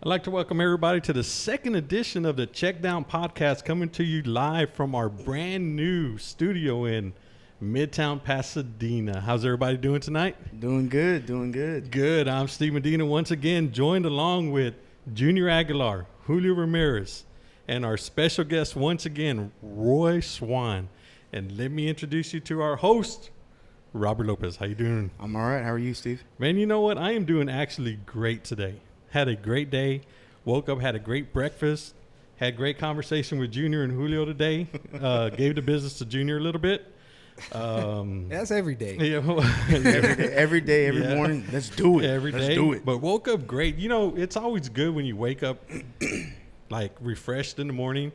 I'd like to welcome everybody to the second edition of the Check Down Podcast, coming to you live from our brand new studio in Midtown Pasadena. How's everybody doing tonight? Doing good, doing good. Good. I'm Steve Medina once again, joined along with Junior Aguilar, Julio Ramirez, and our special guest once again, Roy Swan. And let me introduce you to our host, Robert Lopez. How you doing? I'm all right. How are you, Steve? Man, you know what? I am doing actually great today. Had a great day. Woke up, had a great breakfast. Had great conversation with Junior and Julio today. Gave the business to Junior a little bit. That's every day. Yeah, every day, every morning. Let's do it. Every day. Let's do it. But woke up great. You know, it's always good when you wake up like refreshed in the morning.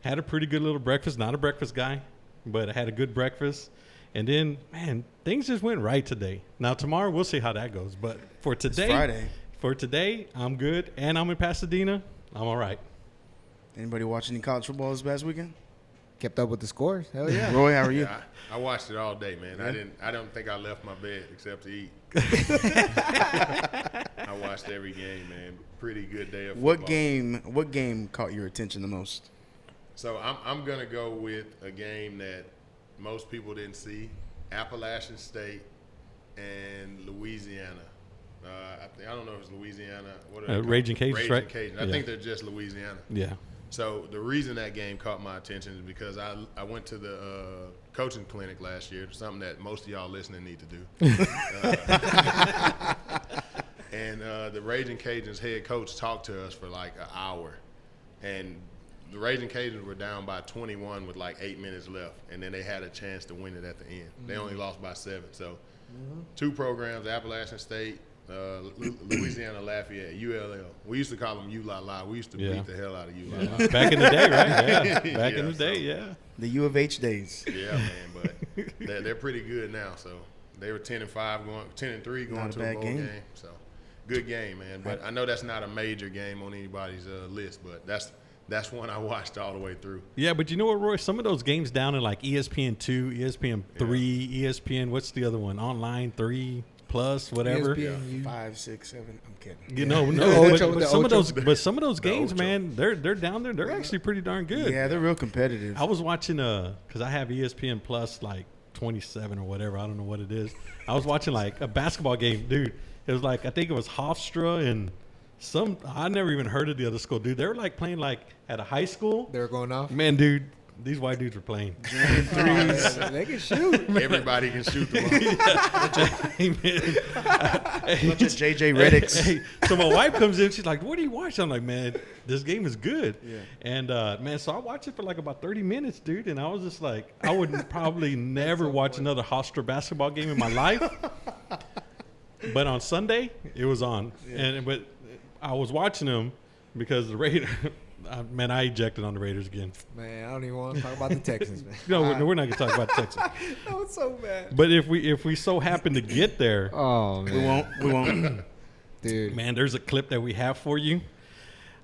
Had a pretty good little breakfast. Not a breakfast guy, but I had a good breakfast. And then, man, things just went right today. Now, tomorrow, we'll see how that goes. But for today, It's Friday. For today, I'm good. And I'm in Pasadena. I'm all right. Anybody watch any college football this past weekend? Kept up with the scores. Hell yeah. Roy, how are you? Yeah, I watched it all day, man. Yeah. I don't think I left my bed except to eat. I watched every game, man. Pretty good day of football. What game caught your attention the most? So I'm gonna go with a game that most people didn't see: Appalachian State and Louisiana. I don't know if it's Louisiana. What are they called? Raging Cajuns, Raging right? Cajuns. I think they're just Louisiana. Yeah. So the reason that game caught my attention is because I went to the coaching clinic last year, something that most of y'all listening need to do. And the Raging Cajuns head coach talked to us for like an hour. And the Raging Cajuns were down by 21 with like 8 minutes left. And then they had a chance to win it at the end. They only lost by 7. So two programs, Appalachian State, Louisiana Lafayette, ULL. We used to call them U-La-La. We used to beat the hell out of U-La-La. Yeah. Back in the day, right? Yeah. Back in the day, yeah. The U of H days. Yeah, man, but they're pretty good now. So they were 10-5 going, 10-3 going Not a to a bad bowl game. game. So good game, man. But I know that's not a major game on anybody's list, but that's one I watched all the way through. Yeah, but you know what, Roy? Some of those games down in like ESPN2, ESPN3, ESPN, what's the other one? Online 3 Plus, whatever. ESPN. 5, 6, 7. I'm kidding. You know, no, Ocho, but some of those games, Ocho. man, they're down there. They're actually pretty darn good. Yeah, they're real competitive. I was watching because I have ESPN Plus like 27 or whatever. I don't know what it is. I was watching like a basketball game, dude. It was like I think it was Hofstra and I never even heard of the other school, dude. They were like playing like at a high school. They're going off. Man, dude, these white dudes were playing. Threes. They can shoot. Everybody can shoot the ball. Hey, man. Bunch of JJ Reddicks. Hey, so my wife comes in. She's like, "What are you watching?" I'm like, "Man, this game is good." Yeah. And man, so I watched it for like about 30 minutes, dude. And I was just like, I would probably never watch another Hofstra basketball game in my life. But on Sunday, it was on, but I was watching them because the Raiders. Man, I ejected on the Raiders again. Man, I don't even want to talk about the Texans, man. No, we're not gonna talk about Texas. That was so bad. But if we so happen to get there, Oh, man. We won't. Dude. man, there's a clip that we have for you,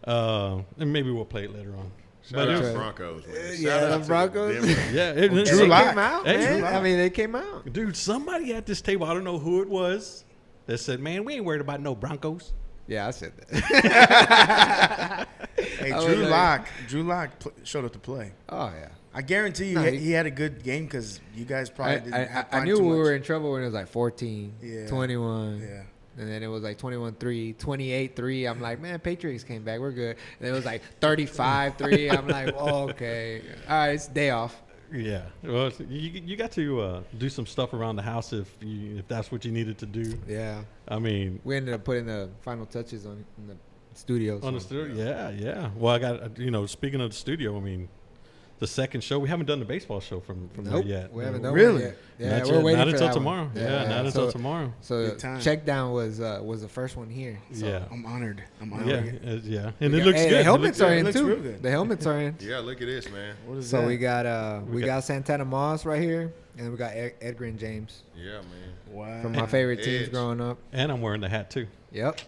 and maybe we'll play it later on. Shout out Okay. to Broncos, man. Yeah, Shout the out to Broncos. Denver. Yeah, Drew They Lock. came out, Hey, man. Drew I mean, they came out. dude, somebody at this table, I don't know who it was, that said, "Man, we ain't worried about no Broncos." Yeah, I said that. Hey, I was Drew like- Lock showed up to play. Oh, yeah. I guarantee you No, he had a good game because you guys probably didn't I find knew too we much. were in trouble when it was like 14, Yeah. 21. Yeah. And then it was like 21-3, 28-3. I'm like, man, Patriots came back. We're good. And it was like 35-3. I'm like, oh, okay. All right, it's day off. Yeah, well, you got to do some stuff around the house if that's what you needed to do. Yeah. I mean, We ended up putting the final touches on in the studio. on the so- studio, yeah. Well, I got speaking of the studio, I mean, the second show we haven't done the baseball show from Nope, there yet. we haven't done Really? one yet. Yeah, Not we're yet. waiting Not for until that tomorrow. one. Yeah, not until tomorrow. So Good time. check down was the first one here. So. Yeah, I'm honored. yeah, yeah, and it Yeah, looks hey, good. The It helmets looks are good. in looks too. real good. The helmets are in. Yeah, look at this, man. What is So that? we got We got- got Santana Moss right here, and then we got Edgar and James Yeah, man. Wow. from my favorite teams Edge. growing up. And I'm wearing the hat too, Yep.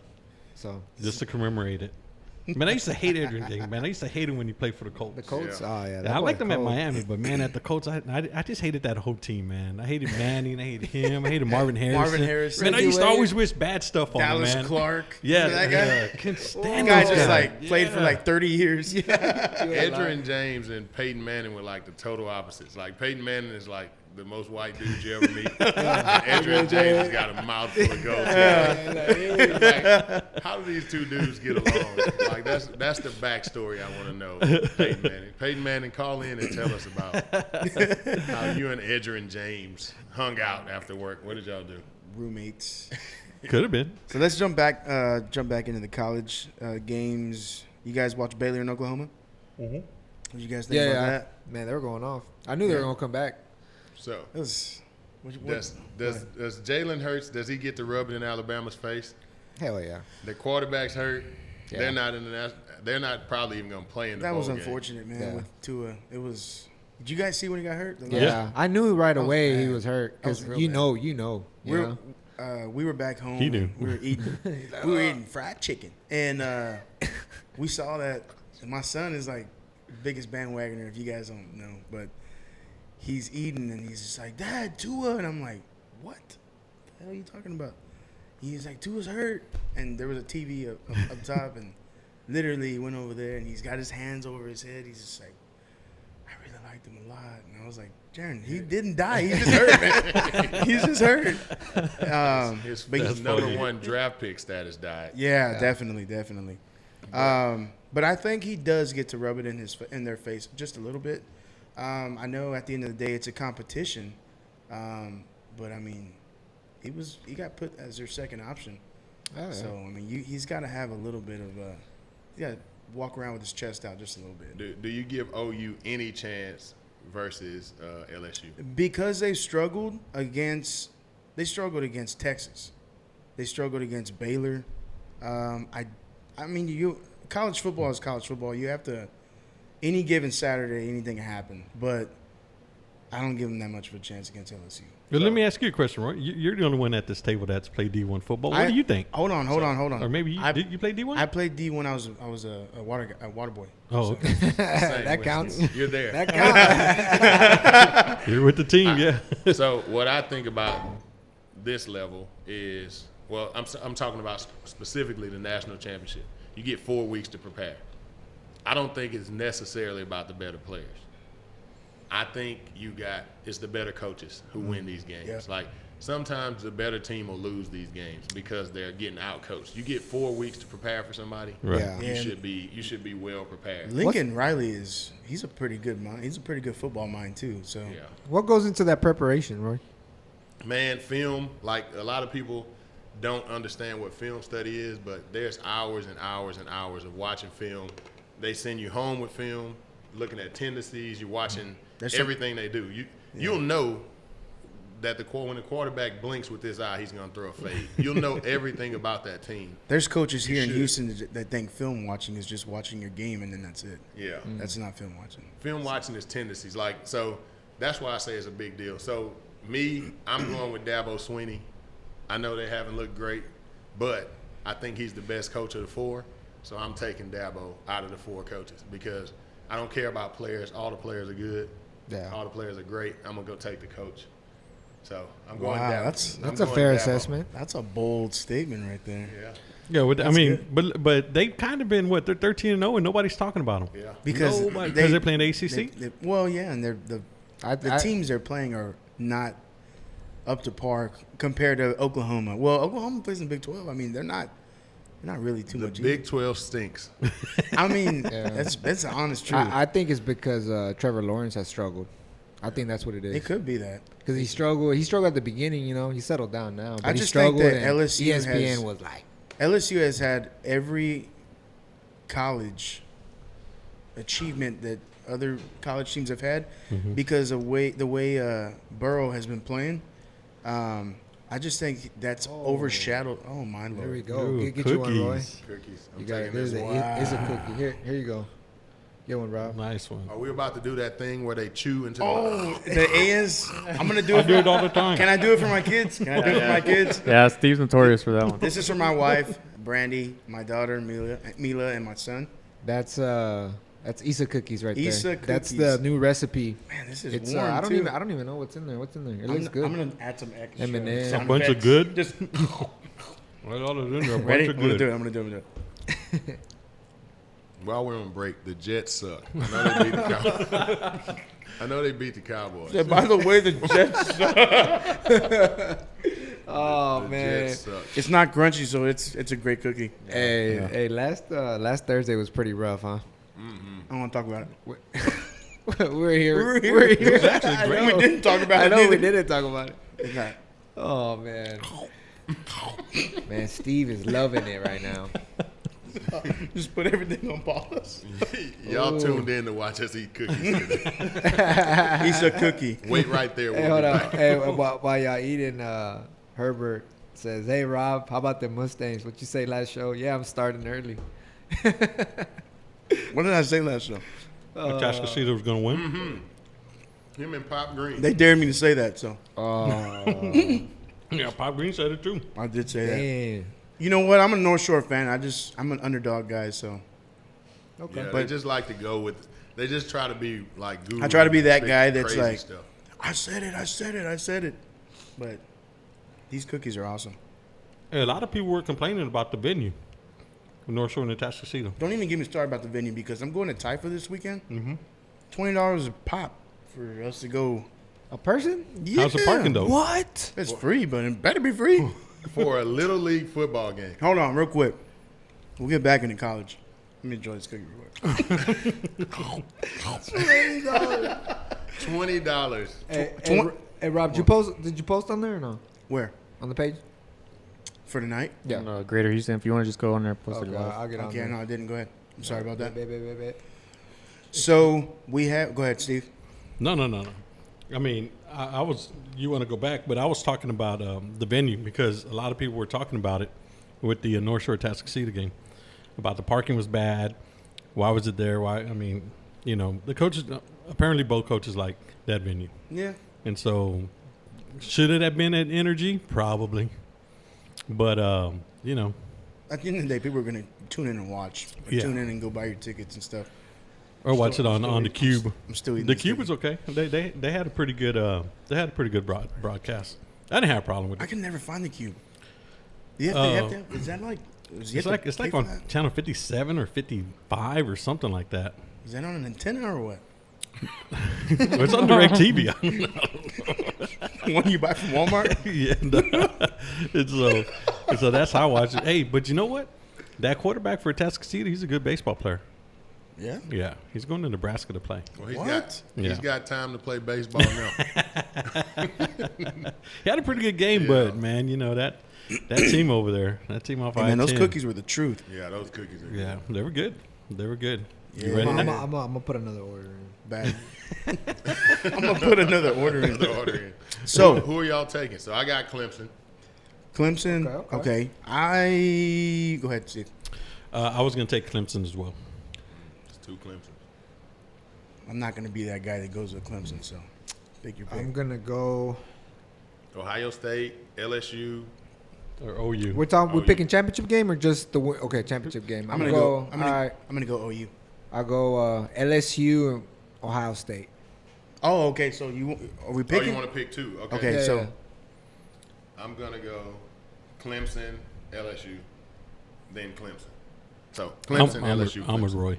So just to commemorate it. Man, I used to hate Adrian James, man. I used to hate him when he played for the Colts. The Colts? Yeah. Oh, yeah. Yeah, I liked him at Miami, but man, at the Colts, I just hated that whole team, man. I hated Manning, I hated him, I hated Marvin Harrison. Marvin Harrison. Man, I used to always wish bad stuff on him, Dallas man. Clark. Yeah, Remember that guy? yeah. Can't stand That guy those just guys. played for like 30 years. Adrian James and Peyton Manning were like the total opposites. Like Peyton Manning is like the most white dudes you ever meet. And Adrian James has got a mouthful of gold. Like, how do these two dudes get along? Like that's the backstory I want to know. Peyton Manning. Peyton Manning, call in and tell us about how you and Adrian James hung out after work. What did y'all do? Roommates. Could have been. So let's jump back into the college games. You guys watch Baylor in Oklahoma? Mm-hmm. What did you guys think about that? Man, they were going off. I knew they were going to come back. So It was. does Jalen Hurts, does he get to rub it in Alabama's face? Hell yeah. The quarterback's hurt. Yeah. They're not in the they're not probably even going to play in the That bowl was game. unfortunate, man. Yeah. With Tua, it was. Did you guys see when he got hurt? Yeah. I knew right was away he bad. was hurt That was because real you bad. know. We were back home. He knew. We were eating. We were eating fried chicken, and we saw that. And my son is like biggest bandwagoner. If you guys don't know, but he's eating, and he's just like, "Dad, Tua," and I'm like, "What the hell are you talking about?" He's like, "Tua's hurt," and there was a TV up top, and literally he went over there, and he's got his hands over his head. He's just like, "I really liked him a lot," and I was like, Jaron, he didn't die. He just hurt, man. He's just hurt. His But That's number funny. one draft pick status died. Yeah, definitely. But I think he does get to rub it in their face just a little bit. I know at the end of the day it's a competition, but I mean, he got put as their second option. Oh, yeah. So I mean, he's got to have a little bit of he's got to walk around with his chest out just a little bit. Do you give OU any chance versus LSU? Because they struggled against Texas. They struggled against Baylor. I mean, college football is college football. You have to any given Saturday, anything can happen. But I don't give them that much of a chance against LSU. Well, let me ask you a question, Roy. You're the only one at this table that's played D1 football. What do you think? Hold on. Or maybe did you play D1? I played D when I was a water boy. Oh, okay. That counts. You're there. That counts. You're with the team, yeah. So what I think about this level is, well, I'm talking about specifically the national championship. You get 4 weeks to prepare. I don't think it's necessarily about the better players. I think it's the better coaches who win these games. Yeah. Like sometimes the better team will lose these games because they're getting outcoached. You get 4 weeks to prepare for somebody. Right. Yeah. You should be well prepared. Lincoln Riley he's a pretty good mind. He's a pretty good football mind too. So Yeah. What goes into that preparation, Roy? Man, film, like a lot of people don't understand what film study is, but there's hours and hours and hours of watching film. They send you home with film, looking at tendencies, you're watching everything they do. You'll know that when the quarterback blinks with his eye, he's going to throw a fade. You'll know everything about that team. there's coaches here in should. Houston that think film watching is just watching your game and then that's it. Yeah. That's not film watching. Film watching is tendencies. So that's why I say it's a big deal. So I'm going with Dabo Swinney. I know they haven't looked great, but I think he's the best coach of the four. So I'm taking Dabo out of the four coaches because I don't care about players. All the players are good. Yeah. All the players are great. I'm going to go take the coach. So I'm going Wow, Dabo. That's a fair Dabo. assessment. That's a bold statement right there. Yeah. Yeah, I mean, but they've kind of been they're 13-0 and nobody's talking about them. Yeah. Because They're playing the ACC. Well, yeah, and the I- teams they're playing are not up to par compared to Oklahoma. Well, Oklahoma plays in Big 12. I mean, they're not really too The much. Big 12 stinks. I mean, Yeah. that's an honest truth. I think it's because Trevor Lawrence has struggled. I think that's what it is. It could be that. Because he struggled. He struggled at the beginning, He settled down now. But I he just think struggled that and LSU ESPN was like, LSU has had every college achievement that other college teams have had because of the way Burrow has been playing. I just think that's overshadowed. Oh my lord! here we go. Ooh, Get you one, Roy. cookies. Cookies. I'm You got it. taking this one. It's a cookie. Here you go. Get one, Rob. Nice one. Are we about to do that thing where they chew into the Oh, the is. I'm gonna do I it. do it all the time. Can I do it for my kids? Can I do it for my kids? Yeah, Steve's notorious for that one. This is for my wife, Brandy, my daughter, Mila, and my son. That's Issa cookies right Issa there. That's cookies. the new recipe. Man, this is It's warm I don't too. even know what's in there. What's in there? It looks good. I'm gonna add some extra. M&M. sound A bunch of effects. good? Just Right, all of them are a bunch ready. of I'm gonna good. do it. I'm gonna do it. While we're on break, the Jets suck. I know they beat the Cowboys. I know they beat the Cowboys. Yeah, by the way, the Jets. Oh The man. Jets suck. It's not crunchy, so it's a great cookie. Hey, last Thursday was pretty rough, huh? I don't want to talk about it. We're here. We're here. We're here. I know. We didn't talk about I it know we neither. didn't talk about it. It's not. Oh man. Man, Steve is loving it right now. Just put everything on pause. Y'all Ooh. tuned in to watch us eat cookies today. He's a cookie. Wait right there. Hey, We'll hold be on. back. Hey, while y'all eating, Herbert says, "Hey Rob, how about the Mustangs? What you say last show? Yeah, I'm starting early." What did I say last show? Atascocita was going to win. Him and Pop Green. They dared me to say that, so Yeah, Pop Green said it too. I did say that. Damn. You know what? I'm a North Shore fan. I'm an underdog guy, so Okay. Yeah, they But- just like to go with. They just try to be like guru. I try to be that big, guy that's crazy like, stuff. I said it. But these cookies are awesome. Hey, a lot of people were complaining about the venue, North Shore and Atascocita. Don't even get me started about the venue because I'm going to Taifa this weekend. Mm-hmm. $20 a pop for us to go. A person? How's the parking though? What? It's free, but it better be free. For a little league football game. Hold on, real quick. We'll get back into college. Let me enjoy this cookie real quick. $20. Hey, Rob, did you post on there or no? Where? On the page? For tonight? Yeah. Greater Houston, if you want to just go on there, post Okay, it live. I'll get on Okay, there. no, I didn't. Go ahead. I'm sorry about that. Bet. So we have. Go ahead, Steve. No. I mean, I was. You want to go back, but I was talking about the venue because a lot of people were talking about it with the North Shore Atascocita game. About the parking was bad. Why was it there? Why? I mean, you know, the coaches. Apparently, both coaches like that venue, Yeah. and so should it have been at Energy? Probably, but you know, At the end of the day, people are going to tune in and watch. Or Yeah. Tune in and go buy your tickets and stuff. or watch it on the Cube. I'm still eating The this Cube cookie. was okay. They had a pretty good broadcast. I didn't have a problem with I it. can never find the cube. You have to, is that like? It's like on channel 57 or 55 or something like that. Is that on an antenna or what? It's on DirecTV. One you buy from Walmart? Yeah, and so that's how I watch it. Hey, but you know what? That quarterback for Atascocita, he's a good baseball player. Yeah. Yeah, he's going to Nebraska to play. Well, What? he's got time to play baseball now. He had a pretty good game, but man, you know that team over there, that team off Hey, man, those I-10. cookies were the truth. Yeah, those cookies are Yeah, they were good. They were good. Yeah. You ready I'm now? gonna put another order in. Bad. I'm gonna put another order in. the order in. So Who are y'all taking? So I got Clemson. Clemson. Okay. Okay. I go ahead, Steve. I was going to take Clemson as well. It's two Clemson. I'm not gonna be that guy that goes with Clemson. So pick your pick. I'm gonna go. Ohio State, LSU. Or OU. We're OU. picking championship game or just the okay championship game. I'm gonna go. I'm all right. gonna go OU. I'll go LSU and Ohio State. Oh, okay. So are we Oh, you picking? want to pick two? Okay. Okay, Yeah, so yeah. I'm going to go Clemson, LSU, then Clemson. So Clemson, LSU. I'm with Clemson. Roy.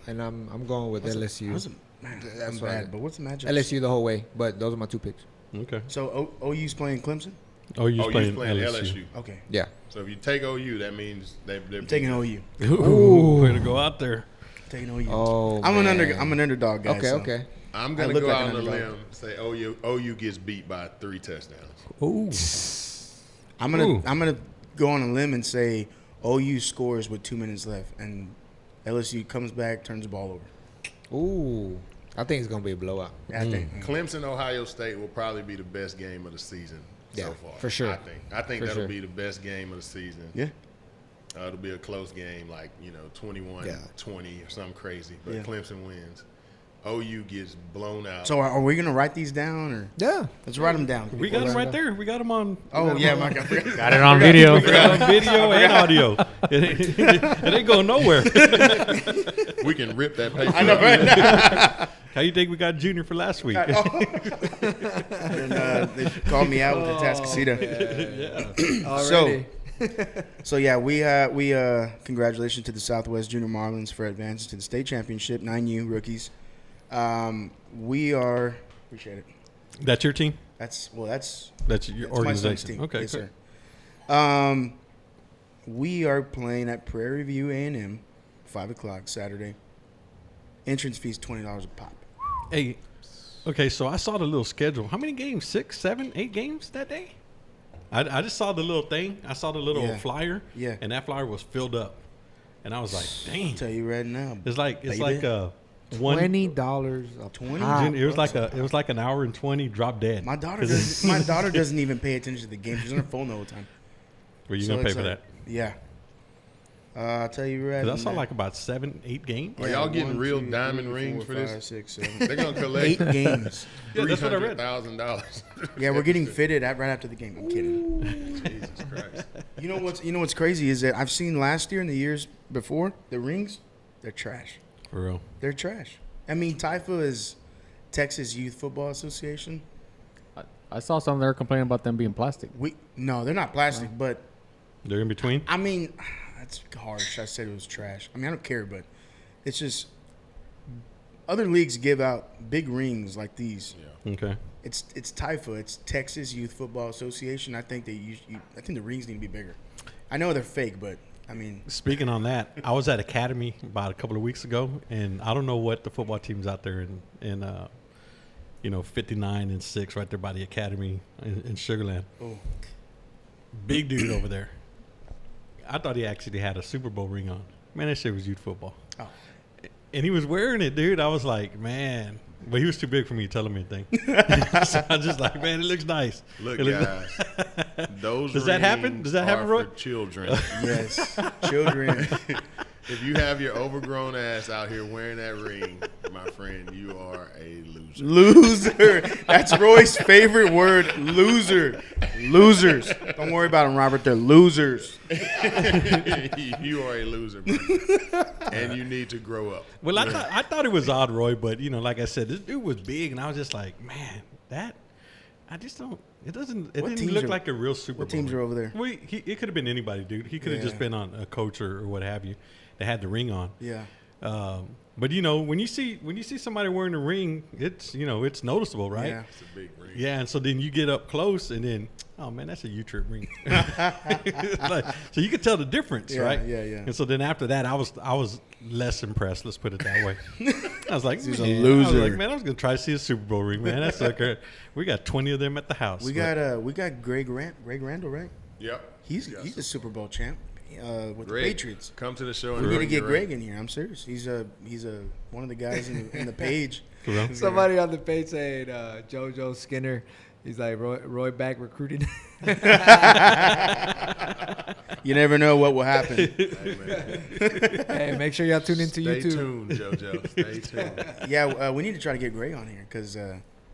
And I'm going with LSU. man, That's I'm what I bad. got. But what's the matchup? LSU the whole way, but those are my two picks. Okay. So OU's playing Clemson. OU's Oh, playing, you're playing LSU. LSU. Okay. Yeah. So if you take OU, that means they're I'm taking OU. Ooh, way to go out there. Taking OU. Oh, I'm man. an underdog guy. Okay, so okay. I'm I going to look go like out an on a underdog. limb, say OU gets beat by 3 touchdowns. Ooh. I'm gonna go on a limb and say OU scores with 2 minutes left, and LSU comes back, turns the ball over. Ooh, I think it's gonna be a blowout. I think. Clemson, Ohio State will probably be the best game of the season Yeah, so far. for sure. I think For that'll sure. be the best game of the season. Yeah. It'll be a close game, like 21-20 or something crazy. But Yeah. Clemson wins. OU gets blown out. So are we gonna write these down or? Yeah. Let's write them down. We got them right there. We got them on. Oh yeah, my God. Got it on video. We got them on video and audio. It ain't going nowhere. we can rip that paper. I know, right? How you think we got Junior for last week? And, they called me out with the Tascasita. Already. So yeah, we congratulations to the Southwest Junior Marlins for advancing to the state championship. 9U rookies. We are appreciate it. That's your team. That's your that's my son's organization. team. Okay, yes, good. sir. We are playing at Prairie View A&M, 5:00 Saturday. Entrance fees $20 a pop. Hey, okay, so I saw the little schedule. How many games? 6, 7, 8 games that day? I just saw the little thing. I saw the little flyer. Yeah. And that flyer was filled up, and I was like, dang. I'll tell you right now. It's like baby. one. $20 a 20. pop. It was like an hour and 20 drop dead. My daughter doesn't even pay attention to the game. She's on her phone the whole time. Were you So gonna pay it's for like- that? Yeah. I'll tell you right. Because I saw now. like about 7, 8 games. Are y'all getting 1, real 2, diamond 3, rings 4, for 5, this? 6, 7. They're gonna collect 8 games. Yeah, that's what I read. $300,000. Yeah, we're getting fitted right after the game. I'm kidding. Jesus Christ. You know what's crazy is that I've seen last year and the years before the rings, they're trash. For real. They're trash. I mean, TIFA is Texas Youth Football Association. I saw some there complaining about them being plastic. No, they're not plastic, but They're in between. I mean, that's harsh. I said it was trash. I mean, I don't care, but it's just other leagues give out big rings like these. Yeah. Okay. It's TIFA. It's Texas Youth Football Association. I think I think the rings need to be bigger. I know they're fake, but I mean, Speaking on that, I was at Academy about a couple of weeks ago, and I don't know what the football team's out there in 59-6 right there by the Academy in Sugarland. oh, Big dude over there. I thought he actually had a Super Bowl ring on. Man, that shit was youth football. Oh. And he was wearing it, dude. I was like, man. But he was too big for me to tell him anything. So I was just like, man, it looks nice. Look, It looks guys. Those Does that happen? rings Does that happen, are Roy? for children. yes, children. If you have your overgrown ass out here wearing that ring, my friend, you are a loser. Loser. That's Roy's favorite word. Loser. Losers. Don't worry about them, Robert. They're losers. You are a loser, bro. And you need to grow up. Well, I thought it was odd, Roy, but like I said, this dude was big, and I was just like, man, I just don't. It What didn't teams look are- like a real Super Bowl. What teams are over there? Well, it could have been anybody, dude. He could have just Yeah. been on a coach or what have you. That had the ring on. Yeah. But when you see somebody wearing a ring, it's it's noticeable, right? Yeah. It's a big ring. Yeah, and so then you get up close, and then, oh man, that's a U-trip ring. So you could tell the difference, Yeah, right? yeah, yeah. And so then after that, I was less impressed. Let's put it that way. I was like, He's a man, loser. I was like, man, I was gonna try to see a Super Bowl ring, man. That's okay. We got 20 of them at the house. We got Greg Randall, right? Yep. He's a Super Bowl champ with Greg, the Patriots. Come to the show. We and need to bring get your Greg ring. in here. I'm serious. He's one of the guys in the page. For real? Somebody on the page saying JoJo Skinner. He's like Roy back recruiting. You never know what will happen. Hey, man. Hey, make sure y'all tune into Stay YouTube. tuned, JoJo. Stay tuned. Yeah, we need to try to get Greg on here because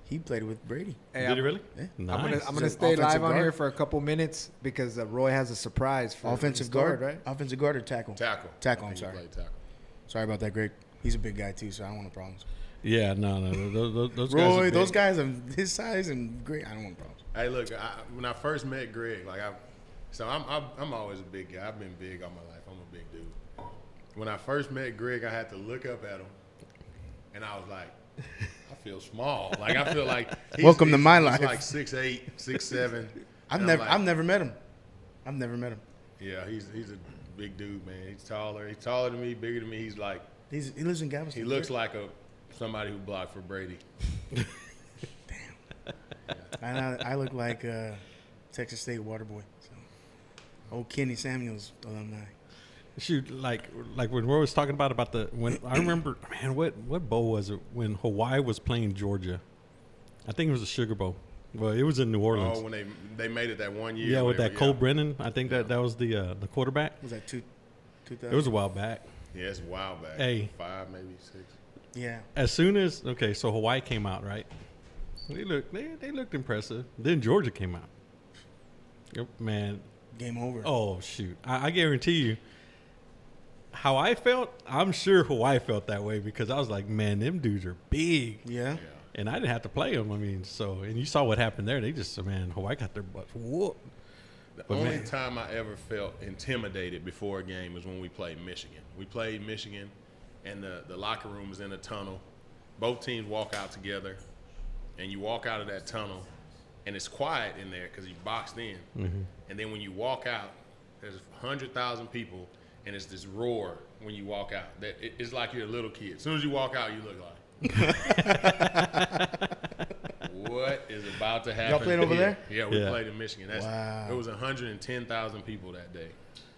he played with Brady. Hey, Did he really? Yeah. Nice. I'm gonna He's stay an live offensive on guard. here for a couple minutes because Roy has a surprise for Offensive his guard, right? Offensive guard or tackle? Tackle. Tackle, I I'm think he sorry. played tackle. Sorry about that, Greg. He's a big guy too, so I don't want no problems. Yeah, no. Those guys. Roy, are those big. guys of his size and Greg, I don't want problems. Hey, look, when I first met Greg, I'm always a big guy. I've been big all my life. I'm a big dude. When I first met Greg, I had to look up at him, and I was like, I feel small. Like I feel like Welcome to my he's life. like 6'8", 6'7". I've And never I'm like, met him. I've never met him. Yeah, he's a big dude, man. He's taller. He's taller than me, bigger than me. He's like He lives in Galveston. he looks like somebody who blocked for Brady. I look like Texas State water boy. So. Old Kenny Samuels alumni. Shoot, like when Roy was talking about when I remember, man, what bowl was it when Hawaii was playing Georgia? I think it was the Sugar Bowl. Well, it was in New Orleans. Oh, when they made it that one year. yeah, with whatever, that Cole Brennan. I think that was the quarterback. Was that 2000. It was a while back. Yeah, it's a while back. Hey. 5, maybe 6. Yeah. As soon as so Hawaii came out, right? They looked impressive. Then Georgia came out. Yep, man. Game over. Oh shoot! I guarantee you, how I felt, I'm sure Hawaii felt that way because I was like, man, them dudes are big, Yeah. and I didn't have to play them. I mean, and you saw what happened there. They just, man, Hawaii got their butts whooped. The But only man. time I ever felt intimidated before a game was when we played Michigan. We played Michigan, and the locker room was in a tunnel. Both teams walk out together, and you walk out of that tunnel, and it's quiet in there because you boxed in. Mm-hmm. And then when you walk out, there's 100,000 people, and it's this roar when you walk out. It's like you're a little kid. As soon as you walk out, you look like, what is about to happen? Y'all played over here? there? Yeah, we Yeah. played in Michigan. Wow. It was 110,000 people that day.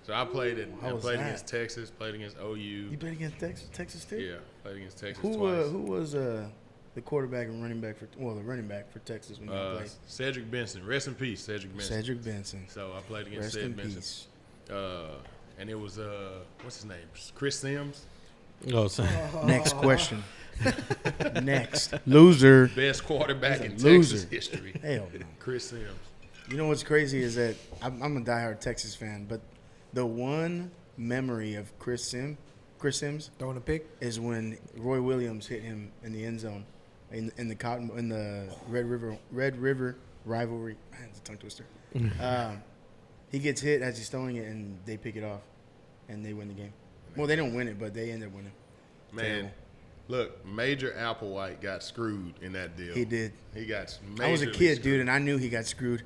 So I played How was that? against Texas, played against OU. You played against Texas too? Yeah, played against Texas Who twice. was the quarterback and running back the running back for Texas when you played? Cedric Benson. Rest in peace, Cedric Benson. Cedric Benson. So I played against Rest in Cedric Benson. peace. And it was what's his name? Chris Sims. Oh, so, Next question. Next. Loser. Best quarterback in He's a Texas loser. history. Hell no. Chris Sims. You know what's crazy is that I'm a diehard Texas fan, but the one memory of Chris Sims Throwing a pick. is when Roy Williams hit him in the end zone in the Red River rivalry. Man, it's a tongue twister. He gets hit as he's throwing it, and they pick it off, and they win the game. Well, they don't win it, but they end up winning. Man, Terrible. look, Major Applewhite got screwed in that deal. He did. He got I was a majorly kid, screwed. dude, and I knew he got screwed.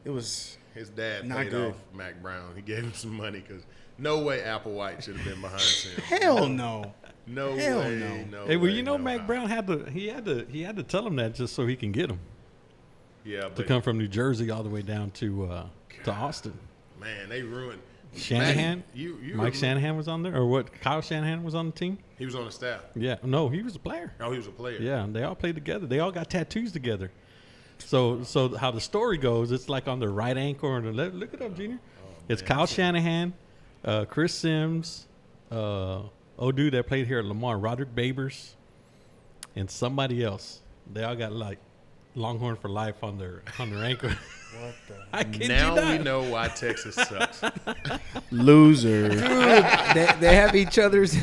It was His dad Not paid good. off Mac Brown. He gave him some money because no way Applewhite should have been behind Sims. hell no. No Hell way. no. No hey, well, way, you know, no Mac how. Brown had to tell him that just so he can get him Yeah, to but come from New Jersey all the way down to Austin. man, they ruined. Shanahan, Mac, you Mike remember- Shanahan was on there, or what? Kyle Shanahan was on the team. He was on the staff. Yeah, no, he was a player. Oh, he was a player. Yeah, they all played together. They all got tattoos together. So how the story goes, it's like on their right ankle. Or look it up, Junior. It's Kyle Shanahan, Chris Sims, dude that played here at Lamar, Roderick Babers, and somebody else. They all got like Longhorn for life on their ankle. What the I kid Now you not. we know why Texas sucks. loser? They have each other's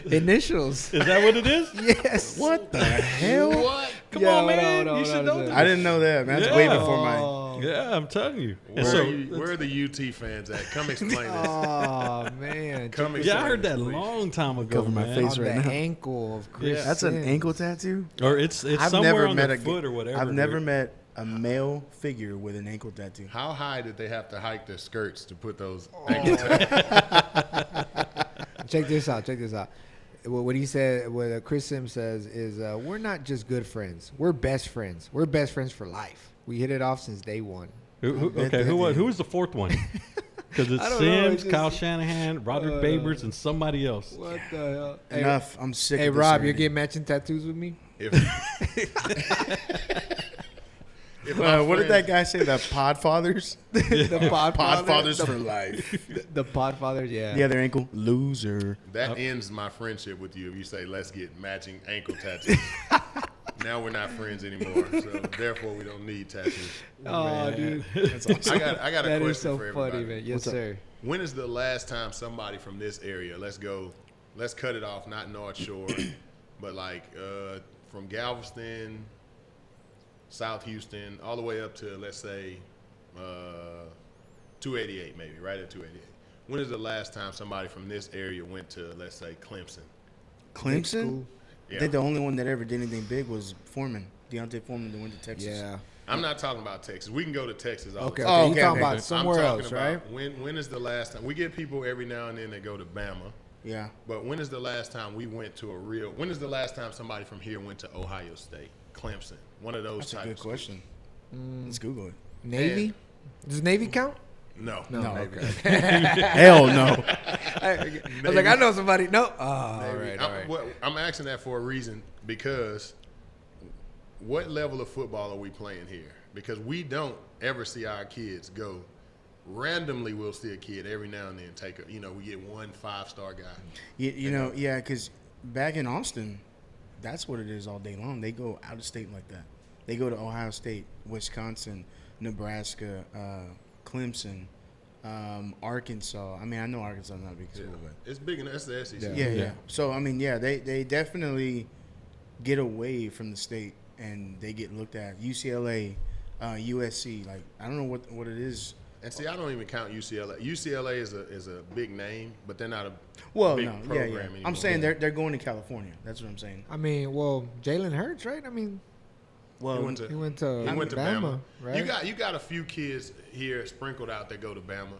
initials. Is that what it is? Yes. What the hell? What? Come Yeah, on, hold man. on, You should hold know on. that. I didn't know that, man. That's way Yeah. before mine. Yeah, I'm telling you. And Where are the UT fans at? Come explain this. Oh man. Come Check yeah, I explain heard this, that please. long time ago, Cover my man. face on right the now. ankle of Chris. Yeah. That's an Sims. ankle tattoo? Or it's I've somewhere never on met their a foot or whatever. I've never dude. met a male figure with an ankle tattoo. How high did they have to hike their skirts to put those Oh. ankle tattoos? Check this out. What he said, what Chris Sims says is, we're not just good friends. We're best friends. We're best friends for life. We hit it off since day one. Okay, who was the fourth one? Because it's I don't know, Sims, it's just- Kyle Shanahan, Roderick Babers, and somebody else. What the hell? Enough. I'm sick Hey, of this Rob, you're already. getting matching tattoos with me? If my What did friends- that guy say? The Podfathers? The Podfathers the, for life. the Podfathers, yeah. The other ankle? Loser. That ends my friendship with you if you say, let's get matching ankle tattoos. Now we're not friends anymore, so therefore we don't need tattoos. Oh, dude. That's awesome. I got a That question is so for everybody. funny, man. Yes, What's up? sir. When is the last time somebody from this area, let's cut it off, not North Shore, but like from Galveston, South Houston, all the way up to, let's say, 288 maybe, right at 288. When is the last time somebody from this area went to, let's say, Clemson? Big Clemson? school. I think the only one that ever did anything big was Foreman. Deontay Foreman that went to Texas. Yeah. I'm not talking about Texas. We can go to Texas all Okay, the okay. time. Oh, You okay, talking okay. about somewhere I'm talking else, about right? when is the last time? We get people every now and then that go to Bama. Yeah. But when is the last time we went to when is the last time somebody from here went to Ohio State, Clemson, one of those That's a types good of schools? question. Let's Google it. Navy? Does Navy count? No. No, Maybe. Hell no. I was like, I know somebody. No. Oh, all Maybe. right, all right. I'm asking that for a reason because what level of football are we playing here? Because we don't ever see our kids go randomly we'll see a kid every now and then take a, we get one 5-star guy. You know, yeah, because back in Austin, that's what it is all day long. They go out of state like that. They go to Ohio State, Wisconsin, Nebraska, Clemson, Arkansas. I mean, I know Arkansas is not a big school, but It's big enough. That's the SEC. yeah. So I mean, yeah, they definitely get away from the state and they get looked at. UCLA, USC, like I don't know what it is. And see, I don't even count UCLA. UCLA is a big name, but they're not a big Yeah. program anymore. I'm saying they're going to California. That's what I'm saying. I mean, well, Jalen Hurts, right? I mean, Well, He went to Bama, right? You got a few kids here sprinkled out that go to Bama.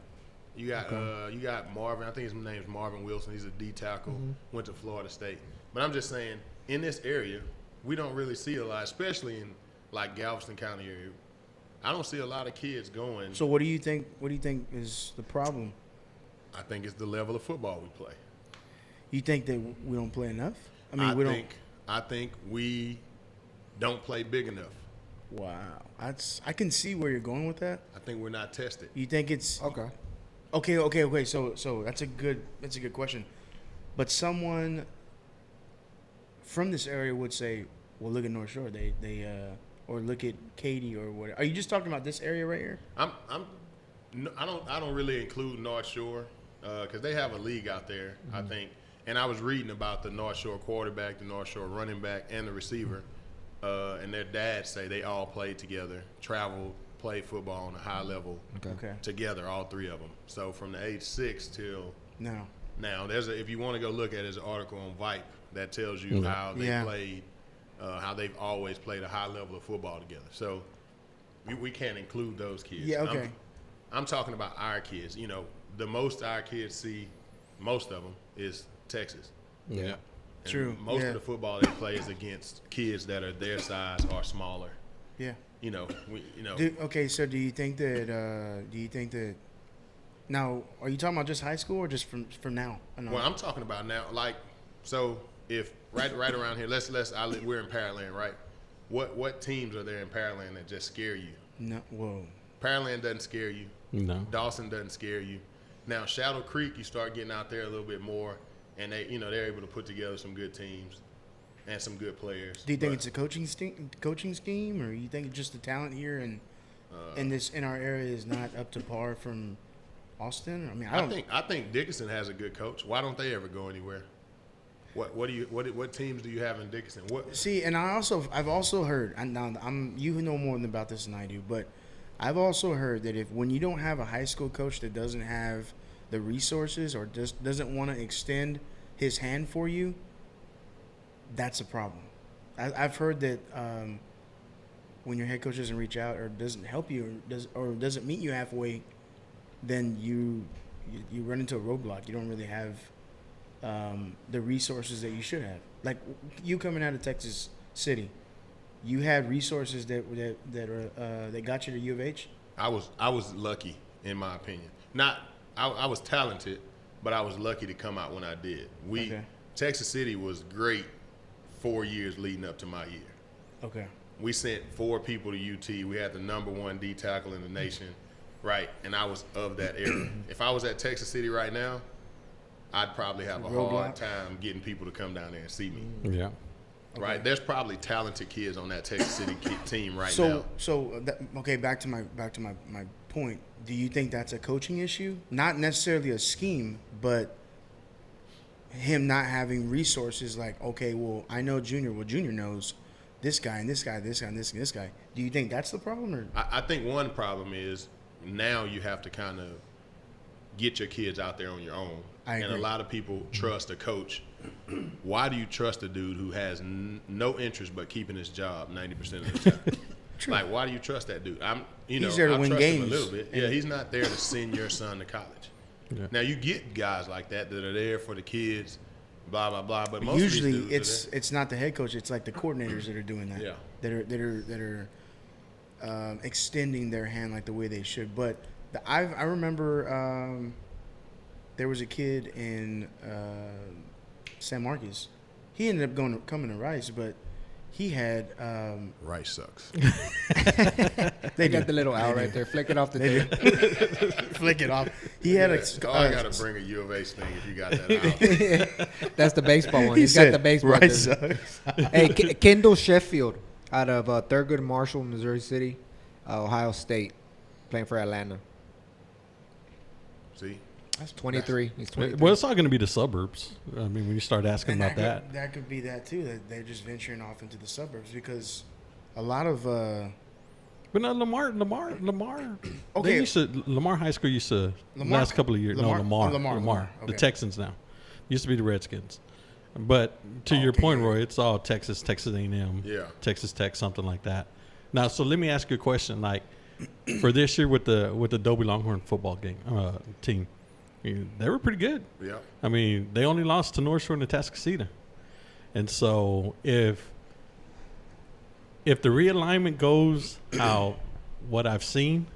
You got Marvin. I think his name's Marvin Wilson. He's a D tackle. Went to Florida State. But I'm just saying, in this area, we don't really see a lot, especially in like Galveston County area. I don't see a lot of kids going. so what do you think? What do you think is the problem? I think it's the level of football we play. You think that we don't play enough? I mean, we don't. I think we don't play big enough. Wow, I can see where you're going with that. I think we're not tested. You think it's Okay. Okay. So that's a good question. But someone from this area would say, well, look at North Shore. They or look at Katy or whatever. Are you just talking about this area right here? I don't really include North Shore because they have a league out there. I think, and I was reading about the North Shore quarterback, the North Shore running back, and the receiver, and their dads say they all played together, traveled, played football on a high level Okay. together, all three of them. So from the age 6 till No. now, if you want to go look at it, there's an article on Vipe that tells you how they played. How they've always played a high level of football together. So we can't include those kids. Yeah, okay. I'm talking about our kids. The most our kids see, most of them, is Texas. Yeah. And True, most yeah. of the football they play is against kids that are their size or smaller. Yeah. Okay, So do you think that? Now, are you talking about just high school or just from now? Well, I'm talking about now. So if right around here, we're in Pearland, right? What teams are there in Pearland that just scare you? No. Whoa. Pearland doesn't scare you. No. Dawson doesn't scare you. Now Shadow Creek, you start getting out there a little bit more, and they're able to put together some good teams and some good players. Do you think it's a coaching scheme, or you think it's just the talent here and in our area is not up to par from Austin? I mean, I think Dickinson has a good coach. Why don't they ever go anywhere? What teams do you have in Dickinson? See, and I've also heard, and now you know more about this than I do, but I've also heard that when you don't have a high school coach that doesn't have the resources or just doesn't want to extend his hand for you, that's a problem. I've heard that when your head coach doesn't reach out or doesn't help you or doesn't meet you halfway, then you run into a roadblock. You don't really have the resources that you should have. Like you coming out of Texas City, you had resources that got you to U of H. I was lucky, in my opinion. I was talented, but I was lucky to come out when I did. Texas City was great 4 years leading up to my year. Okay. We sent 4 people to UT. We had the #1 D tackle in the nation, right? And I was of that era. If I was at Texas City right now, I'd probably have a hard time getting people to come down there and see me. Yeah. Right? There's probably talented kids on that Texas City team right now. Back to my point. Do you think that's a coaching issue? Not necessarily a scheme, but him not having resources. Like, okay, well, I know Junior. Well, Junior knows this guy and this guy, this guy and this guy. Do you think that's the problem? Or I think one problem is now you have to kind of get your kids out there on your own. I agree. And a lot of people trust a coach. Why do you trust a dude who has no interest but keeping his job 90% of the time? Like, why do you trust that dude? He's there to win trust games. him a little bit. Yeah, he's not there to send your son to college. Yeah. Now you get guys like that are there for the kids, blah blah blah. But usually of these dudes it's not the head coach. It's like the coordinators that are doing that. Yeah. That are extending their hand like the way they should. But I remember there was a kid in San Marcos. He ended up coming to Rice, but he had Rice sucks. They got the little owl right there. Flick it off the tape. flick it off. He had a. I got to bring a U of H thing if you got that out. That's the baseball one. He He's got said, the baseball. Right, jersey. sucks. Hey, Kendall Sheffield out of Thurgood Marshall, Missouri City, Ohio State, playing for Atlanta. See? That's 23. He's 23. Well, it's all going to be the suburbs. I mean, when you start asking And about that. That could be that too. That they're just venturing off into the suburbs because a lot of. But no, Lamar. Okay. Lamar High School used to Lamar- last couple of years. Lamar? Lamar. Okay. The Texans now. Used to be the Redskins. But to your Okay. point, Roy, it's all Texas A&M, Yeah. Texas Tech, something like that. Now, so let me ask you a question. Like for this year with the Dobie Longhorn football team, they were pretty good. Yeah. I mean, they only lost to North Shore and Atascocita. And so if the realignment goes how what I've seen,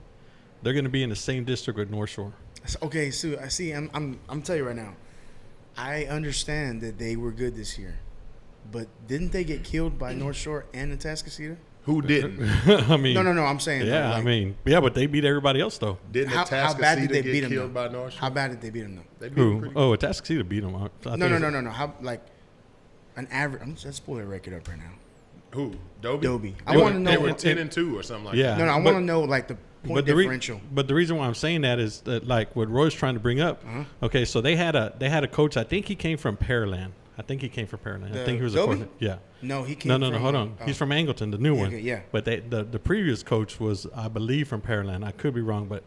they're going to be in the same district with North Shore. Okay, Sue. I see. I'm telling you right now. I understand that they were good this year, but didn't they get killed by North Shore and Atascocita? Who didn't? I mean, No. I'm saying. yeah, like, I mean, yeah, but they beat everybody else though. Didn't How bad did Atascocita they get beat them? killed by North Shore? How bad did they beat them though? They beat them Who? pretty Oh, Atascocita beat them. No. How like an average? Let's pull their record up right now. Who? Dobie? Dobie. I They want to were- They know. were 10-2 or something like Yeah. that. No, I but- want to know like the point differential. But the reason why I'm saying that is that like what Roy's trying to bring up. Okay, so they had a coach. I think he came from Pearland. I think he was a Dobie? coordinator. Yeah. No, he came. No. from, Hold on. oh. He's from Angleton, the new one. okay, yeah. But the previous coach was, I believe, from Pearland. I could be wrong, but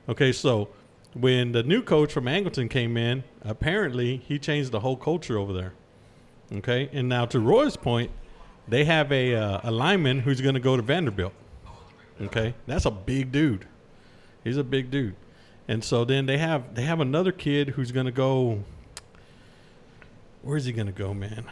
okay. So when the new coach from Angleton came in, apparently he changed the whole culture over there. Okay, and now to Roy's point, they have a lineman who's going to go to Vanderbilt. Okay, that's a big dude. He's a big dude, and so then they have another kid who's going to go. Where's he going to go, man?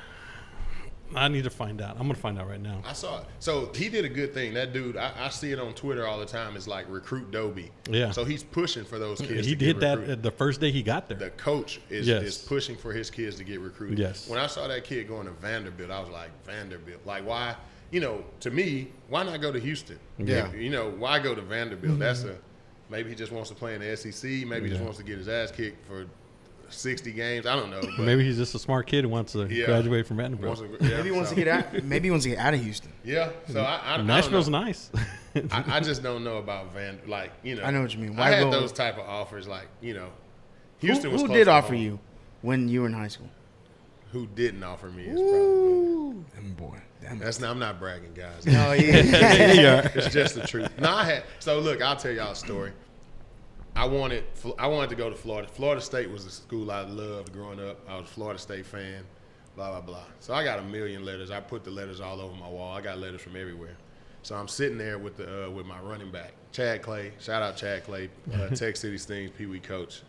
I need to find out. I'm going to find out right now. I saw it. So he did a good thing. That dude, I see it on Twitter all the time. It's like recruit Dobie. Yeah. So he's pushing for those kids. He to did get that recruited. the first day he got there. The coach is Yes. pushing for his kids to get recruited. Yes. When I saw that kid going to Vanderbilt, I was like, Vanderbilt. Like, why? You know, to me, why not go to Houston? Yeah. You know, why go to Vanderbilt? That's maybe he just wants to play in the SEC. Maybe he just wants to get his ass kicked for 60 games. I don't know. But Maybe he's just a smart kid who wants to Yeah. graduate from Vanderbilt. Maybe he wants to get out. Maybe he wants to get out of Houston. Yeah. So I Nashville's don't know. nice. I just don't know about like, you know. I know what you mean. I Why had go- those type of offers, like, you know. Houston was Who close did to offer home. you when you were in high school? Who didn't offer me is probably. Boy. I'm not bragging, guys. Oh yeah. It's just the truth. No, I had. So look, I'll tell y'all a story. I wanted to go to Florida. Florida State was a school I loved growing up. I was a Florida State fan. Blah blah blah. So I got a million letters. I put the letters all over my wall. I got letters from everywhere. So I'm sitting there with my running back, Chad Clay. Shout out Chad Clay, Tech City Stings Pee Wee coach.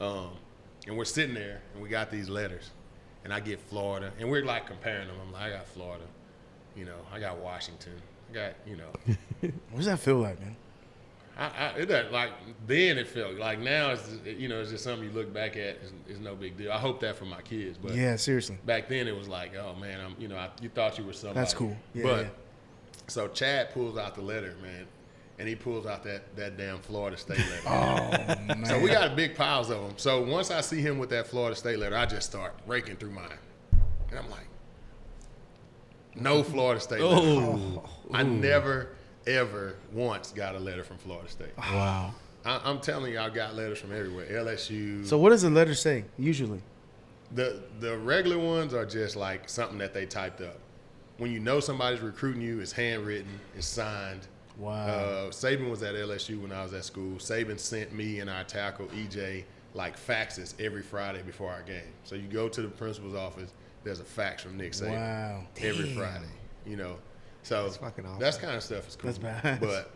And we're sitting there and we got these letters, and I get Florida, and we're like comparing them. I'm like, I got Florida, you know, I got Washington, I got, you know. What does that feel like, man? It doesn't, like, then it felt like now it's, you know, it's just something you look back at. It's no big deal. I hope that for my kids, but Yeah, seriously. back then it was like, oh man, you know, you thought you were somebody. That's cool. Yeah, but yeah. so Chad pulls out the letter, man, and he pulls out that damn Florida State letter. Oh man. So we got big piles of them. So once I see him with that Florida State letter, I just start raking through mine, and I'm like, no Florida State letter. Oh, I never ever once got a letter from Florida State. wow. I'm telling you, I got letters from everywhere. LSU. So what does the letter say usually? The regular ones are just like something that they typed up. When you know somebody's recruiting you, it's handwritten, it's signed. Wow. Saban was at LSU when I was at school. Saban sent me and our tackle, EJ, like faxes every Friday before our game. So you go to the principal's office, there's a fax from Nick Saban Wow. every Damn. Friday, you know. So That's fucking awesome. that kind of stuff is cool. That's badass. But,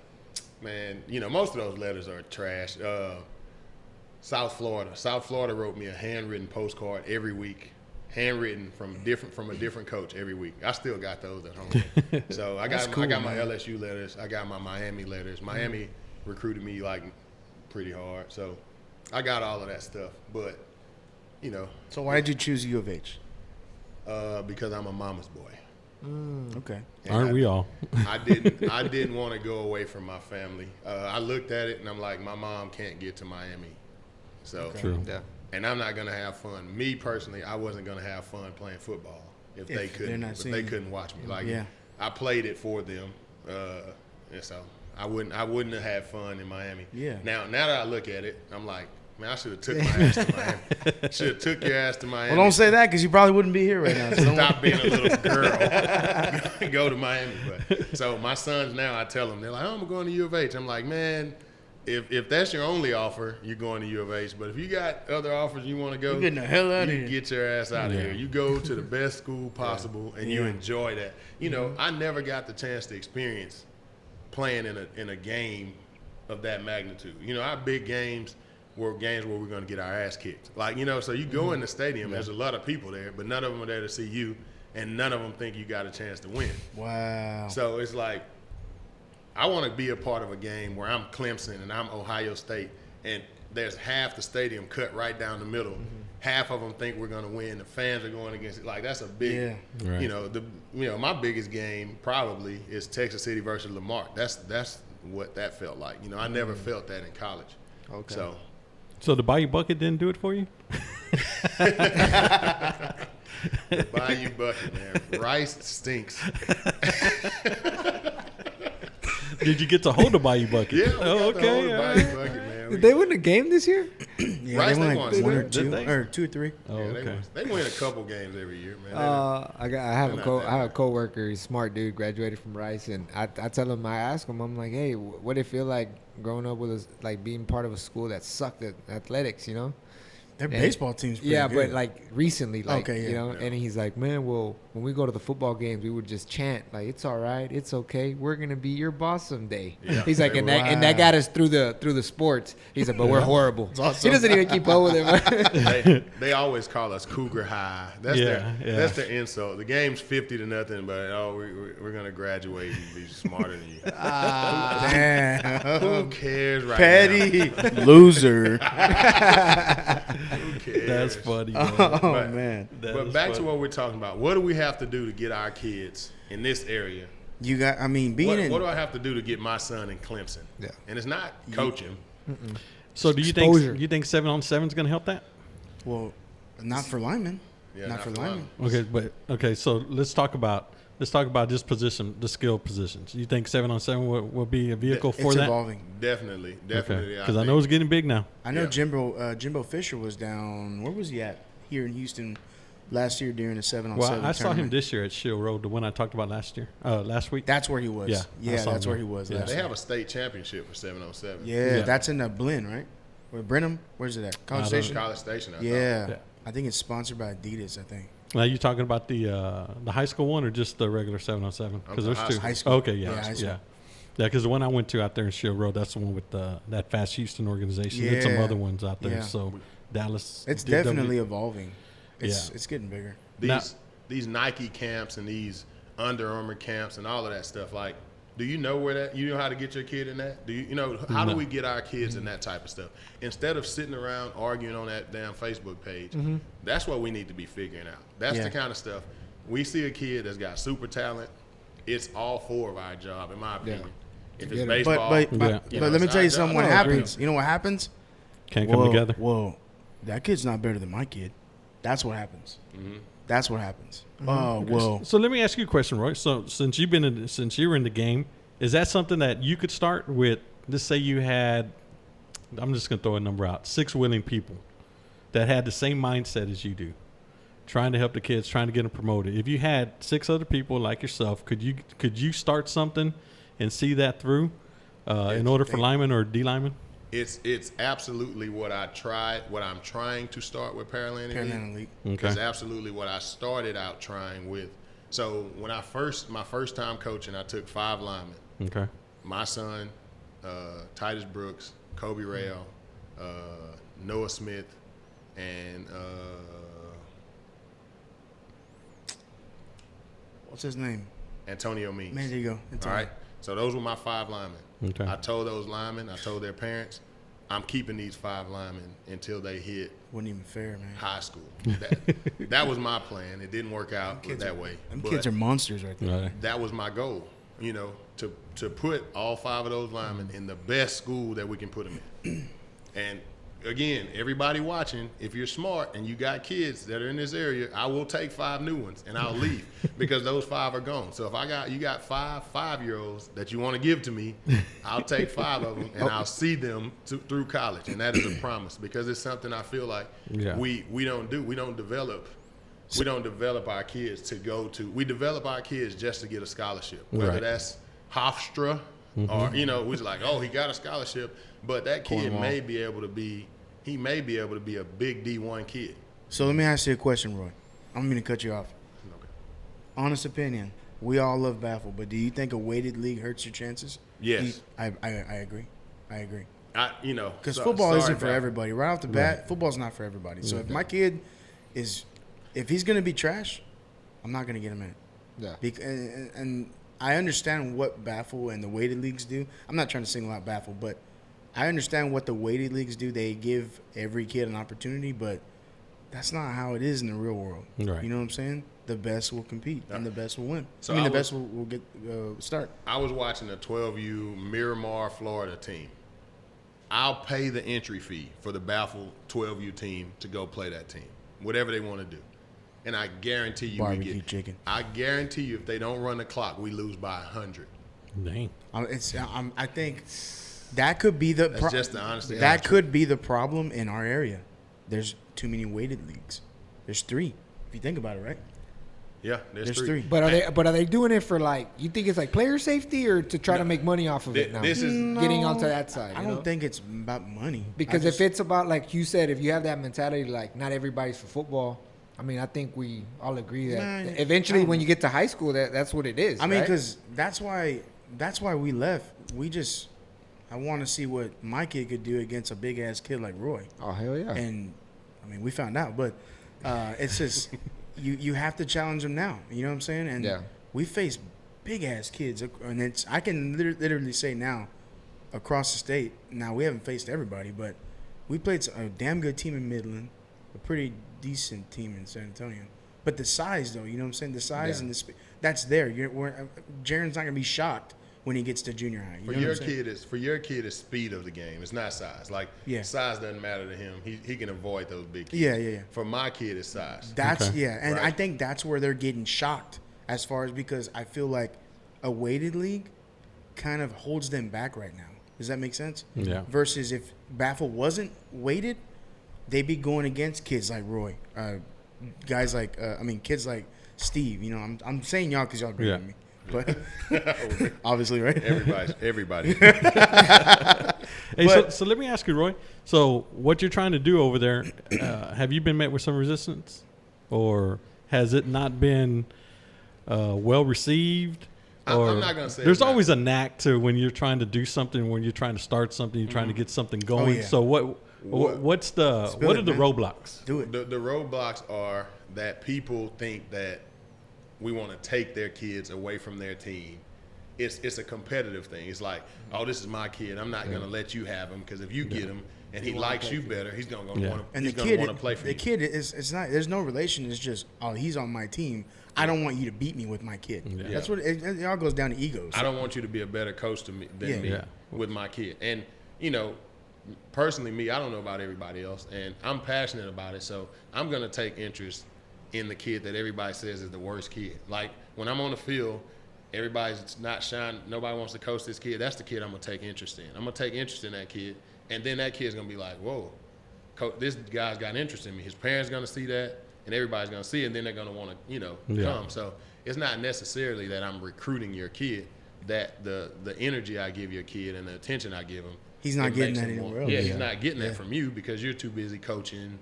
man, you know, most of those letters are trash. South Florida wrote me a handwritten postcard every week, handwritten from a different coach every week. I still got those at home. So I got cool, my man. LSU letters. I got my Miami letters. Miami recruited me like pretty hard. So I got all of that stuff. But, you know, So why did you choose U of H? because I'm a mama's boy. Okay. And Aren't we all? I didn't want to go away from my family. I looked at it and I'm like, my mom can't get to Miami, so True. Yeah. and I'm not gonna have fun. Me personally, I wasn't gonna have fun playing football if they they're couldn't. not If seeing they you. couldn't watch me. Like, Yeah. I played it for them, and so I wouldn't have had fun in Miami. Yeah. Now that I look at it, I'm like, man, I should have took my ass to Miami. Should have took your ass to Miami. Well, don't say that because you probably wouldn't be here right now. So don't Stop being a little girl. Go to Miami. But so my sons now, I tell them, they're like, oh, I'm going to U of H. I'm like, man, if that's your only offer, you're going to U of H. But if you got other offers you want to go, You're getting the hell out of you here. get your ass out of here. You go to the best school possible and you Yeah. enjoy that. You know, I never got the chance to experience playing in a game of that magnitude. You know, our big games were games where we're going to get our ass kicked. Like, you know, so you go in the stadium, there's a lot of people there, but none of them are there to see you, and none of them think you got a chance to win. Wow. So it's like, I want to be a part of a game where I'm Clemson and I'm Ohio State, and there's half the stadium cut right down the middle. Half of them think we're going to win. The fans are going against it. Like, that's a big, Yeah. Right. you know, my biggest game probably is Texas City versus Lamar. That's what that felt like. You know, I never felt that in college. Okay. So the Bayou Bucket didn't do it for you? The Bayou Bucket, man. Rice stinks. Did you get to hold the Bayou Bucket? Yeah, we Oh, got the whole okay. all Bayou right. Bucket, man. Did they win a game this year? Yeah, Rice, they they won won like one or Did two, they? or 2 or 3. Oh, Yeah, okay. they win a couple games every year, man. I have They're a not that I have a coworker. He's a smart dude, graduated from Rice, and I tell him, I ask him, I'm like, hey, what did it feel like growing up with like being part of a school that sucked at athletics, you know? Their And- baseball team's pretty Yeah, good. but like recently, like Okay, yeah. you know, Yeah. and he's like, man, well, when we go to the football games, we would just chant like, "It's all right, it's okay, we're gonna be your boss someday." Yeah, He's like, they and were. that got us through the sports. He's like, but we're horrible. awesome. He doesn't even keep up with it. They always call us Cougar High. That's Yeah, yeah. that's their insult. The game's 50-0, but we're gonna graduate and be smarter than you. Damn. Who cares right Petty loser. now? Who cares? That's funny, man. Oh, But- man. That But is back to funny. what we're talking about. What do we have to do to get our kids in this area? You got, I mean, being What do in. I have to do to get my son in Clemson? Yeah. And it's not coaching. So do you Exposure. think 7-on-7 is going to help that? Well, not for linemen. Yeah, not for linemen. Okay, so let's talk about this position, the skill positions. You think 7-on-7 will be a vehicle for It's that? evolving. Definitely. Okay, because I think- know it's getting big now. I know Yeah. Jimbo Fisher was down. Where was he at? Here in Houston last year during the 7-on-7 Well, I saw him tournament. this year at Shield Road, the one I talked about last week. That's where he was. Yeah, I Yeah, saw that's him where there. he was Yeah. last They year. have a state championship for 7-on-7. Yeah, Yeah. that's in the Blinn, right? Where Brenham? Where's it at? College I don't Station? College Station. I thought. Yeah. Yeah. I think it's sponsored by Adidas, I think. Now you talking about the high school one or just the regular 7-on-7? Because I'm there's high two. school. High school. Okay, yeah, Yeah, high yeah. school. Yeah, because the one I went to out there in Shield Road, that's the one with that Fast Houston organization. And some Yeah. other ones out there. Yeah. So Dallas. It's DW. definitely evolving. It's Yeah. it's getting bigger. These Nike camps and these Under Armour camps and all of that stuff. Like, do you know where that? You know how to get your kid in that? How do No. we get our kids in that type of stuff instead of sitting around arguing on that damn Facebook page? That's what we need to be figuring out. That's Yeah. the kind of stuff we see a kid that's got super talent. It's all four of our job, in my opinion. If it's Get it. baseball, But Yeah. but let me it's tell our you something. job. What No, agreed. happens? You know what happens? Can't come together. Whoa, that kid's not better than my kid. That's what happens. That's what happens. Oh, whoa. So let me ask you a question, Roy. So since you were in the game, is that something that you could start with? Let's say you had, I'm just gonna throw a number out, 6 willing people that had the same mindset as you do, trying to help the kids, trying to get them promoted. If you had 6 other people like yourself, could you start something and see that through in order for linemen or D linemen? It's absolutely what I'm trying to start with Pearland Pearland Elite. It's absolutely what I started out trying with. So when my first time coaching, I took 5 linemen. Okay. My son, Titus Brooks, Kobe Rail, Noah Smith, and What's his name? Antonio Means. Man, there you go. All right. So those were my 5 linemen. Okay. I told those linemen, I told their parents, I'm keeping these 5 linemen until they hit Wasn't even fair, man. high school. That was my plan. It didn't work out that way. Them But kids are monsters right there. Right. that was my goal, to put all 5 of those linemen in the best school that we can put them in. And again, everybody watching, if you're smart and you got kids that are in this area, I will take 5 new ones and I'll leave because those 5 are gone. So if you got 5-year-olds that you want to give to me, I'll take 5 of them and I'll see them through college. And that is a promise because it's something I feel like we don't do. We don't develop our kids to go to. We develop our kids just to get a scholarship, whether that's Hofstra or we're like, oh, he got a scholarship, but that kid may be able to be a big D1 kid. So let me ask you a question, Roy. I'm going to cut you off. Okay. Honest opinion. We all love Baffle, but do you think a weighted league hurts your chances? Yes. I agree. Because So- football sorry, isn't for Val. everybody. Right off the bat, football's not for everybody. So if my kid if he's going to be trash, I'm not going to get him in it. Yeah. And I understand what Baffle and the weighted leagues do. I'm not trying to single out Baffle, but I understand what the weighted leagues do. They give every kid an opportunity, but that's not how it is in the real world. Right. You know what I'm saying? The best will compete, and the best will win. So the best will get start. I was watching a 12U Miramar, Florida team. I'll pay the entry fee for the Baffle 12U team to go play that team, whatever they want to do. And I guarantee you Barbecue chicken. I guarantee you if they don't run the clock, we lose by 100. Dang. I think that could be the That's just the honest that answer. could be the problem in our area. There's too many weighted leagues. There's 3, if you think about it, right? Yeah, there's There's 3. 3. But are they doing it for you think it's like player safety or to try to make money off of it now? This is getting onto that side. I you don't know? think it's about money. Because if it's about, like you said, if you have that mentality, like not everybody's for football. I mean, I think we all agree that Man, eventually, I when don't- you get to high school, that's what it is. I mean, right? because that's why we left. I want to see what my kid could do against a big ass kid like Roy. oh hell yeah, And I mean, we found out, but it's just you have to challenge them now. You know what I'm saying? And Yeah. we face big ass kids, and I can literally say now, across the state. Now we haven't faced everybody, but we played a damn good team in Midland, a pretty decent team in San Antonio. But the size, though, you know what I'm saying? The size and the speed, that's there. Jaren's not gonna be shocked when he gets to junior high. You For know your what I'm saying? kid, it's speed of the game. It's not size. Size doesn't matter to him. He can avoid those big kids. Yeah. For my kid, it's size. That's Okay. and I Right. think that's where they're getting shocked as far as because I feel like a weighted league kind of holds them back right now. Does that make sense? Yeah. Versus if Baffle wasn't weighted, they'd be going against kids like Roy, guys like kids like Steve. You know, I'm saying y'all because y'all agree Yeah. with me, but obviously, right? Everybody. Hey, so let me ask you, Roy. So what you're trying to do over there, have you been met with some resistance, or has it not been well received? I'm Or not gonna say there's it's not. always a knack to when you're trying to do something, when you're trying to start something, you're trying to get something going. yeah. So what Spill are it, the man. roadblocks? Do it. The roadblocks are that people think that we want to take their kids away from their team. It's a competitive thing. It's like, oh, this is my kid. I'm not gonna let you have him because if you get him and he likes you better, he's gonna Yeah. want And to play for the you. kid is it's not. There's no relation. It's just he's on my team. I don't want you to beat me with my kid. Yeah. That's what it all goes down to egos. I don't want you to be a better coach than me Yeah. with my kid. And personally, me, I don't know about everybody else, and I'm passionate about it. So I'm gonna take interest in the kid that everybody says is the worst kid. Like when I'm on the field, everybody's not shining. Nobody wants to coach this kid. That's the kid I'm gonna take interest in. I'm gonna take interest in that kid, and then that kid's gonna be like, "Whoa, this guy's got interest in me." His parents gonna see that, and everybody's gonna see it, and then they're gonna want to, Yeah. come. So it's not necessarily that I'm recruiting your kid. That the energy I give your kid and the attention I give him, He's not it getting makes that him anywhere want- else. Yeah, Yeah. he's not getting Yeah. that from you because you're too busy coaching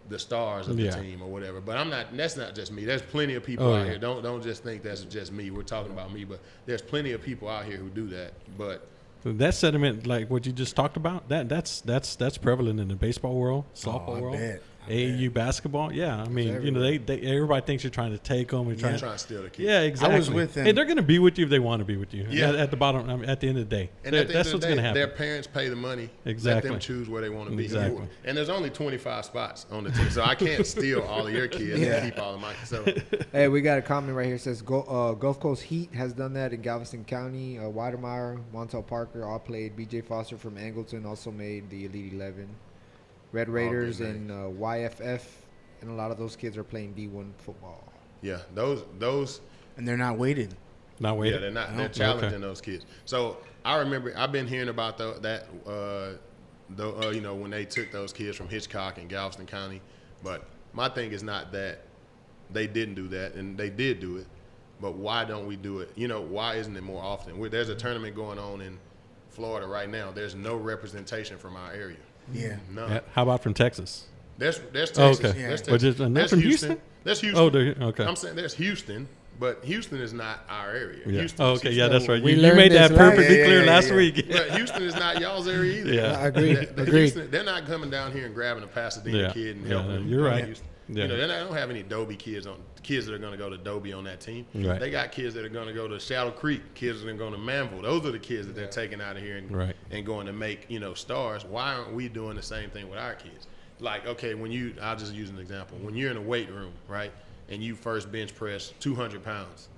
the stars of the Yeah. team or whatever. But I'm not. That's not just me. There's plenty of people Oh, out yeah. here. Don't just think that's just me. We're talking about me, but there's plenty of people out here who do that. But That sentiment, like what you just talked about, that's prevalent in the baseball world, softball I world. bet. AAU basketball. Yeah, I mean, you know, they everybody thinks you're trying to take them and Trying to steal the kids. Yeah, exactly. I was with them. And they're going to be with you if they want to be with you. Yeah. At the bottom, I mean, at the end of the day, And at the that's end of what's the going day, to happen. their parents pay the money. Exactly. Let them choose where they want to be. Exactly. And there's only 25 spots on the team, so I can't steal all of your kids and keep all of mine. So Hey, we got a comment right here. It says Gulf Coast Heat has done that in Galveston County. Weidemeyer, Montel Parker all played. B.J. Foster from Angleton also made the Elite 11. Red Raiders good and YFF, and a lot of those kids are playing D1 football. yeah, those. And they're not weighted. Not waiting. Yeah, they're not. They're challenging those kids. So I remember I've been hearing about you know, when they took those kids from Hitchcock and Galveston County. But my thing is not that they didn't do that, and they did do it. But why don't we do it? You know, why isn't it more often? There's a tournament going on in Florida right now. There's no representation from our area. Yeah. None. Yeah, how about from Texas? There's Texas. Oh, okay. There's But Texas. just not There's from Houston. Houston? There's Houston. Oh, okay. I'm saying there's Houston, but Houston is not our area. Yeah. Houston Oh, is okay. Houston. Yeah, that's right. We You learned made that this last- perfectly Yeah, clear yeah, last yeah. week. But Houston is not y'all's area either. Yeah. I agree. Agreed. Houston, they're not coming down here and grabbing a Pasadena Yeah. kid and Yeah, helping them. you're come to right. Houston. Yeah. You know, they don't have any Dobie kids that are going to go to Dobie on that team. Right. They got kids that are going to go to Shadow Creek, kids that are going to Manville. Those are the kids that they're taking out of here and going to make, you know, stars. Why aren't we doing the same thing with our kids? Like, okay, I'll just use an example. When you're in a weight room, right, and you first bench press 200 pounds,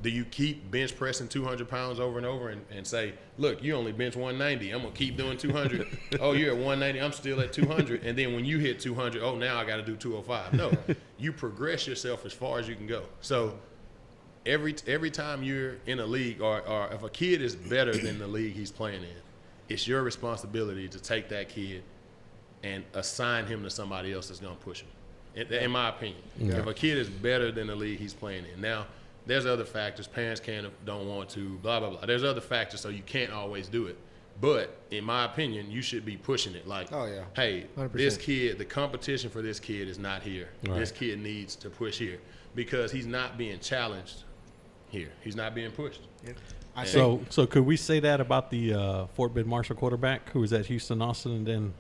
do you keep bench pressing 200 pounds over and over and say, look, you only bench 190. I'm going to keep doing 200. Oh, you're at 190. I'm still at 200. And then when you hit 200, oh, now I got to do 205. No, you progress yourself as far as you can go. So every time you're in a league or if a kid is better than the league he's playing in, it's your responsibility to take that kid and assign him to somebody else that's going to push him, in my opinion. Yeah. If a kid is better than the league he's playing in. Now, there's other factors. Parents don't want to, blah, blah, blah. There's other factors, so you can't always do it. But in my opinion, you should be pushing it. Like, Oh, yeah. hey, 100%. this kid, the competition for this kid is not here. Right. This kid needs to push here because he's not being challenged here. He's not being pushed. I think So could we say that about the Fort Bend Marshall quarterback who was at Houston Austin and then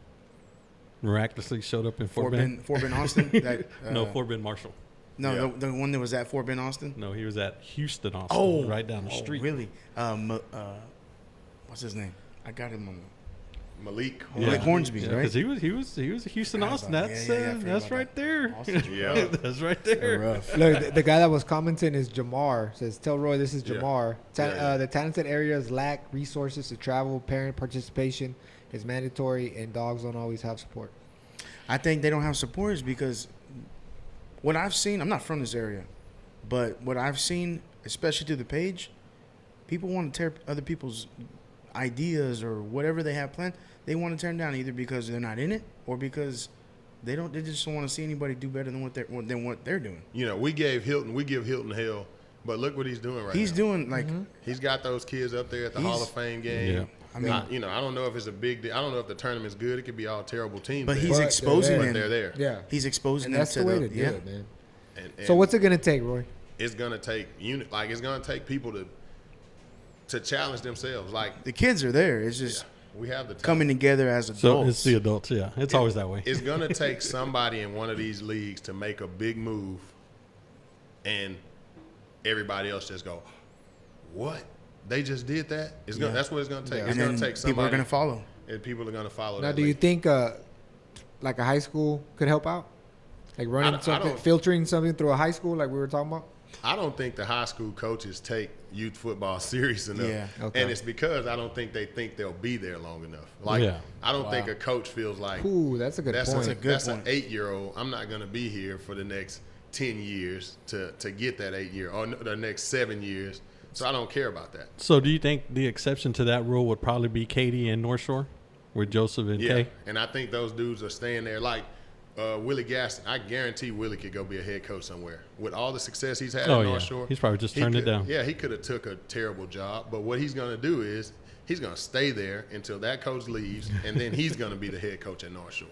miraculously showed up in Fort Bend? Fort Bend Austin. That, No, Fort Bend Marshall. No, Yeah. the one that was at Fort Bend Austin. No, he was at Houston Austin, right down the Oh, street. really? What's his name? I got him on. Malik. Malik Hornsby, right? Because he was a Houston Forgot Austin. about- That's yeah, I forgot that's about right that. there. Austin. Yeah. That's right They're there. rough. Look, the guy that was commenting is Jamar. Says, tell Roy this is Yeah. Jamar. Yeah. The talented areas lack resources to travel. Parent participation is mandatory, and dogs don't always have support. I think they don't have supporters because what I've seen, I'm not from this area, but what I've seen, especially through the page, people want to tear other people's ideas or whatever they have planned. They want to tear them down either because they're not in it or because they just don't want to see anybody do better than what they're doing. You know, we give Hilton hell, but look what he's doing right He's now. doing like He's got those kids up there at the Hall of Fame game. Yeah. I mean- I don't know if it's a big deal. I don't know if the tournament's good. It could be all terrible teams. but there. he's But exposing they're them. But they're there. Yeah, He's exposing and them that's to the way to do yeah. it, man. And So what's it gonna take, Roy? it's gonna take it's gonna take people to challenge themselves. Like The kids are there. It's just we have the talent. coming together as adults. So it's the adults, yeah. It's always that way. It's gonna take somebody in one of these leagues to make a big move, and everybody else just go, "What? They just did that?" Yeah. That's what it's gonna take. Yeah. It's and gonna then take somebody. people are going to follow. And people are gonna follow. Now, that do you lead. think like a high school could help out? Like running I something, don't- filtering something through a high school, like we were talking about. I don't think the high school coaches take youth football serious enough. Yeah. Okay. And it's because I don't think they think they'll be there long enough. Like, Yeah. I don't think a coach feels like Ooh, that's a good that's point. That's a good an point. 8-year-old. I'm not going to be here for the next 10 years to get that 8-year or the next 7 years. So I don't care about that. So do you think the exception to that rule would probably be Katie and North Shore with Joseph and Yeah. Kay? And I think those dudes are staying there. Like Willie Gaston, I guarantee Willie could go be a head coach somewhere. With all the success he's had Oh, at yeah. North Shore. He's probably just he turned it could- down. Yeah, he could have took a terrible job. But what he's going to do is he's going to stay there until that coach leaves, and then he's going to be the head coach at North Shore.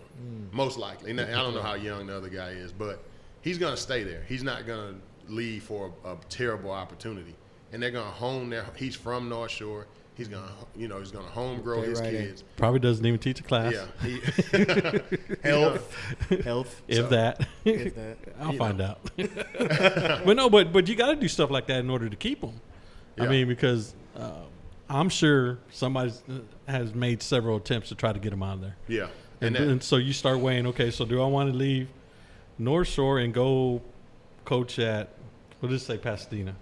Most likely. Now, I don't know how young the other guy is, but he's going to stay there. He's not going to leave for a terrible opportunity. And they're going to hone their – he's from North Shore. He's gonna, he's gonna home grow his right in. kids. Probably doesn't even teach a class. Yeah, Health. If that. If that. I'll find out. but you got to do stuff like that in order to keep them. I Yeah. mean, because I'm sure somebody has made several attempts to try to get them out of there. yeah, And so you start weighing, okay, so do I want to leave North Shore and go coach at, we'll just say Pasadena,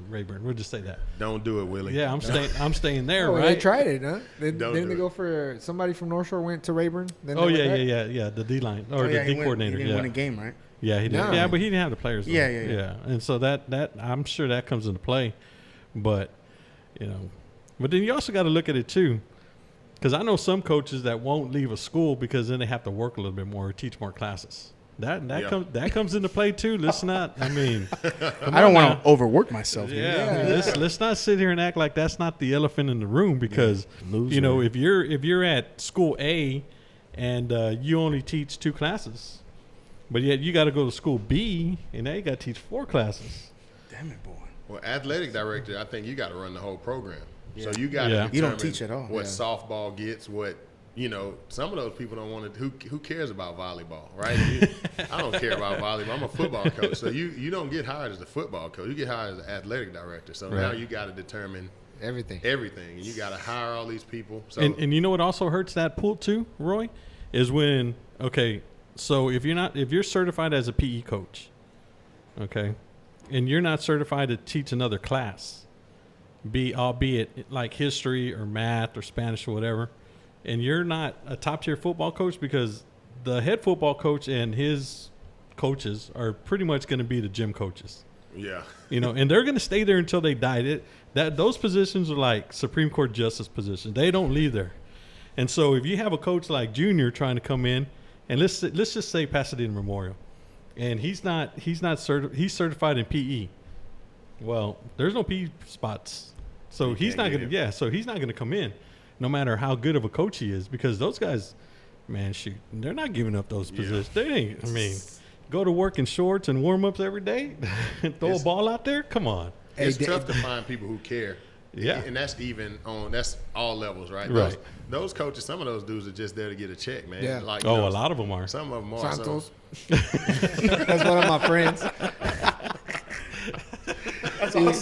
Rayburn. We'll just say that. don't do it, Willie. Yeah, I'm staying there, Oh, right? they tried it, huh? Don't Didn't do they it. go for somebody from North Shore went to Rayburn? Then Oh, they yeah, went back? yeah. The D line or Oh, the yeah, D coordinator. He didn't Yeah. win a game, right? Yeah, he did. No. Yeah, but he didn't have the players. Though. Yeah. And so that I'm sure that comes into play, but but then you also got to look at it too, because I know some coaches that won't leave a school because then they have to work a little bit more or teach more classes. That comes into play too. Let's not. I mean, I don't want to overwork myself. yeah. Here. I mean, let's not sit here and act like that's not the elephant in the room because if you're at school A and you only teach 2 classes, but yet you got to go to school B and now you got to teach 4 classes. Damn it, boy. Well, athletic director, I think you got to run the whole program. So you got to Yeah. You don't teach at all. what Yeah. softball gets, what some of those people don't want to. Who cares about volleyball, right? I don't care about volleyball. I'm a football coach, so you don't get hired as a football coach. You get hired as an athletic director. So now Right. you got to determine Everything. and you got to hire all these people. So And you know what also hurts that pool too, Roy, is when so if you're certified as a PE coach, okay, and you're not certified to teach another class, albeit like history or math or Spanish or whatever, and you're not a top tier football coach because the head football coach and his coaches are pretty much going to be the gym coaches. yeah, And they're going to stay there until they die. Those positions are like Supreme Court justice positions. They don't leave there. And so if you have a coach like Junior trying to come in, and let's just say Pasadena Memorial, and he's certified in PE. Well, there's no PE spots, so he's not going to. Yeah, so he's not going to come in, no matter how good of a coach he is, because those guys, man, shoot, they're not giving up those positions. They ain't. I mean, go to work in shorts and warm ups every day, and throw a ball out there. Come on. it's tough to find people who care. Yeah. And that's that's all levels, right? Right. Those coaches, some of those dudes are just there to get a check, man. Yeah. Like, A lot of them are. Some of them are. Santos. That's one of my friends.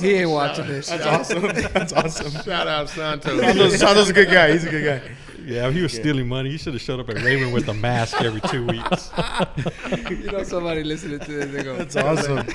He ain't watching this. That's awesome. That's awesome. Shout out Santos. Santos a good guy. He's a good guy. Yeah, he was stealing money. He should have showed up at Rayburn with a mask every 2 weeks. Somebody listening to this, they go. That's awesome.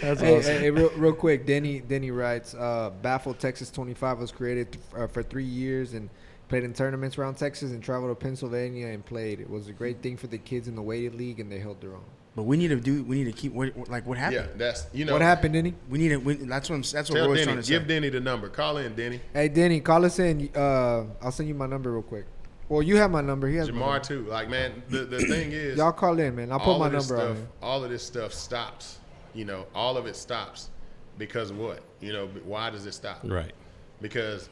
That's Hey, awesome. hey, real quick, Denny writes, Baffled Texas 25 was created for 3 years and played in tournaments around Texas and traveled to Pennsylvania and played. It was a great thing for the kids in the weighted league, and they held their own. But we need to keep what Yeah, happened. that's What happened, Denny? That's what Tell Roy's Denny, trying to say. give Denny the number. Call in, Denny. Hey, Denny, call us in. I'll send you my number real quick. Well, you have my number. He has my Jamar number. too. Like, man, the thing is, Y'all call in, man. I'll put my number on here. all of this stuff stops. All of it stops because of what? Why does it stop? Right. Because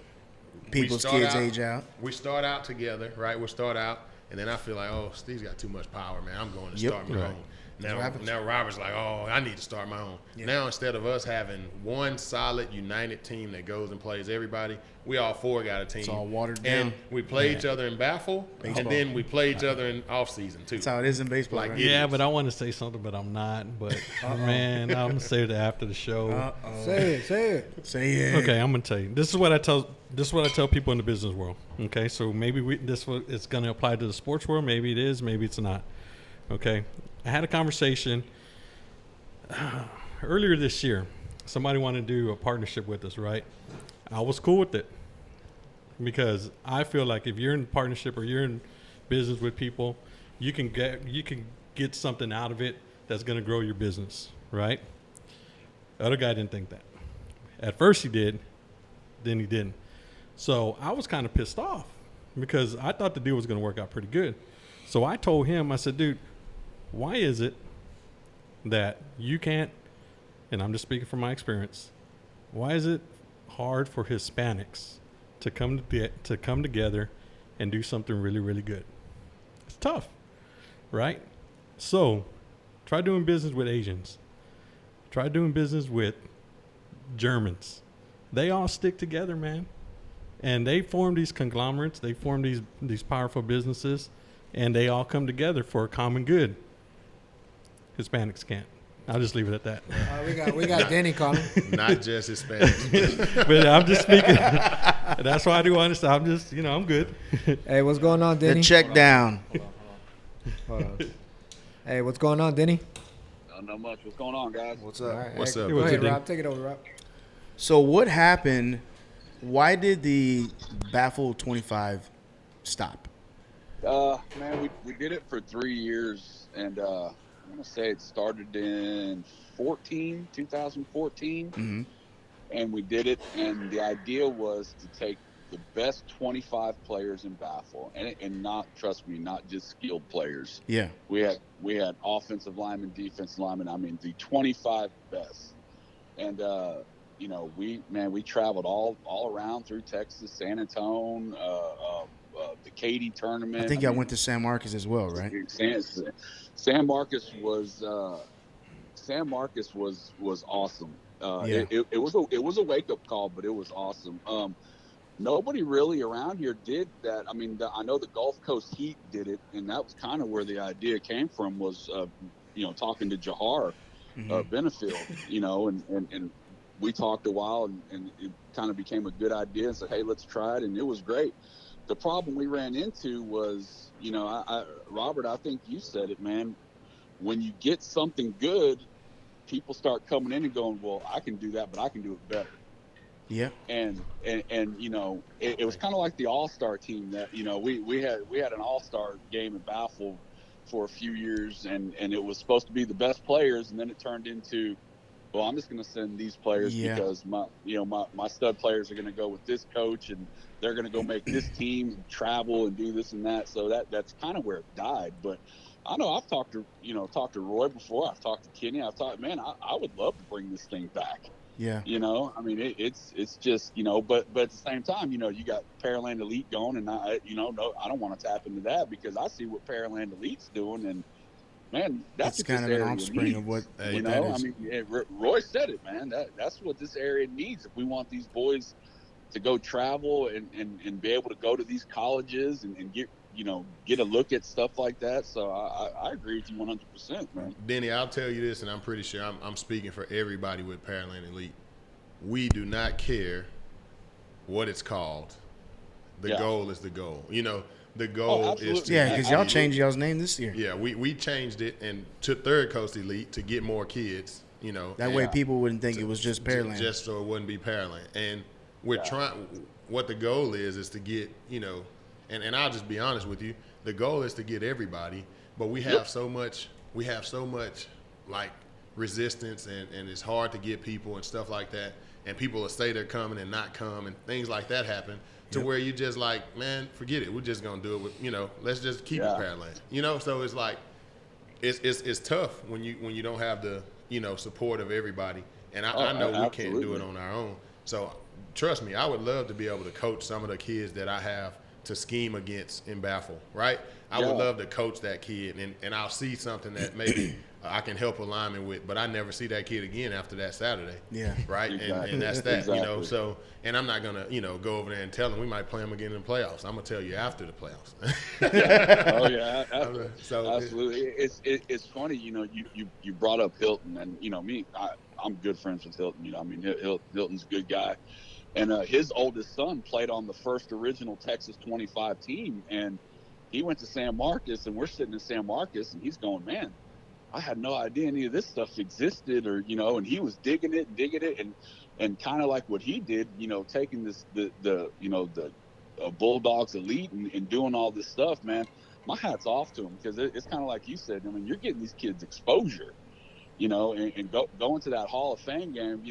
People's we start kids out- age out. We start out together, right? We'll start out, and then I feel like, oh, Steve's got too much power, man. I'm going to Yep. start my Right. own. what happens. Now Robert's like, oh, I need to start my own. Yeah. Now instead of us having one solid, united team that goes and plays everybody, we all 4 got a team. It's all watered And down. we play each other in baffle, Baseball. and then we play each other in off season too. That's how it is in baseball. Like, right? Yeah, but I want to say something, but I'm not. But man, I'm gonna say it after the show. Uh-oh. Say it. Say it. Okay, I'm gonna tell you. This is what I tell people in the business world. Okay, so maybe it's gonna apply to the sports world. Maybe it is. Maybe it's not. Okay, I had a conversation earlier this year. Somebody wanted to do a partnership with us, right? I was cool with it because I feel like if you're in partnership or you're in business with people, you can get something out of it that's gonna grow your business, right? The other guy didn't think that. At first he did, then he didn't. So I was kind of pissed off because I thought the deal was going to work out pretty good. So I told him, I said, dude, why is it that you can't, and I'm just speaking from my experience, why is it hard for Hispanics to come together and do something really, really good? It's tough, right? So try doing business with Asians. Try doing business with Germans. They all stick together, man. And they form these conglomerates. They form these powerful businesses, and they all come together for a common good. Hispanics can't. I'll just leave it at that. We got Denny calling. Not just Hispanics. But I'm just speaking. That's why I do understand. I'm just, I'm good. Hey, what's going on, Denny? The check down. Hold on. Hey, what's going on, Denny? Not much. What's going on, guys? What's All up? right, What's up? Go What's ahead, up, Denny? Rob. Take it over, Rob. So what happened? Why did the Baffle 25 stop? Man, we did it for 3 years, and I'm gonna say it started in 2014, Mm-hmm. and we did it. And the idea was to take the best 25 players in Baffle, and not, trust me, not just skilled players. Yeah. We had offensive linemen, defensive linemen. I mean, the 25 best. And we traveled all around through Texas, San Antonio, the Katy tournament. I think y'all went to San Marcos as well, right? San Marcos was awesome. Yeah. It was a wake up call, but it was awesome. Nobody really around here did that. I mean, I know the Gulf Coast Heat did it, and that was kind of where the idea came from. Was talking to Jahar Benefield, and we talked a while, and it kind of became a good idea. And said, hey, let's try it, and it was great. The problem we ran into was, Robert, I think you said it, man. When you get something good, people start coming in and going, well, I can do that, but I can do it better. Yeah. And it was kind of like the all-star team that, we had an all-star game at Baffle for a few years, and it was supposed to be the best players, and then it turned into, well, I'm just going to send these players because my stud players are going to go with this coach, and they're going to go make this team and travel and do this and that. So that's kind of where it died. But I know I've talked to Roy before. I've talked to Kenny. I've thought, man, I would love to bring this thing back. Yeah. I mean, it's just, but at the same time, you got Pearland Elite going, and I don't want to tap into that because I see what Pearland Elite's doing, and man, that's kind of an offspring of what that is. I mean, Roy said it, man. That's what this area needs if we want these boys to go travel and be able to go to these colleges and get a look at stuff like that. So I agree with you 100%, man. Denny, I'll tell you this, and I'm pretty sure I'm speaking for everybody with Pearland Elite. We do not care what it's called. The goal is the goal. The goal is to because y'all changed y'all's name this year. Yeah, we changed it and to Third Coast Elite to get more kids. That way people wouldn't think it was just Pearland. Just so it wouldn't be Pearland. And we're trying. What the goal is to get and I'll just be honest with you. The goal is to get everybody, but we have so much. We have so much like resistance, and it's hard to get people and stuff like that. And people will say they're coming and not come, and things like that happen to where you just like, man, forget it. We're just gonna do it with let's just keep it Pearland. So it's like it's tough when you don't have the support of everybody. And I know we can't do it on our own. So trust me, I would love to be able to coach some of the kids that I have to scheme against in Baffle, right? I would love to coach that kid, and I'll see something that maybe I can help a lineman with, but I never see that kid again after that Saturday. Yeah. Right? Exactly. And that's that, Exactly. So, and I'm not going to, go over there and tell them we might play them again in the playoffs. I'm going to tell you after the playoffs. Oh, yeah. Absolutely. It's funny, you brought up Hilton, and, me, I'm good friends with Hilton. I mean, Hilton's a good guy. And his oldest son played on the first original Texas 25 team, and he went to San Marcos, and we're sitting in San Marcos, and he's going, man, I had no idea any of this stuff existed, or and he was digging it, and kind of like what he did, taking the Bulldogs Elite and doing all this stuff, man. My hat's off to him, because it's kind of like you said. I mean, you're getting these kids exposure, and going to that Hall of Fame game.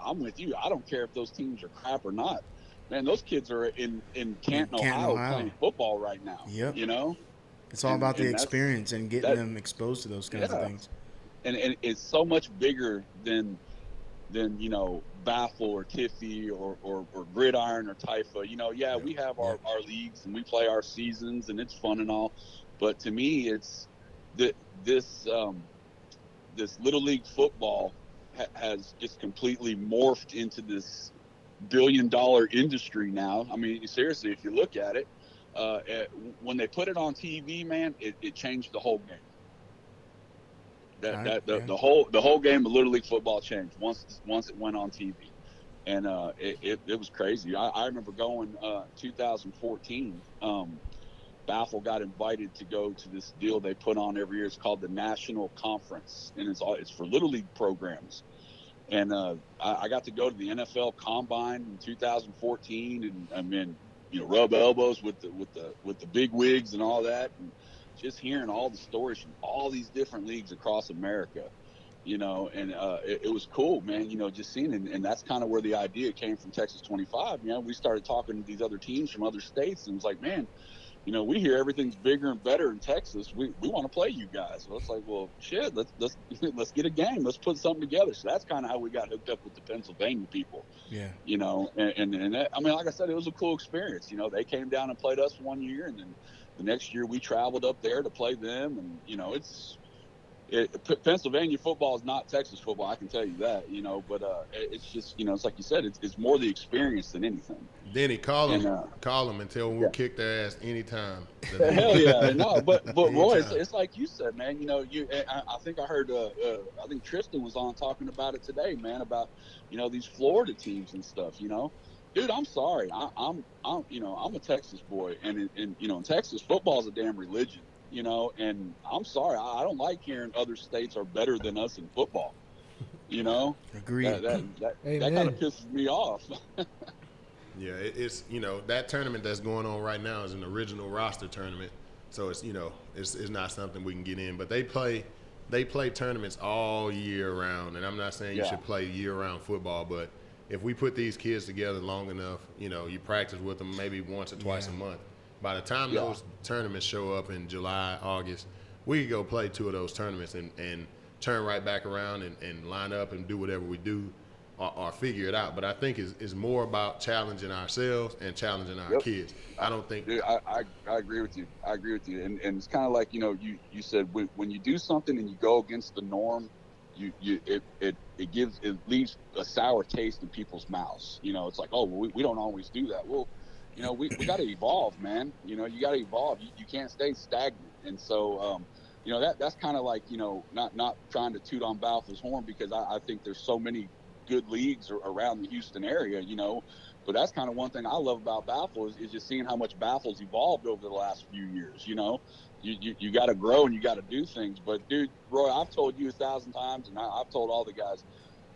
I'm with you. I don't care if those teams are crap or not. Man, those kids are in Canton, Ohio, playing football right now. Yep. It's all And- about the and that's- experience and getting them exposed to those kinds of things. And it's so much bigger than Baffle or Tiffy or Gridiron or Taifa. We have our leagues and we play our seasons, and it's fun and all, but to me it's this little league football has just completely morphed into this billion-dollar industry now. I mean, seriously, if you look at it, when they put it on TV, man, it changed the whole game. The whole game of Little League football changed once it went on TV, and it was crazy. I remember going 2014. Baffle got invited to go to this deal they put on every year. It's called the National Conference, and it's for Little League programs. And I got to go to the NFL Combine in 2014, and I mean, rub elbows with the big wigs and all that, and just hearing all the stories from all these different leagues across America, and it was cool, man. Just seeing it, and that's kind of where the idea came from. Texas 25. We started talking to these other teams from other states, and it was like, man, we hear everything's bigger and better in Texas. We want to play you guys. So it's like, well, shit, let's get a game. Let's put something together. So that's kind of how we got hooked up with the Pennsylvania people. Yeah. And that, I mean, like I said, it was a cool experience. They came down and played us one year, and then the next year we traveled up there to play them. And Pennsylvania football is not Texas football, I can tell you that. But it's just, it's like you said, it's more the experience than anything. Denny, call them and tell them we'll kick their ass anytime. Hell yeah, no, but Roy, it's like you said, man. I think I heard, I think Tristan was on talking about it today, man, about these Florida teams and stuff. Dude, I'm sorry, I'm a Texas boy, and in Texas, football is a damn religion. And I'm sorry, I don't like hearing other states are better than us in football. Agreed. That kind of pisses me off. Yeah, it's that tournament that's going on right now is an original roster tournament, so it's it's not something we can get in. But they play tournaments all year round, and I'm not saying you should play year-round football, but if we put these kids together long enough, you practice with them maybe once or twice a month. By the time those tournaments show up in July, August, we could go play 2 of those tournaments and turn right back around and line up and do whatever we do or figure it out. But I think it's more about challenging ourselves and challenging our kids. I don't think. Dude, I agree with you. I agree with you. And it's kind of like, you said when you do something and you go against the norm, it leaves a sour taste in people's mouths. It's like, oh, well, we don't always do that. Well, we got to evolve, man. You got to evolve. You can't stay stagnant. And so, that's kind of like, not trying to toot on Baffle's horn, because I think there's so many good leagues around the Houston area, but that's kind of one thing I love about Baffle is just seeing how much Baffle's evolved over the last few years. You got to grow and you got to do things. But dude, Roy, I've told you 1,000 times, and I've told all the guys,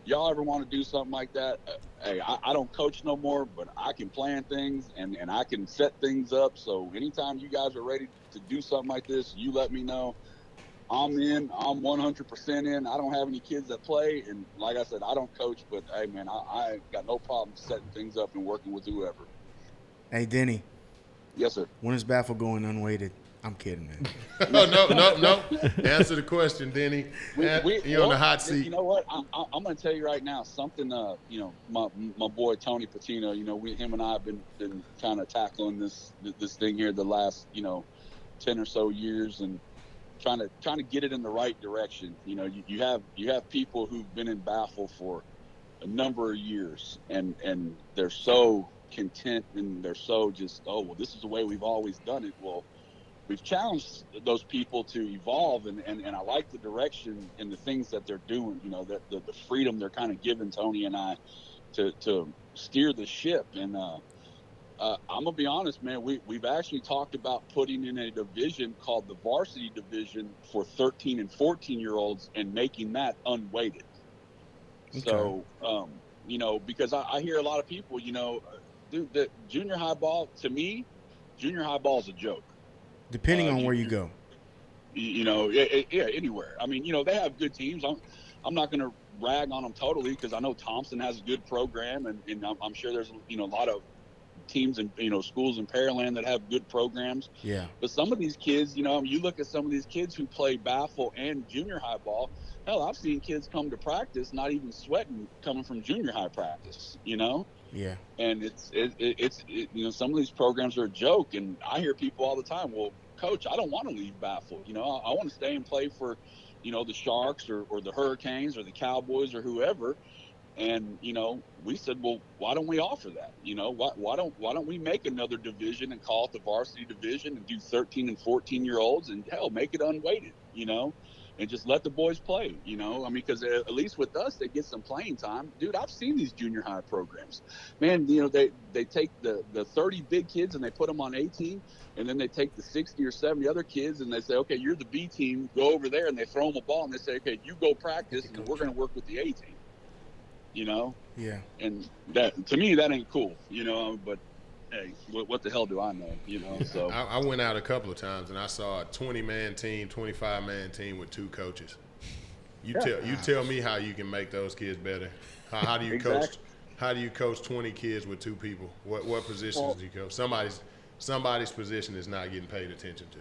y'all ever want to do something like that? Hey, I don't coach no more, but I can plan things and I can set things up. So anytime you guys are ready to do something like this, you let me know. I'm in. I'm 100% in. I don't have any kids that play, and like I said, I don't coach, but hey, man, I got no problem setting things up and working with whoever. Hey, Denny. Yes, sir. When is Baffle going unweighted? I'm kidding, man. No. Answer the question, Denny. You're on the hot seat. You know what? I'm going to tell you right now something. My boy Tony Patino. Him and I have been kind of tackling this thing here the last 10 or so years, and trying to get it in the right direction. You have people who've been in Baffle for a number of years, and they're so content, and they're so just, oh, well, this is the way we've always done it. Well, we've challenged those people to evolve, and I like the direction and the things that they're doing. That the freedom they're kind of giving Tony and I to steer the ship. And I'm gonna be honest, man. We've actually talked about putting in a division called the varsity division for 13 and 14-year-olds and making that unweighted. Okay. So, because I hear a lot of people, dude, that junior high ball, to me, junior high ball is a joke. Depending on where you go. Anywhere. I mean, they have good teams. I'm not gonna rag on them totally, because I know Thompson has a good program, and I'm sure there's a lot of teams and schools in Pearland that have good programs. Yeah. But some of these kids, you look at some of these kids who play Baffle and junior high ball. Hell, I've seen kids come to practice not even sweating coming from junior high practice. Yeah. And it's some of these programs are a joke, and I hear people all the time, well, Coach, I don't want to leave Baffle. I want to stay and play for, the Sharks or the Hurricanes or the Cowboys or whoever. And, you know, we said, well, why don't we offer that? You know, why don't we make another division and call it the varsity division and do 13 and 14-year-olds and hell, make it unweighted, you know, and just let the boys play, you know. I mean, because at least with us, they get some playing time. Dude, I've seen these junior high programs. Man, you know, they take the 30 big kids and they put them on A team, and then they take the 60 or 70 other kids and they say, okay, you're the B team, go over there, and they throw them a ball and they say, okay, you go practice and we're going to work with the A team. You know? Yeah. And that, to me, that ain't cool, you know, but hey, what the hell do I know, you know? So I went out a couple of times and I saw a 20-man team, 25-man team with 2 coaches. You tell me how you can make those kids better. How do you coach? How do you coach 20 kids with 2 people? What positions do you coach? Somebody's position is not getting paid attention to.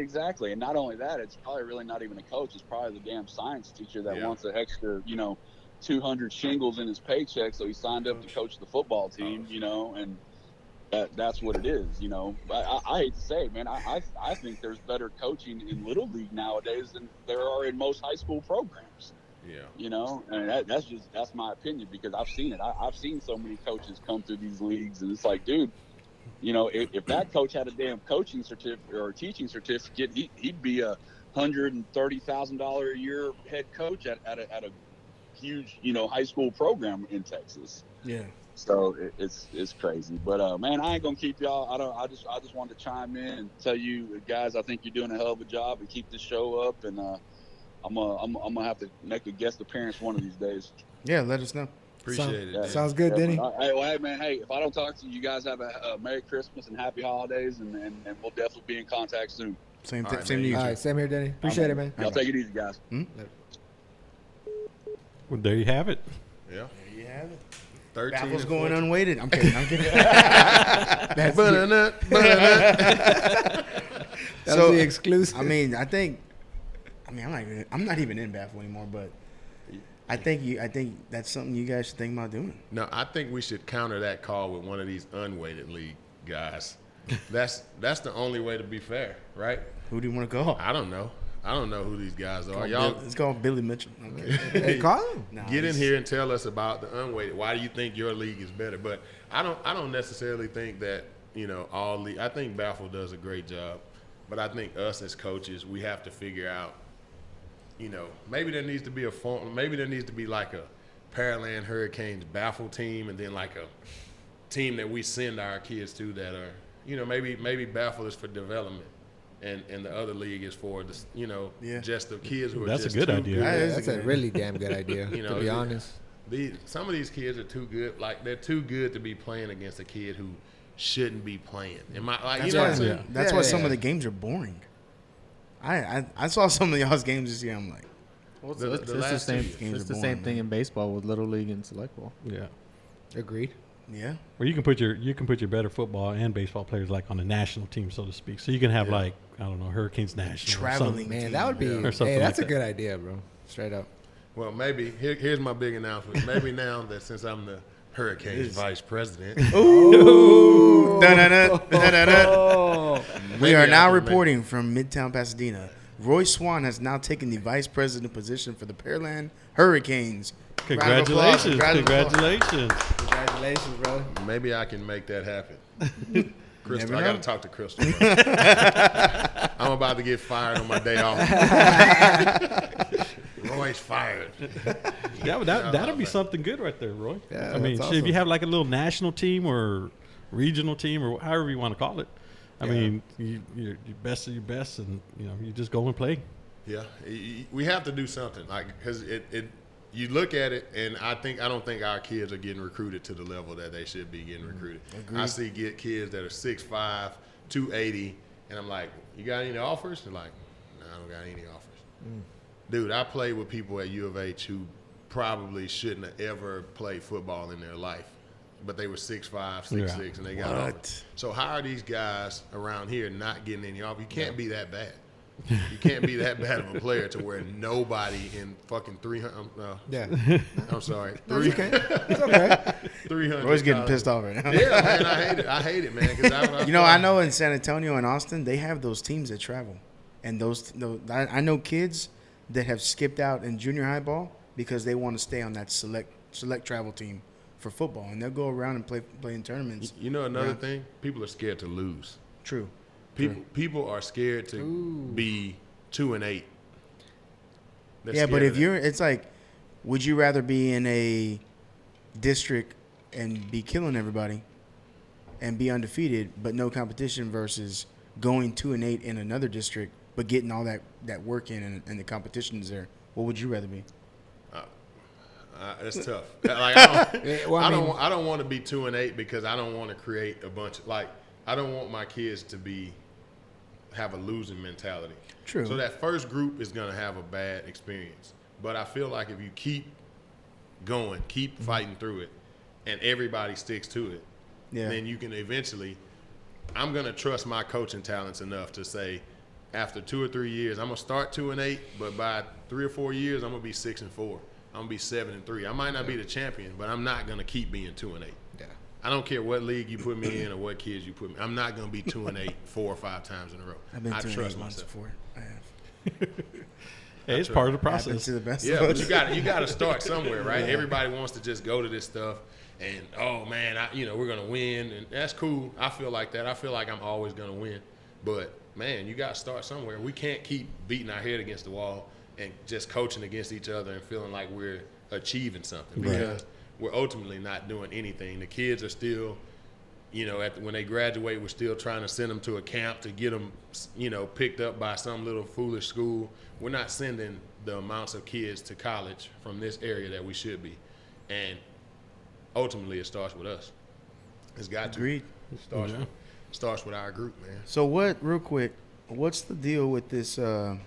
Exactly. And not only that, it's probably really not even a coach. It's probably the damn science teacher that wants an extra, you know, 200 shingles in his paycheck, so he signed up to coach the football team, you know, and that's what it is, you know. I hate to say it, man. I think there's better coaching in Little League nowadays than there are in most high school programs. Yeah. You know, and that's my opinion, because I've seen it. I've seen so many coaches come through these leagues, and it's like, dude, you know, if that coach had a damn coaching certificate or a teaching certificate, he'd be a $130,000 a year head coach at a huge, you know, high school program in Texas. Yeah. So it's crazy, but man, I ain't gonna keep y'all. I just wanted to chime in and tell you guys, I think you're doing a hell of a job, and keep this show up. And I'm gonna have to make a guest appearance one of these days. Yeah, let us know. Appreciate it. Sounds good, Denny. Hey, man. Hey, if I don't talk to you, you guys have a Merry Christmas and Happy Holidays, and we'll definitely be in contact soon. Same to you. All right, same here, Denny. Appreciate it, man. Y'all take it easy, guys. Well, there you have it. Yeah. There you have it. 13 Baffles and going 14. unweighted. I'm kidding. That's So, the exclusive. I'm not even in Baffle anymore, but I think that's something you guys should think about doing. No, I think we should counter that call with one of these unweighted league guys. That's the only way to be fair, right? Who do you want to call? I don't know who these guys are. Y'all, It's called Billy Mitchell. Okay. Hey, call him. get in here and tell us about the unweighted. Why do you think your league is better? But I don't necessarily think that, you know, all league. I think Baffle does a great job, but I think us as coaches, we have to figure out, you know, maybe there needs to be like a Pearland Hurricanes Baffle team, and then like a team that we send our kids to that are, you know, maybe Baffle is for development. And the other league is for the, you know, just the kids who are That's just a good too idea. That's a really damn good idea, You know, to be honest. Some of these kids are too good. Like, they're too good to be playing against a kid who shouldn't be playing. You know what I'm saying? That's why some of the games are boring. I saw some of y'all's games this year. I'm like, It's the same thing in baseball with Little League and Select Ball. Yeah. Agreed. yeah. Well, you can put your better football and baseball players like on a national team, so to speak. So you can have like, I don't know, Hurricanes national or Traveling something. Man, team. that would be. Or something Hey, that's like a good idea, bro. Straight up. Well, maybe here's my big announcement. Maybe now that since I'm the Hurricanes vice president, Ooh. Dun-dun-dun, dun-dun-dun. Oh, We maybe are I now can reporting from Midtown Pasadena. Roy Swan has now taken the vice president position for the Pearland Hurricanes. Congratulations. Round of applause. Congratulations. congratulations, brother. maybe I can make that happen. Crystal, Never I got know. to talk to Crystal. I'm about to get fired on my day off. Roy's fired. That'll be something good right there, Roy. Yeah, I mean, that's shit, if you awesome. have like a little national team or regional team or however you want to call it, I mean, you're best of your best, and you know, you just go and play. Yeah, we have to do something, like, because you look at it, and I don't think our kids are getting recruited to the level that they should be getting recruited. Agreed. I see kids that are 6'5", 280, and I'm like, you got any offers? They're like, no, I don't got any offers. Dude, I played with people at U of H who probably shouldn't have ever played football in their life, but they were 6'5", 6'6", and they got offers. So how are these guys around here not getting any offers? You can't be that bad. You can't be that bad of a player to where nobody in fucking 300. Yeah. I'm sorry. No, you can't. It's okay. 300. Roy's getting pissed off right now. Yeah, man, I hate it, man. Cause You know, I know in San Antonio and Austin, they have those teams that travel. And I know kids that have skipped out in junior high ball because they want to stay on that select select travel team for football, and they'll go around and play in tournaments. You know another thing? People are scared to lose. True. People are scared to be 2-8. But if it's like, would you rather be in a district and be killing everybody and be undefeated but no competition versus going 2-8 in another district but getting all that work in and the competition is there? What would you rather be? It's tough. Like I don't want to be 2-8 because I don't want to create a bunch of I don't want my kids to have a losing mentality. True. So that first group is going to have a bad experience. But I feel like if you keep going, keep fighting through it, and everybody sticks to it, then you can eventually – I'm going to trust my coaching talents enough to say after 2 or 3 years, I'm going to start 2-8, but by 3 or 4 years, I'm going to be 6-4. I'm going to be 7-3. I might not be the champion, but I'm not going to keep being 2-8. Yeah. I don't care what league you put me in or what kids you put me. I'm not going to be 2-8 4 or 5 times in a row. I've been 2-8 once before. I have. Hey, it's part of the process. To the best Yeah, of but us. you got to start somewhere, right? Everybody wants to just go to this stuff and man, we're gonna win, and that's cool. I feel like that. I feel like I'm always gonna win, but man, you got to start somewhere. We can't keep beating our head against the wall and just coaching against each other and feeling like we're achieving something because we're ultimately not doing anything. The kids are still, when they graduate, we're still trying to send them to a camp to get them, picked up by some little foolish school. We're not sending the amounts of kids to college from this area that we should be. And ultimately, it starts with us. It's got to. Agreed. It starts with our group, man. So what's the deal with this, remember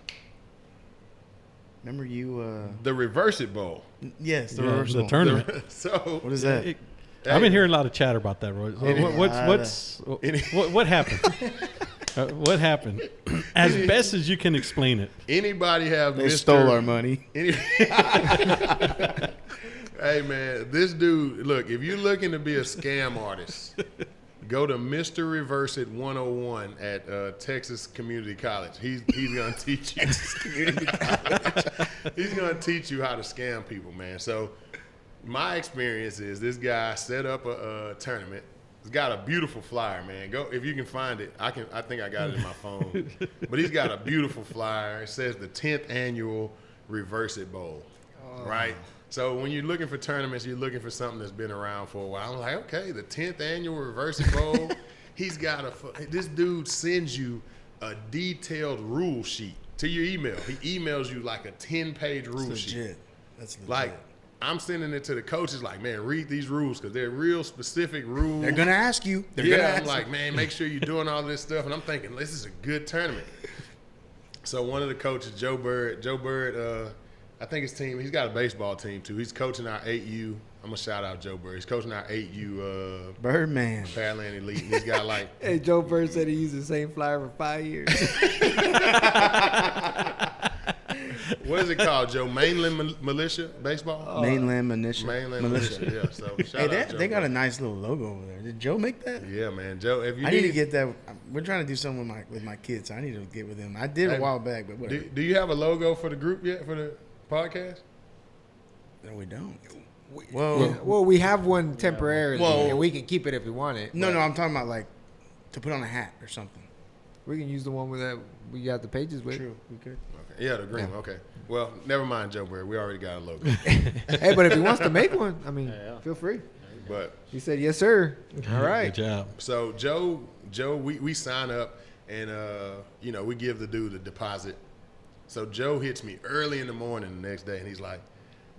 you, The Reverse It Bowl. yes, the Yeah, reverse the bowl. tournament. So What is that? I've been hearing a lot of chatter about that, Roy. What happened? What happened? As best as you can explain it. Anybody have They stole our money. Hey, man, this dude, look, if you're looking to be a scam artist, go to Mr. Reverse It 101 at Texas Community College. He's going to teach you. Texas Community College. He's going to teach you how to scam people, man. So my experience is this guy set up a tournament. He's got a beautiful flyer, man. Go if you can find it. I think I got it in my phone. But he's got a beautiful flyer. It says the 10th annual Reverse It Bowl, right? So when you're looking for tournaments, you're looking for something that's been around for a while. I'm like, okay, the 10th annual Reverse It Bowl. This dude sends you a detailed rule sheet to your email. He emails you like a 10-page rule sheet. That's legit. Like, I'm sending it to the coaches like, man, read these rules because they're real specific rules. They're going to ask you. I'm like, man, make sure you're doing all this stuff. And I'm thinking, this is a good tournament. So one of the coaches, Joe Bird, I think his team, he's got a baseball team too. He's coaching our 8U. I'm going to shout out Joe Bird. He's coaching our 8U Birdman. Pearland Elite. And he's got like. Hey, Joe Bird said he used the same flyer for 5 years. What is it called, Joe? Mainland Militia Baseball? Mainland Militia. Mainland Militia, yeah. So shout out Joe they got Bird. a nice little logo over there. Did Joe make that? Yeah, man. Joe, if you I need to get that. We're trying to do something with my kids. I need to get with them. I did a while back, but whatever. Do you have a logo for the group yet, for the podcast? No, we don't. Well, we have one temporarily, Well- and we can keep it if we want it. No, but I'm talking about like to put on a hat or something. we can use the one with that we got the pages with. True, we could. Okay. Yeah, the green. Yeah. Okay. Well, never mind, Joe Bird. We already got a logo. Hey, but if he wants to make one, I mean, feel free. But He said, "Yes, sir." All right. Good job. so Joe, we sign up and we give the dude a deposit. So Joe hits me early in the morning the next day and he's like,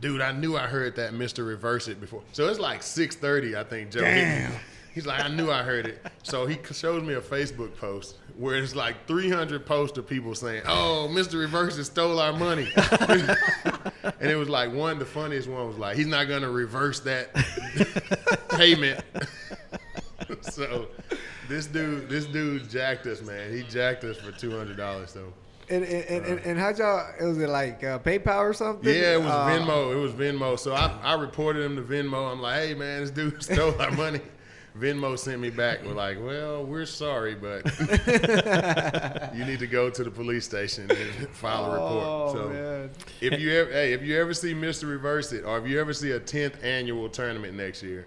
"Dude, I knew I heard that Mr. Reverse It before." So it's like 6:30, I think. Joe hit me. He's like, "I knew I heard it." So he shows me a Facebook post where it's like 300 posts of people saying, "Oh, Mr. Reverse It stole our money." And it was like the funniest one was like, "He's not going to reverse that payment." So this dude jacked us, man. He jacked us for $200 though. And how'd y'all? Was it like PayPal or something? Yeah, it was Venmo. It was Venmo. So I reported him to Venmo. I'm like, "Hey, man, this dude stole our money." Venmo sent me back. We're like, well, we're sorry, but you need to go to the police station and file a report. So man. if you ever see Mr. Reverse It, or if you ever see a 10th annual tournament next year,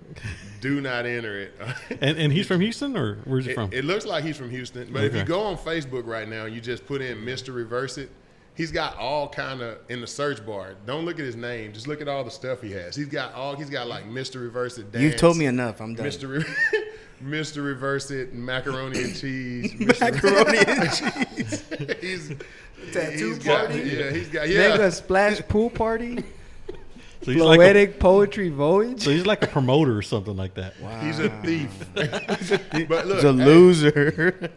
do not enter it. And he's from Houston, or where's he from? It looks like he's from Houston, but if you go on Facebook right now, you just put in Mr. Reverse It. He's got all kind of in the search bar. Don't look at his name. Just look at all the stuff he has. He's got like Mr. Reverse It dance. You've told me enough. I'm done. Mr. Reverse It macaroni and cheese. Macaroni and cheese. He's Tattoo got, party. he's got Mega splash pool party. So he's Poetic poetry voyage. So he's like a promoter or something like that. Wow. He's a thief. But look, he's a loser.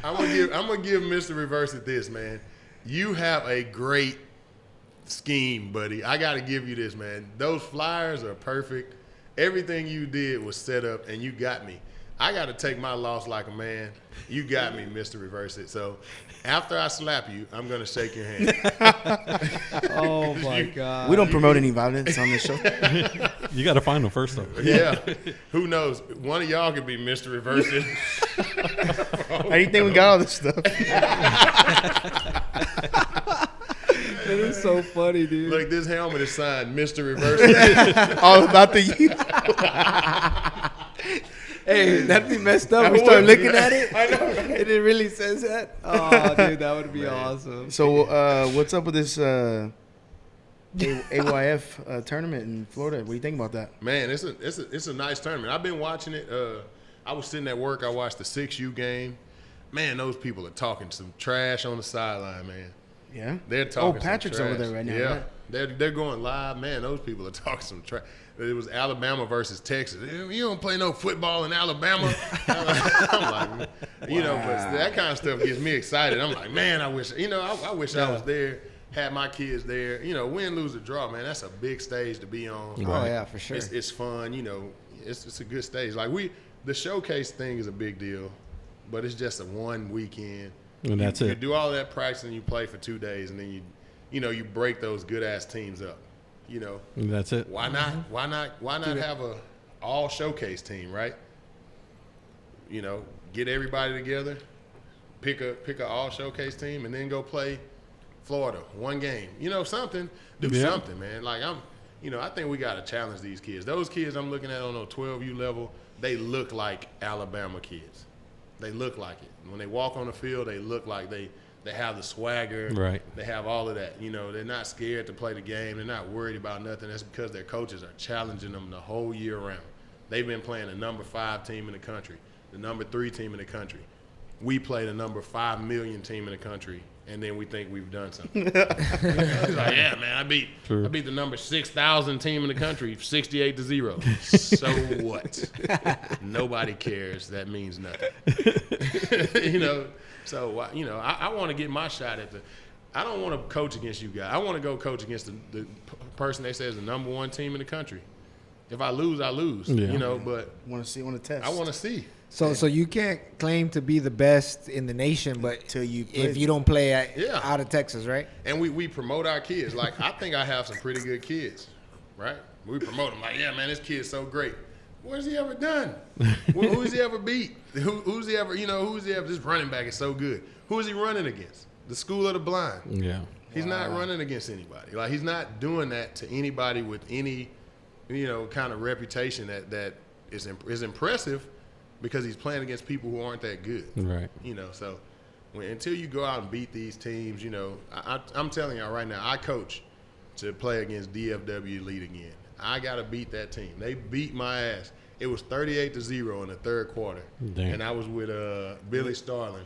I'm gonna give Mr. Reverse It this, man. You have a great scheme, buddy. I gotta give you this, man. Those flyers are perfect. Everything you did was set up, and you got me. I gotta take my loss like a man. You got me, Mr. Reverse It. So after I slap you, I'm gonna shake your hand. Oh my God. We don't promote any violence on this show. You got to find him first, though. Yeah. Who knows? One of y'all could be Mr. Reverse It. How do you think we got all this stuff? It is so funny, dude. Look, this helmet is signed Mr. Reverse It. All about the youth. Hey, that'd be messed up. We start looking at it. I know. And it really says that. Oh, dude, that would be awesome. So, what's up with this AYF tournament in Florida? What do you think about that? Man, it's a nice tournament. I've been watching it. I was sitting at work. I watched the 6U game. Man, those people are talking some trash on the sideline, man. Yeah, they're talking. Oh, Patrick's some over trash. there right now. Yeah, right? they're going live. Man, those people are talking some trash. It was Alabama versus Texas. You don't play no football in Alabama. I'm like, you know, but that kind of stuff gets me excited. I'm like, man, I wish I was there, had my kids there. You know, win, lose, or draw, man. That's a big stage to be on. Oh yeah, for sure. It's fun. You know, it's a good stage. Like the showcase thing is a big deal, but it's just a one weekend. And that's it. You do all that practice and you play for 2 days, and then you break those good ass teams up. You know, And that's it. why not? Why not have a all showcase team, right? You know, get everybody together, pick a all showcase team, and then go play Florida one game. You know, something. Do something, man. Like I think we got to challenge these kids. Those kids I'm looking at on a 12U level, they look like Alabama kids. They look like it. When they walk on the field, they look like they have the swagger. Right. They have all of that. You know, they're not scared to play the game. They're not worried about nothing. That's because their coaches are challenging them the whole year round. They've been playing the number 5 team in the country, the number 3 team in the country. We play the number 5 million team in the country, and then we think we've done something. It's like, yeah, man, I beat the number 6,000 team in the country 68-0. So what? Nobody cares. That means nothing. You know. So, you know, I want to get my shot at I don't want to coach against you guys. I want to go coach against the person they say is the number 1 team in the country. If I lose, I lose. Yeah. You know, but want to test. I want to see. So you can't claim to be the best in the nation, but if you don't play out of Texas, right? And we promote our kids. Like, I think I have some pretty good kids, right? We promote them like, yeah, man, this kid's so great. What has he ever done? Who's he ever beat? Who's he ever, this running back is so good. Who is he running against? The school of the blind. Yeah. He's not running against anybody. Like, he's not doing that to anybody with any, kind of reputation that is impressive, because he's playing against people who aren't that good. Right. So until you go out and beat these teams, I'm telling y'all right now, I coach to play against DFW Elite again. I got to beat that team. They beat my ass. It was 38-0 in the third quarter. Damn. And I was with Billy Starling,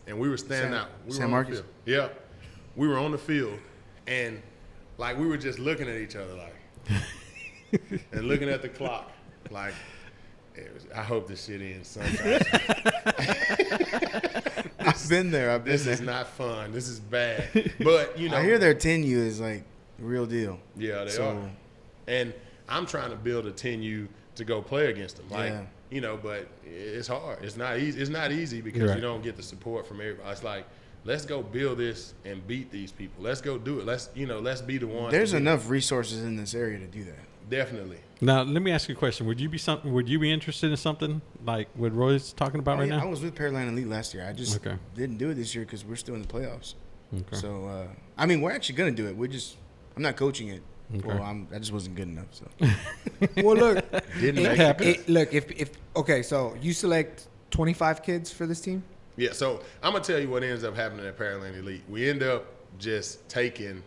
and we were standing out. We San Marcos? Yeah. We were on the field, and, like, we were just looking at each other, like, and looking at the clock, like, I hope this shit ends sometime. I've been there. This is not fun. This is bad. But, I hear their 10U is, like, real deal. Yeah, they are. And I'm trying to build a 10U to go play against them. Like, but it's hard. It's not easy. It's not easy because you don't get the support from everybody. It's like, let's go build this and beat these people. Let's go do it. Let's be the ones. There's enough resources in this area to do that. Definitely. Now, let me ask you a question. Would you be interested in something like what Roy's talking about right now? I was with Pearland Elite last year. I just didn't do it this year because we're still in the playoffs. Okay. So, I mean, we're actually going to do it. I'm not coaching it. Okay. Well, I just wasn't good enough. So. Well, look. Didn't make it. Look, okay, so you select 25 kids for this team? Yeah, so I'm going to tell you what ends up happening at Pearland Elite. We end up just taking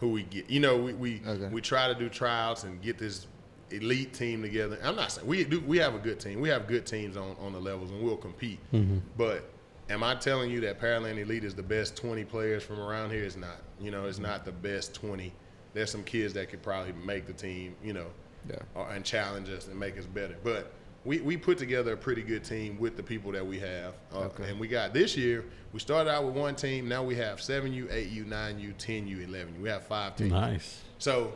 who we get. You know, we try to do tryouts and get this elite team together. I'm not saying we have a good team. We have good teams on the levels, and we'll compete. Mm-hmm. But am I telling you that Pearland Elite is the best 20 players from around here? It's not. You know, it's not the best 20. There's some kids that could probably make the team, you know, and challenge us and make us better. But we put together a pretty good team with the people that we have. And we got this year, we started out with one team. Now we have 7U, 8U, 9U, 10U, 11U. We have 5 teams. Nice. So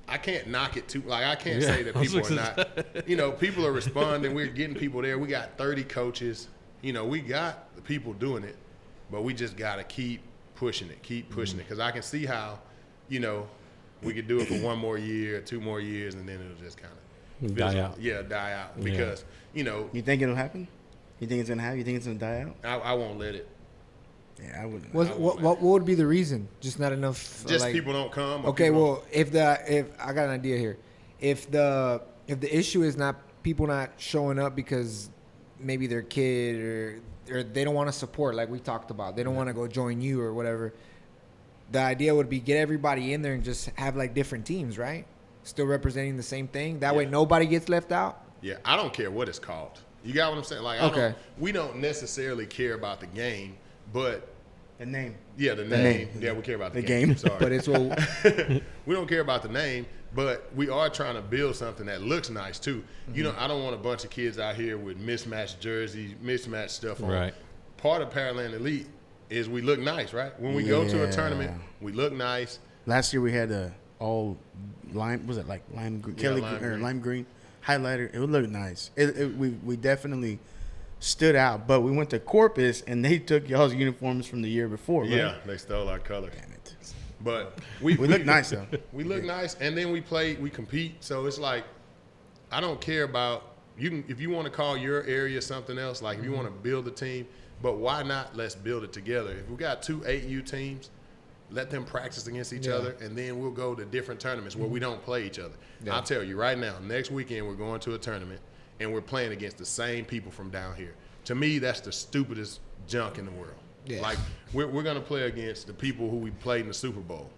I can't knock it too. Like, I can't say that people are not, you know, people are responding. We're getting people there. We got 30 coaches. You know, we got the people doing it, but we just got to keep pushing it, because I can see how, you know, we could do it for 1 more year, 2 more years, and then it'll just kind of die out. Yeah, die out. Because, you know. You think it'll happen? You think it's going to happen? You think it's going to die out? I won't let it. Yeah, I wouldn't. What would be the reason? Just not enough. Just people don't come. Okay, well, if I got an idea here, if the issue is not people not showing up because maybe their kid or they don't want to support, like we talked about, they don't want to go join you or whatever. The idea would be get everybody in there and just have like different teams, right? Still representing the same thing. That way nobody gets left out. Yeah, I don't care what it's called. You got what I'm saying? Like, we don't necessarily care about the game, but the name. Yeah, the name. Yeah, we care about the game. Sorry. But it's what we don't care about the name, but we are trying to build something that looks nice too. Mm-hmm. You know, I don't want a bunch of kids out here with mismatched jerseys, mismatched stuff on. Right. Part of Pearland Elite is we look nice, right? When we go to a tournament, we look nice. Last year we had all lime. Was it like lime green? Lime green highlighter. It would look nice. We definitely stood out. But we went to Corpus and they took y'all's uniforms from the year before. Right? Yeah, they stole our color. Damn it. But we look nice though. We look nice, and then we compete. So it's like, I don't care about if you want to call your area something else. Like if you want to build a team. But why not? Let's build it together. If we got 2 8U teams, let them practice against each other, and then we'll go to different tournaments where we don't play each other. Yeah. I'll tell you right now, next weekend we're going to a tournament, and we're playing against the same people from down here. To me, that's the stupidest junk in the world. Yeah. Like, we're going to play against the people who we played in the Super Bowl.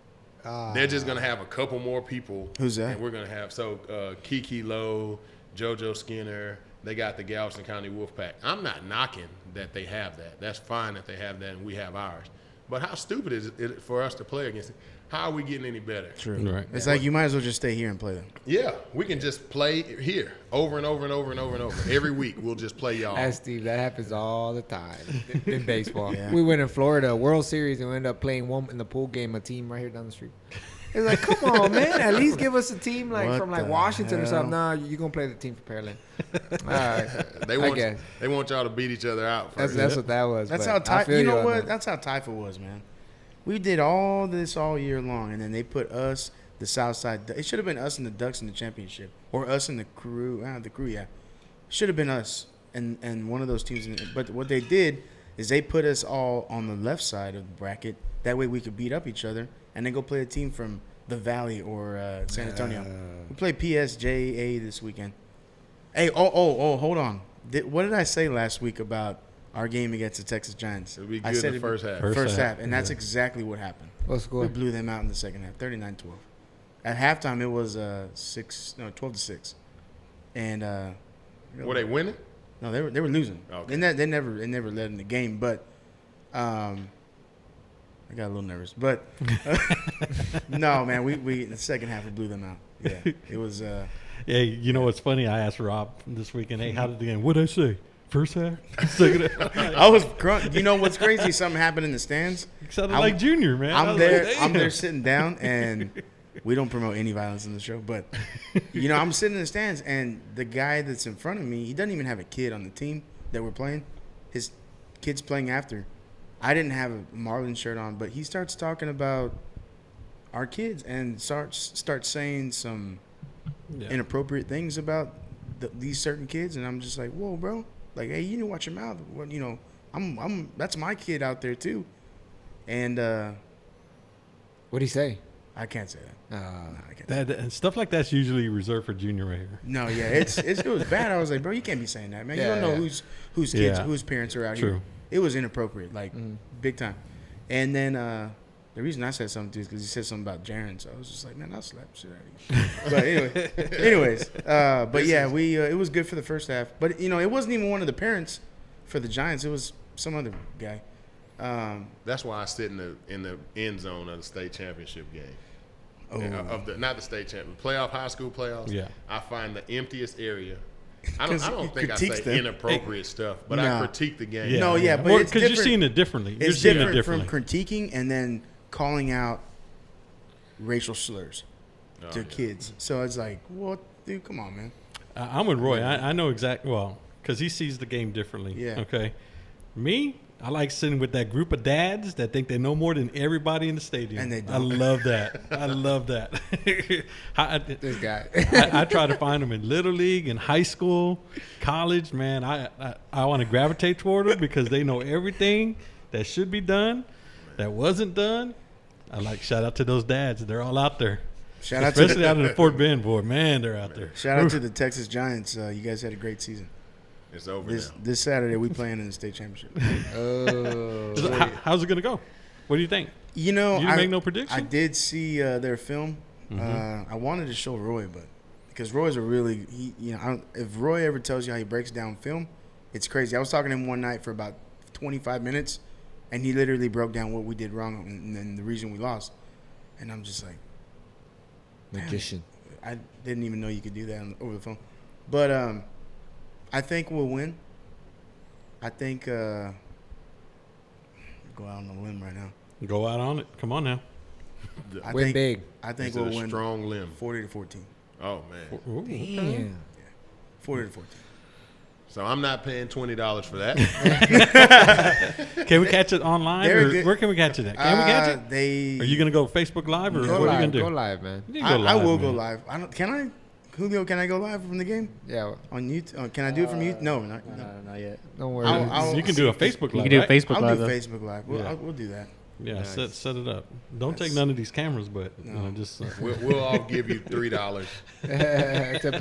They're just going to have a couple more people. Who's that? And we're going to have, Kiki Lowe, JoJo Skinner. They got the Galveston County Wolfpack. I'm not knocking that they have that. That's fine that they have that and we have ours. But how stupid is it for us to play against it? How are we getting any better? True. Right. It's like you might as well just stay here and play them. Yeah, we can just play here over and over and over and over and over. Every week we'll just play y'all. That's Steve. That happens all the time in baseball. Yeah. We went in Florida World Series and we ended up playing one in the pool game, a team right here down the street. It's like, come on, man. At least give us a team from Washington or something. No, you're going to play the team for Pearland. All right. They want y'all to beat each other out. That's what that was. That's how That's how Typha was, man. We did all this all year long, and then they put us, the Southside. It should have been us and the Ducks in the championship, or us and the Crew. Yeah. Should have been us and one of those teams. But what they did is they put us all on the left side of the bracket. That way we could beat up each other and then go play a team from the Valley or San Antonio. We play PSJA this weekend. Hey, hold on. What did I say last week about our game against the Texas Giants? It'll be good in the first half. First half, and that's exactly what happened. What's the score? We blew them out in the second half, 39-12. At halftime, it was 12-6. And were they winning? No, they were losing. Okay. They never led in the game, but I got a little nervous, but no, man, we in the second half we blew them out. Yeah, it was. Yeah, you know what's funny? I asked Rob this weekend, hey, how did the game? What'd I say? First half? Second half? I was crunk. You know what's crazy? Something happened in the stands. You sounded like Junior, man. I'm there sitting down, and we don't promote any violence in the show, but you know, I'm sitting in the stands, and the guy that's in front of me, he doesn't even have a kid on the team that we're playing. His kid's playing after. I didn't have a Marlins shirt on, but he starts talking about our kids and starts saying some inappropriate things about these certain kids, and I'm just like, whoa, bro. Like, hey, you need to watch your mouth. Well, you know, I'm that's my kid out there too. And What'd he say? I can't say that. No, I can't. That and stuff like that's usually reserved for junior right here. No, yeah, it was bad. I was like, bro, you can't be saying that, man. You don't know whose kids, whose parents are out here. It was inappropriate, like big time. And then the reason I said something to is because he said something about Jaren, so I was just like, man, I'll slap shit out of you. But anyways, but yeah, we it was good for the first half. But you know, it wasn't even one of the parents for the Giants. It was some other guy. That's why I sit in the end zone of the state championship game. Not the state champion, playoff, high school playoffs. Yeah, I find the emptiest area. I don't think I say inappropriate stuff, but I critique the game. Yeah. No, yeah, but it's because you're seeing it differently. It's different from critiquing and then calling out racial slurs to kids. So it's like, what, dude? Come on, man. I'm with Roy. I know exactly because he sees the game differently. Yeah. Okay. Me, I like sitting with that group of dads that think they know more than everybody in the stadium. And they don't. I love that. I love that. This guy. I try to find them in Little League, in high school, college. Man, I want to gravitate toward them because they know everything that should be done, that wasn't done. I like shout out to those dads. They're all out there. Especially out in the Fort Bend, boy. Man, they're out there. Shout out to the Texas Giants. You guys had a great season. It's over now. This Saturday, we playing in the state championship. How's it going to go? What do you think? You know, you didn't make no prediction? I did see their film. I wanted to show Roy, but because Roy's if Roy ever tells you how he breaks down film, it's crazy. I was talking to him one night for about 25 minutes, and he literally broke down what we did wrong and the reason we lost. And I'm just like, magician. I didn't even know you could do that over the phone. But I think we'll win. I think go out on a limb right now. Go out on it. Come on now. Win big. I think we'll win. Strong limb. 40-14. Oh man. Damn. Yeah. 40-14. So I'm not paying $20 for that. Can we catch it online? Where can we catch it at? Can we catch it? Are you gonna go Facebook Live or what are you gonna do? Go live, man. I will go live. Can I? Julio, can I go live from the game? Yeah. On YouTube? Can I do it from YouTube? No, not yet. Don't worry. You can do a Facebook Live. You can do a Facebook Live. I'll do Facebook Live. We'll do that. Yeah, nice. set it up. Don't take none of these cameras, but just we'll all give you $3. $3 to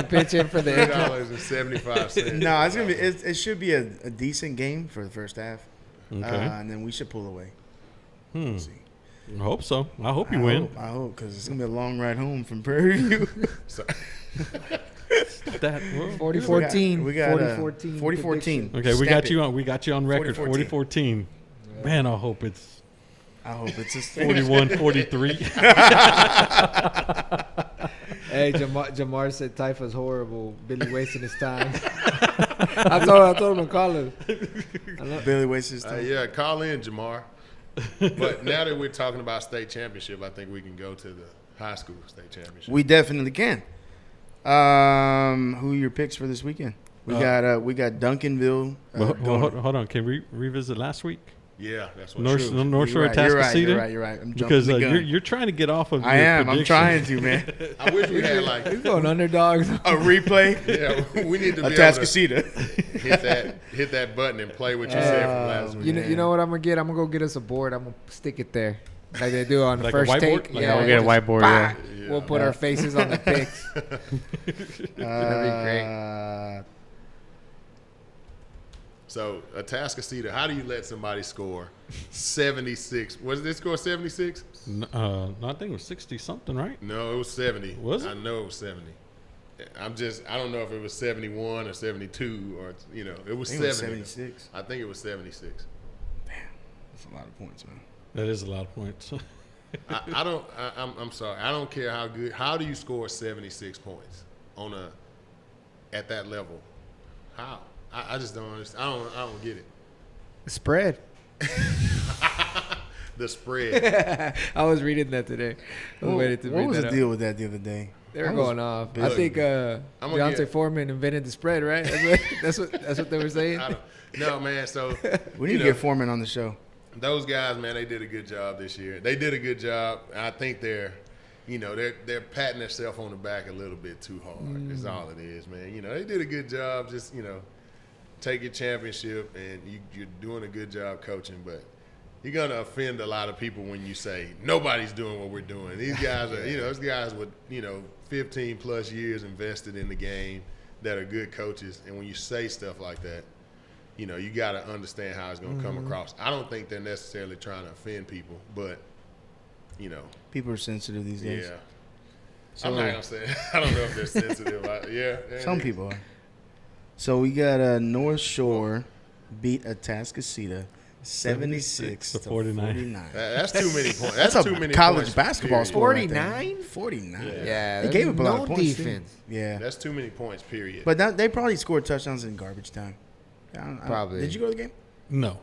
pitch in for the $3.75. No, it's gonna be. It should be a decent game for the first half. Okay. And then we should pull away. We'll see. I hope so. I hope you win. I hope because it's gonna be a long ride home from Prairie View. 40-14. We got 40-14. 40-14. Okay, we got you on record. 40-14. Man, I hope it's a 41-43. Hey, Jamar said Typha's horrible. Billy wasting his time. I told him to call him. Billy wasting his time. Yeah, call in, Jamar. But now that we're talking about state championship, I think we can go to the high school state championship. We definitely can. Who are your picks for this weekend? We got Duncanville. Hold on. Can we revisit last week? Yeah, that's what North Shore Atascocita. You're right. I'm because you're trying to get off of. I am. I'm trying to, man. I wish we had He's going underdogs. A replay. Yeah, we need to be Atascocita. hit that button and play what you said from last week. You know what I'm gonna get? I'm gonna go get us a board. I'm gonna stick it there like they do on the like first take. We'll get a whiteboard. Yeah. We'll put our faces on the picks. That'd be great. So, Atascocita, how do you let somebody score 76? Was this score 76? No, I think it was 60-something, right? No, it was 70. Was it? I know it was 70. I don't know if it was 71 or 72 or, it was 70. 76. I think it was 76. Damn, that's a lot of points, man. That is a lot of points. I'm sorry. I don't care how good. How do you score 76 points at that level? How? I just don't understand. I don't get it. Spread. The spread. I was reading that today. What was the deal with that the other day? They were going off. I think Beyonce Foreman invented the spread, right? That's what they were saying. No, man. So we need to get Foreman on the show. Those guys, man, they did a good job this year. They did a good job. I think they're you know, they're patting themselves on the back a little bit too hard. That's all it is, man. You know, they did a good job. Just, you know, take your championship, and you're doing a good job coaching. But you're gonna offend a lot of people when you say nobody's doing what we're doing. These guys are, you know, those guys with, you know, 15 plus years invested in the game that are good coaches. And when you say stuff like that, you know, you got to understand how it's going to come across. I don't think they're necessarily trying to offend people, but, you know. People are sensitive these days. Yeah. So, I'm not going to say I don't know if they're sensitive. Some people are. So we got North Shore beat Atascocita 76 to 49. That's too many points. That's too many college points, basketball score. 49? 49. Yeah. They gave up a lot of points. Defense. Yeah. That's too many points, period. But they probably scored touchdowns in garbage time. Probably. Did you go to the game? No.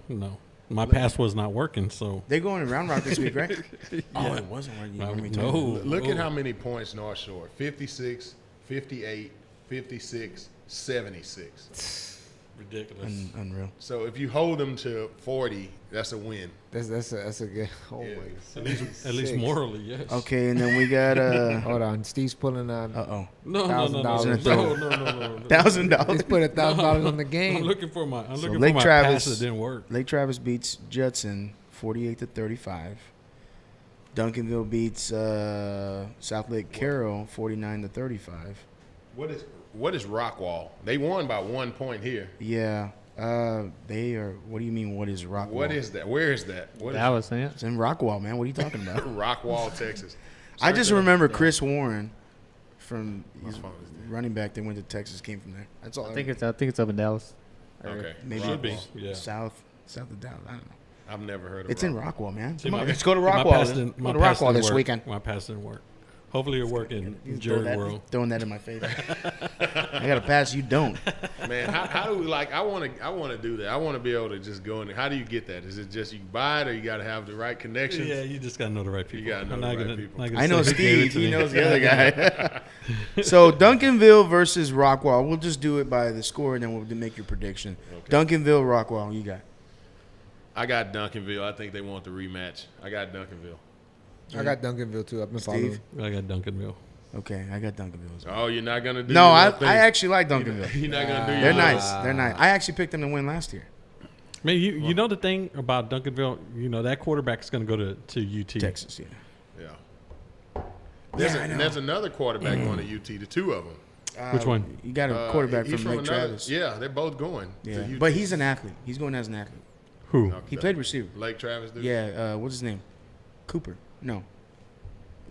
My pass was not working, so. They're going to Round Rock this week, right? Yeah. Oh, it wasn't working. No. Look at how many points North Shore. 56, 58, 56, 76. Ridiculous. Unreal. So if you hold them to 40, that's a win. That's a good. Oh Yeah. my. At least morally, yes. Okay, and then we got Hold on, Steve's pulling on. Uh-oh. No. $1,000. Let's put $1,000 on the game. I'm looking for my Lake Travis pass that didn't work. Lake Travis beats Judson 48-35. Duncanville beats South Lake Carroll 49-35. What is Rockwall? They won by 1 point here. Yeah. They are. What do you mean? What is Rockwall? What is that? Where is that? It's in Rockwall, man. What are you talking about? Rockwall, Texas. I just remember Chris Warren from running back that went to Texas came from there. That's all. I think it's up in Dallas. Okay. Maybe Should be. Rockwall. Yeah. South of Dallas. I don't know. I've never heard of It's in Rockwall, man. See, Come on, my- let's go to my Rockwall. pass Go didn't- to my pass Rockwall didn't this work. weekend. My pass didn't work. Hopefully it'll work in Jerry World. Throwing that in my face. I got a pass. You don't. Man, how do we like? I want to do that. I want to be able to just go in there. How do you get that? Is it just you buy it, or you got to have the right connections? Yeah, you just gotta know the right people. You gotta know the right people. I know Steve. He knows the other guy. So Duncanville versus Rockwall. We'll just do it by the score, and then we'll make your prediction. Okay. Duncanville, Rockwall. You got. I got Duncanville. I think they want the rematch. I got Duncanville. I got Duncanville too. I've been following. Steve. I got Duncanville. Okay, I got Duncanville as well. Oh, you're not gonna do? No, your I little thing. actually like Duncanville. You're not gonna do. They're your nice. little- They're nice. I actually picked them to win last year. Man, you know the thing about Duncanville, you know that quarterback is going to go to UT. Texas, yeah. Yeah. There's another quarterback going to UT. The two of them. Which one? You got a quarterback He's from Lake another- Travis. Yeah, they're both going. Yeah, to UT. but he's an athlete. He's going as an athlete. Who? He played receiver. Lake Travis. Dude? Yeah, what's his name? Cooper. No.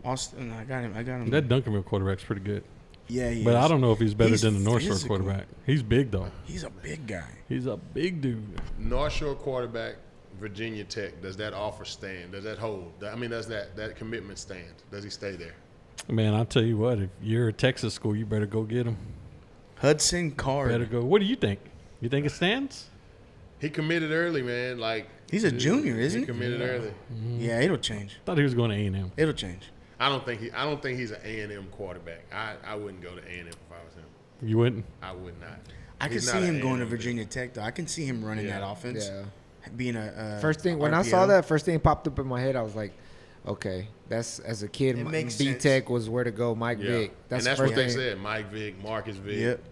Austin. I got him. That Duncanville quarterback's pretty good. Yeah, he But is. I don't know if he's better He's than the North Shore physical. quarterback. He's big, though. He's a big guy. He's a big dude. North Shore quarterback, Virginia Tech. Does that offer stand? Does that hold? I mean, does that commitment stand? Does he stay there? Man, I'll tell you what. If you're a Texas school, you better go get him. Hudson Card. Better go. What do you think? You think it stands? He committed early, man. Like He's a junior, isn't he? he? Committed early. Yeah, it'll change. Thought he was going to A&M. It'll change. I don't think he's an A&M quarterback. I wouldn't go to A&M if I was him. You wouldn't? I would not. I can He's see not him an going to A&M Virginia Tech, though. I can see him running that offense. Yeah. Being a First thing when I saw that, first thing popped up in my head, I was like, okay, that's as a kid. It makes B sense. Tech was where to go. Mike Yeah. Vick. And the that's first what they thing. said. Mike Vick, Marcus Vick. Yep.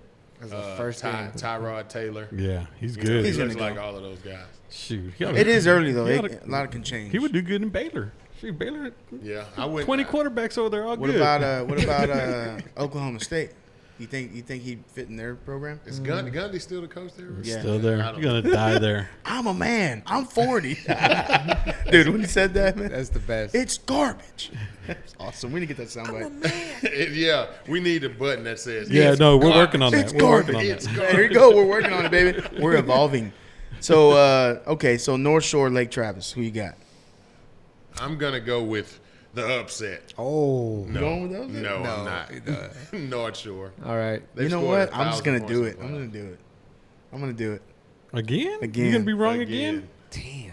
That's the first thing. Tyrod Taylor. Yeah, he's You know, good. he He's looks gonna like go. all of those guys. Shoot. It is early, though. He A oughta- lot can change. He would do good in Baylor. Shoot, Baylor. Yeah, I wouldn't. 20 quarterbacks over there, all What good. about Oklahoma State? You think he'd fit in their program? Is Gundy still the coach there? Yeah. Still there. I don't You're going to die there. I'm a man. I'm 40. Dude, when he said that, man, That's the best. it's garbage. That's awesome. We need to get that soundbite. Yeah, we need a button that says. Yeah, it's no, we're garbage. working on that. It's We're working on garbage. that. There you go. We're working on it, baby. We're evolving. So, okay. So North Shore, Lake Travis. Who you got? I'm gonna go with the upset. Oh. No, going with those? no, No, I'm not. he does. North Shore. All right. They've You know scored what? I'm just 1,000 gonna points do in it. a I'm while. gonna do it. I'm gonna do it. Again? Again. You're going to be wrong again? Damn.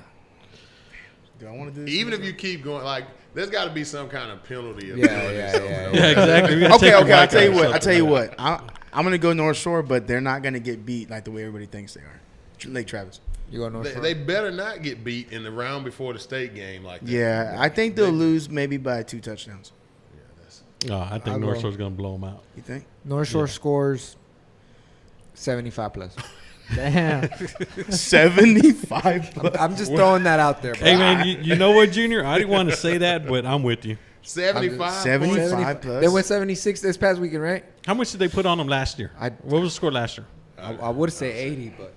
Do I want to do this? Even if you keep going, like, there's got to be some kind of penalty. Of Yeah, doing yeah, this over yeah, and over. Yeah, exactly. We're gonna Okay, take your okay. I'll mic tell you out or what. I'll something tell you like what. I'm gonna go North Shore, but they're not gonna get beat like the way everybody thinks they are. Lake Travis. You go North Shore? They better not get beat in the round before the state game like that. Yeah, I think they'll lose maybe by 2 touchdowns. No, I think North Shore's going to blow them out. You think? North Shore scores 75 plus. Damn. 75 plus. I'm just throwing that out there, bro. Hey, man, you know what, Junior? I didn't want to say that, but I'm with you. 75. 75 plus. They went 76 this past weekend, right? How much did they put on them last year? What was the score last year? I would say 80, but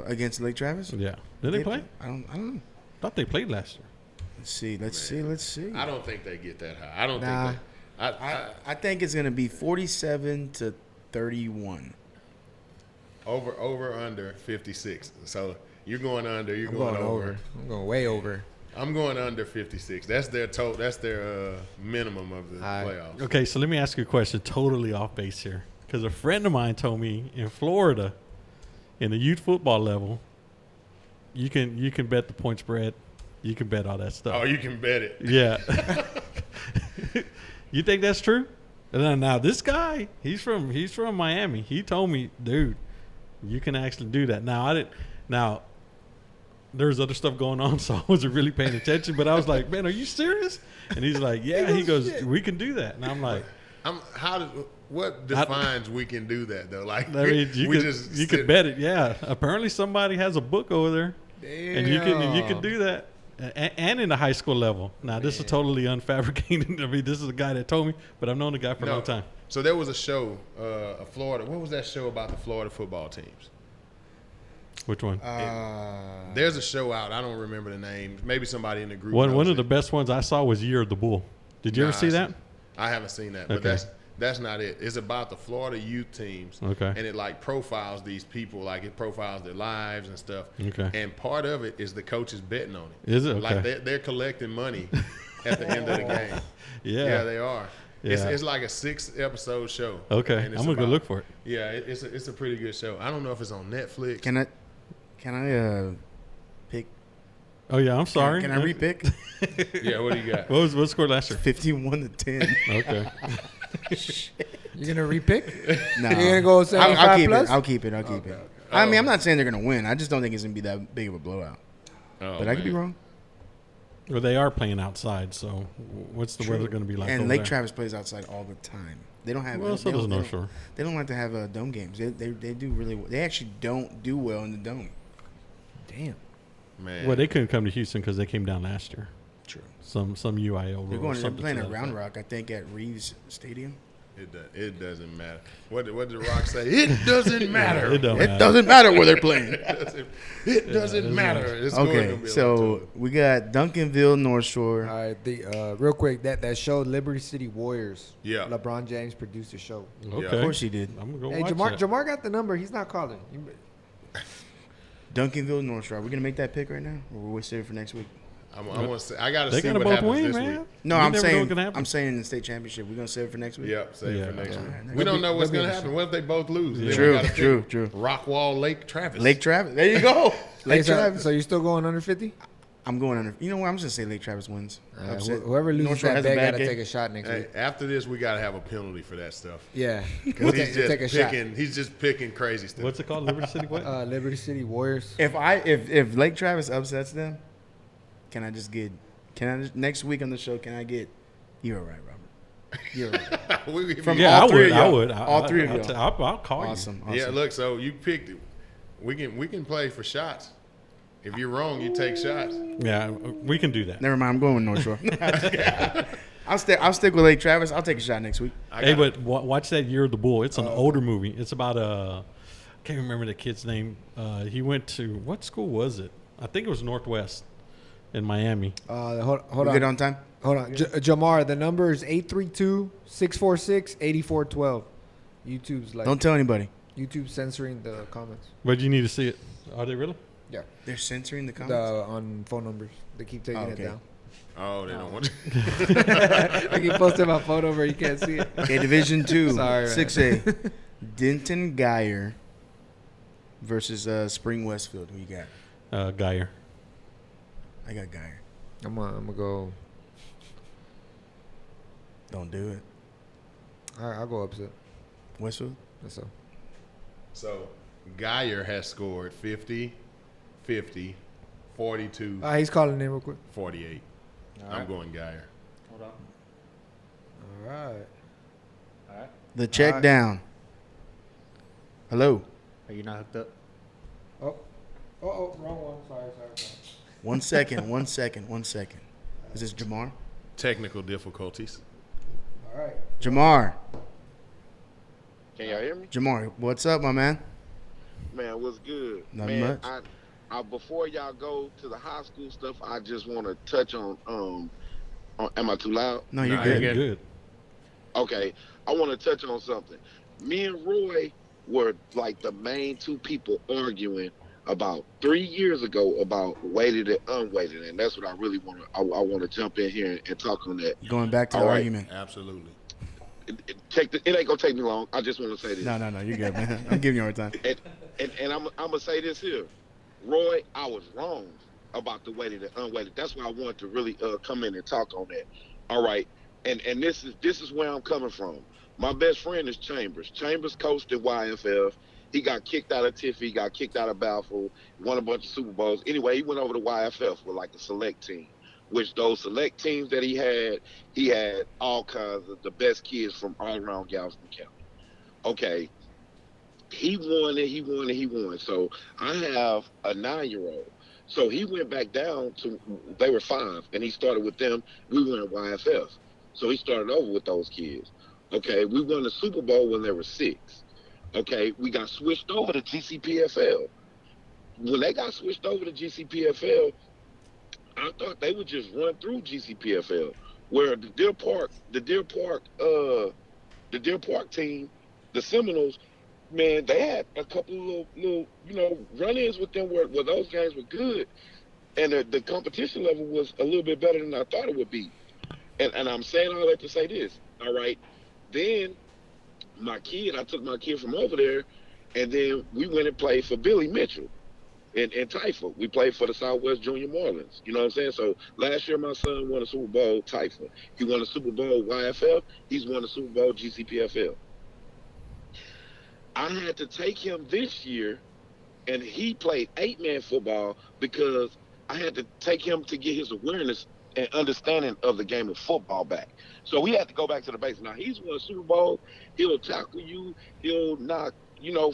Against Lake Travis? Yeah. Did they play? I don't know. Thought they played last year. Let's see. I don't think they get that high. I don't Nah. think that. I think it's gonna be 47 to 31. Over under 56. So you're going under. You're I'm going, going over. over. I'm going way over. I'm going under 56. That's their total. That's their minimum of the playoffs. Okay, so let me ask you a question totally off base here. Because a friend of mine told me in Florida, in the youth football level, you can bet the point spread. You can bet all that stuff. Oh, you can bet it. Yeah. You think that's true? And then now this guy, he's from Miami. He told me, dude, you can actually do that. Now there's other stuff going on, so I wasn't really paying attention. But I was like, man, are you serious? And he's like, yeah. He goes, we can do that. And I'm like, what defines we can do that though? Like, I mean, you could bet it. Yeah. Apparently somebody has a book over there. Damn. And you can do that. And in the high school level. Now, this is totally unfabricated. I mean, this is a guy that told me, but I've known the guy for a long time. So there was a show, Florida. What was that show about the Florida football teams? Which one? There's a show out. I don't remember the name. Maybe somebody in the group. One of the best ones I saw was Year of the Bull. Did you ever see that? I haven't seen that, but that's not it. It's about the Florida youth teams. Okay. And it like profiles these people, like it profiles their lives and stuff. Okay. And part of it is the coaches betting on it. Is it? Like Okay. they're collecting money at the end of the game. Yeah. they are. Yeah. It's like a 6-episode show. Okay. And I'm it's going to go look for it. Yeah, it's a pretty good show. I don't know if it's on Netflix. Can I pick? Oh, yeah. I'm sorry. Can I repick? Yeah, what do you got? What was score last year? 51 to 10. Okay. You're going to repick? No. You're going to go 75 I'll keep plus? it. I'll keep it. Okay. I mean, I'm not saying they're going to win. I just don't think it's going to be that big of a blowout. Oh, But I could be wrong. Well, they are playing outside, so what's the weather going to be like And over Lake there? Travis plays outside all the time. They don't have. Well, so does North Shore. They don't like to have dome games. They do really. They actually don't do well in the dome. Damn. Man. Well, they couldn't come to Houston because they came down last year. True. Some UIL They're rule. They're playing at Round Rock, I think, at Reeves Stadium. It doesn't matter. What did The Rock say? It doesn't matter. It don't matter. Doesn't matter where they're playing. It doesn't matter. It's going Okay, to be so we got Duncanville, North Shore. All right, real quick, that show, Liberty City Warriors. Yeah. LeBron James produced the show. Okay. Of course he did. I'm going to Hey, go watch that. Jamar got the number. He's not calling. Duncanville, North Shore. Are we gonna make that pick right now, or we'll save it for next week? I got to They see got to what both happens win, this man. week. No, You I'm never know saying what's gonna happen. I'm saying in the state championship. We're gonna save it for next week. Yep, save it for Yeah. next Yeah. week. We don't know what's going to happen. What if they both lose? Then we True, gotta pick true. Rockwall, Lake Travis. Lake Travis. There you go. Lake Travis. So you're still going under 50? I'm going under. You know what? I'm just gonna say Lake Travis wins. Upset. Whoever North loses Shore that has a bet bad got to game. take a shot next Hey, week. after this, we got to have a penalty for that stuff. Yeah. Because he's just take a shot. He's just picking crazy stuff. What's it called? Liberty City what? Liberty City Warriors. If Lake Travis upsets them, next week on the show? Can I get? You're right, Robert. You're right. From Yeah, all three of I y'all. would. All three of y'all. I'll call you. Awesome. Yeah, look. So you picked it. We can play for shots. If you're wrong, you take shots. Yeah, we can do that. Never mind. I'm going with North Shore. I'll stick with Lake Travis. I'll take a shot next week. Hey, but watch that Year of the Bull. It's an older movie. It's about I can't remember the kid's name. He went to, what school was it? I think it was Northwest in Miami. Hold We good on time? Hold on. Jamar, the number is 832-646-8412. YouTube's like, Don't tell anybody. YouTube censoring the comments. But you need to see it. Are they really? Yeah. They're censoring the comments. On phone numbers. They keep taking it down. Oh, they don't want to. I keep posting my phone number. You can't see it. Okay, Division 2, Sorry, man. 6A. Denton Geyer versus Spring Westfield. Who you got? Geyer. I got Geyer. I'm gonna go. Don't do it. All right, I'll go upset. Westfield? That's all. So Geyer has scored 50, 50, 42, He's calling in real quick. 48. All I'm right. going Geyer. All right. All right. The check down. Hello. Are you not hooked up? Oh, wrong one. Sorry. 1 second. 1 second. 1 second. Is this Jamar? Technical difficulties. All right. Jamar. Can y'all hear me? Jamar, what's up, my man? Man, what's good? Nothing Man, much. I before y'all go to the high school stuff, I just want to touch on am I too loud? No, you're Nah, good. you're Good. Okay. I want to touch on something. Me and Roy were like the main two people arguing about 3 years ago about weighted and unweighted, and that's what I really want to. I want to jump in here and talk on that. Going back to All the right. argument. Absolutely. It ain't gonna take me long. I just want to say this. No, you're good, man. I'm giving you a hard time. And I'm gonna say this here, Roy, I was wrong about the weighted and unweighted. That's why I wanted to really come in and talk on that. All right, and this is where I'm coming from. My best friend is Chambers. Chambers coached at YFF. He got kicked out of Tiffy, got kicked out of Balfour, won a bunch of Super Bowls. Anyway, he went over to YFF with like a select team, which those select teams that he had all kinds of the best kids from all around Galveston County. Okay. He won. So I have a 9-year-old. So he went back down to, they were 5, and he started with them. We went at YFF. So he started over with those kids. Okay, we won the Super Bowl when they were 6. Okay, we got switched over to GCPFL. When they got switched over to GCPFL, I thought they would just run through GCPFL. Where the Deer Park team, the Seminoles, man, they had a couple little run-ins with them where those games were good, and the competition level was a little bit better than I thought it would be. And I'm saying all that to say this. All right, then I took my kid from over there, and then we went and played for Billy Mitchell in Taifa. We played for the Southwest Junior Marlins. You know what I'm saying? So last year my son won a Super Bowl Taifa. He won a Super Bowl YFF. He's won a Super Bowl GCPFL. I had to take him this year, and he played 8-man football because I had to take him to get his awareness and understanding of the game of football back. So we had to go back to the basics. Now, he's won a Super Bowl. He'll tackle you. He'll knock,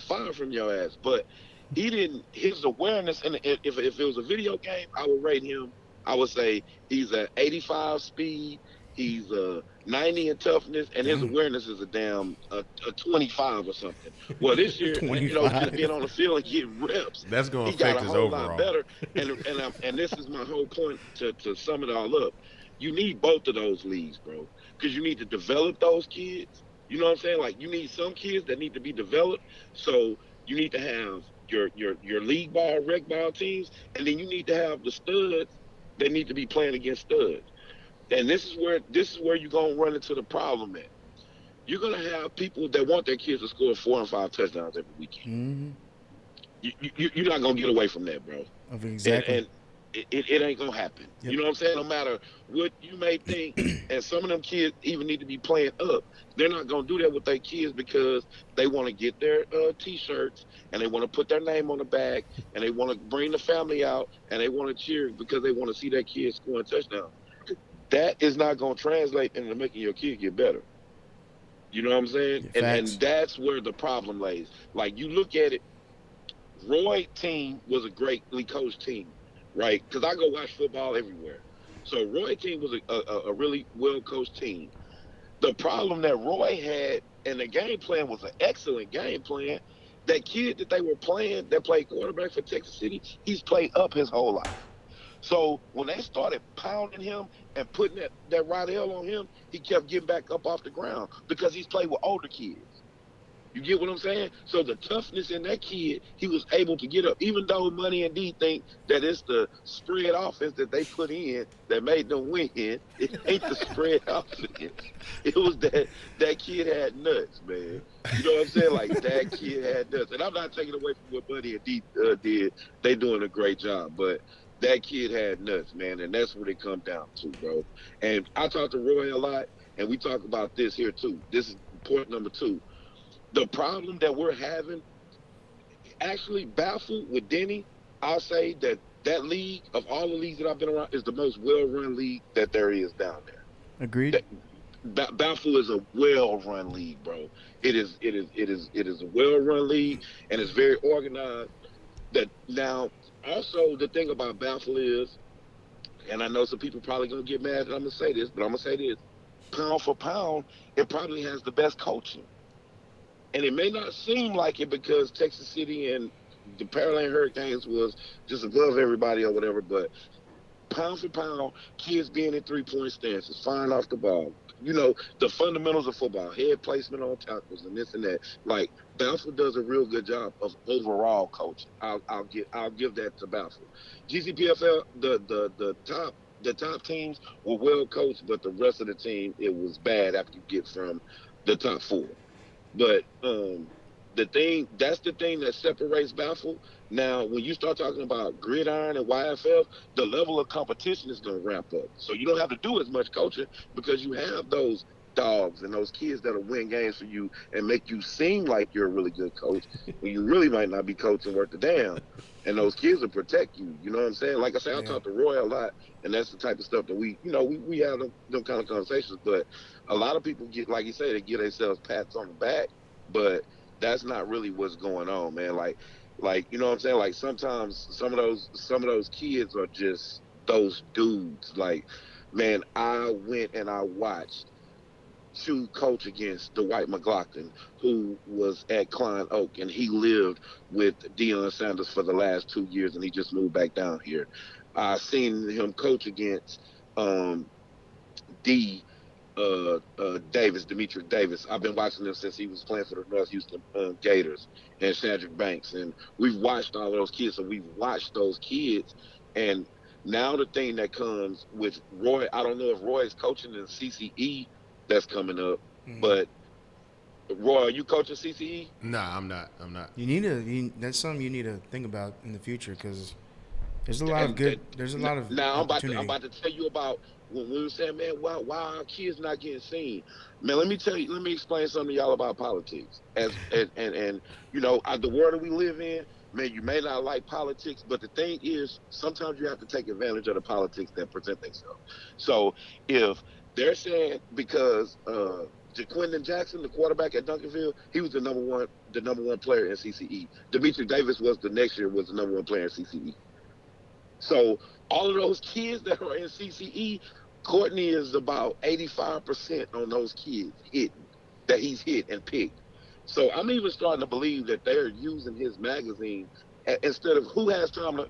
fire from your ass. But he didn't, his awareness, and if it was a video game, I would rate him, I would say he's an 85 speed. He's 90 in toughness, and his awareness is a 25 or something. Well, this year, just being on the field and getting reps, That's going to he got affect a his whole overall. lot better. And this is my whole point to sum it all up. You need both of those leagues, bro, because you need to develop those kids. You know what I'm saying? Like, you need some kids that need to be developed. So you need to have your league ball, rec ball teams, and then you need to have the studs that need to be playing against studs. And this is where you're gonna run into the problem at. You're gonna have people that want their kids to score 4 and 5 touchdowns every weekend. Mm-hmm. You're not gonna get away from that, bro. Exactly. And it ain't gonna happen. Yep. You know what I'm saying? No matter what you may think, and some of them kids even need to be playing up. They're not gonna do that with their kids because they want to get their T-shirts and they want to put their name on the back and they want to bring the family out and they want to cheer because they want to see their kids scoring touchdowns. That is not going to translate into making your kid get better. You know what I'm saying? And that's where the problem lays. Like, you look at it, Roy's team was a greatly coached team, right? Because I go watch football everywhere. So Roy's team was a really well-coached team. The problem that Roy had, and the game plan was an excellent game plan, that kid that they were playing that played quarterback for Texas City, he's played up his whole life. So when they started pounding him and putting that right L on him, he kept getting back up off the ground because he's played with older kids. You get what I'm saying? So the toughness in that kid, he was able to get up. Even though Money and D think that it's the spread offense that they put in that made them win, it ain't the spread offense. It was that kid had nuts, man. You know what I'm saying? Like, that kid had nuts. And I'm not taking away from what Money and D did. They doing a great job. But that kid had nuts, man. And that's what it comes down to, bro. And I talk to Roy a lot, and we talk about this here, too. This is point number 2. The problem that we're having, actually baffled with Denny, I'll say that league, of all the leagues that I've been around, is the most well-run league that there is down there. Agreed. Baffle is a well-run league, bro. It is a well-run league, and it's very organized. That now, also the thing about Baffle is, and I know some people probably gonna get mad that I'm gonna say this, but I'm gonna say this: pound for pound, it probably has the best coaching, and it may not seem like it because Texas City and the Pearland Hurricanes was just above everybody or whatever, but pound for pound, kids being in 3-point stances, firing off the ball. The fundamentals of football, head placement on tackles and this and that. Like Balfour does a real good job of overall coaching. I'll give that to Balfour. GCPFL, the top teams were well coached, but the rest of the team, it was bad after you get from the top four. But that's the thing that separates Baffle. Now, when you start talking about gridiron and YFF, the level of competition is going to ramp up. So you don't have to do as much coaching because you have those dogs and those kids that'll win games for you and make you seem like you're a really good coach when you really might not be coaching worth the damn. And those kids will protect you. You know what I'm saying? Like I say, I talk to Roy a lot, and that's the type of stuff that we have them kind of conversations. But a lot of people get, like you say, they give themselves pats on the back, but that's not really what's going on, man. Like you know what I'm saying? Like sometimes some of those kids are just those dudes. Like, man, I went and I watched Chu coach against Dwight McLaughlin, who was at Klein Oak, and he lived with Deion Sanders for the last 2 years, and he just moved back down here. I seen him coach against Demetrius Davis. I've been watching him since he was playing for the North Houston Gators and Cedric Banks, and we've watched all of those kids. So we've watched those kids, and now the thing that comes with Roy, I don't know if Roy is coaching in CCE that's coming up, but Roy, are you coaching CCE? Nah, I'm not. That's something you need to think about in the future because there's a lot of good. There's a lot of now. I'm opportunity. about to tell you about when we were saying, man, why our kids not getting seen? Man, let me explain something to y'all about politics. And the world that we live in, man, you may not like politics, but the thing is, sometimes you have to take advantage of the politics that present themselves. So if they're saying because Jaquindon Jackson, the quarterback at Duncanville, he was the number one player in CCE. Demetrius Davis was the number one player in CCE. So all of those kids that are in CCE, Courtney is about 85% on those kids that he's hit and picked. So I'm even starting to believe that they're using his magazine instead of who has time to.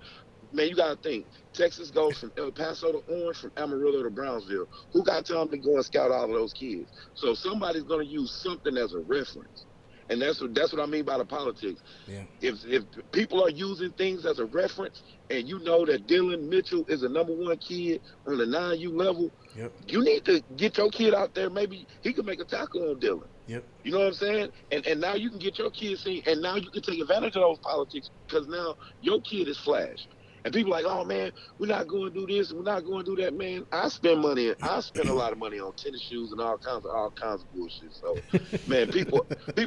Man, you got to think. Texas goes from El Paso to Orange, from Amarillo to Brownsville. Who got time to go and scout all of those kids? So somebody's going to use something as a reference. And that's what I mean by the politics. Yeah. If people are using things as a reference, and you know that Dylan Mitchell is a number one kid on the 9U level, you need to get your kid out there. Maybe he could make a tackle on Dylan. Yep. You know what I'm saying? And now you can get your kid seen, and now you can take advantage of those politics because now your kid is flash. And people are like, oh man, we're not going to do this, we're not going to do that, man. I spend a lot of money on tennis shoes and all kinds of bullshit. So, man, people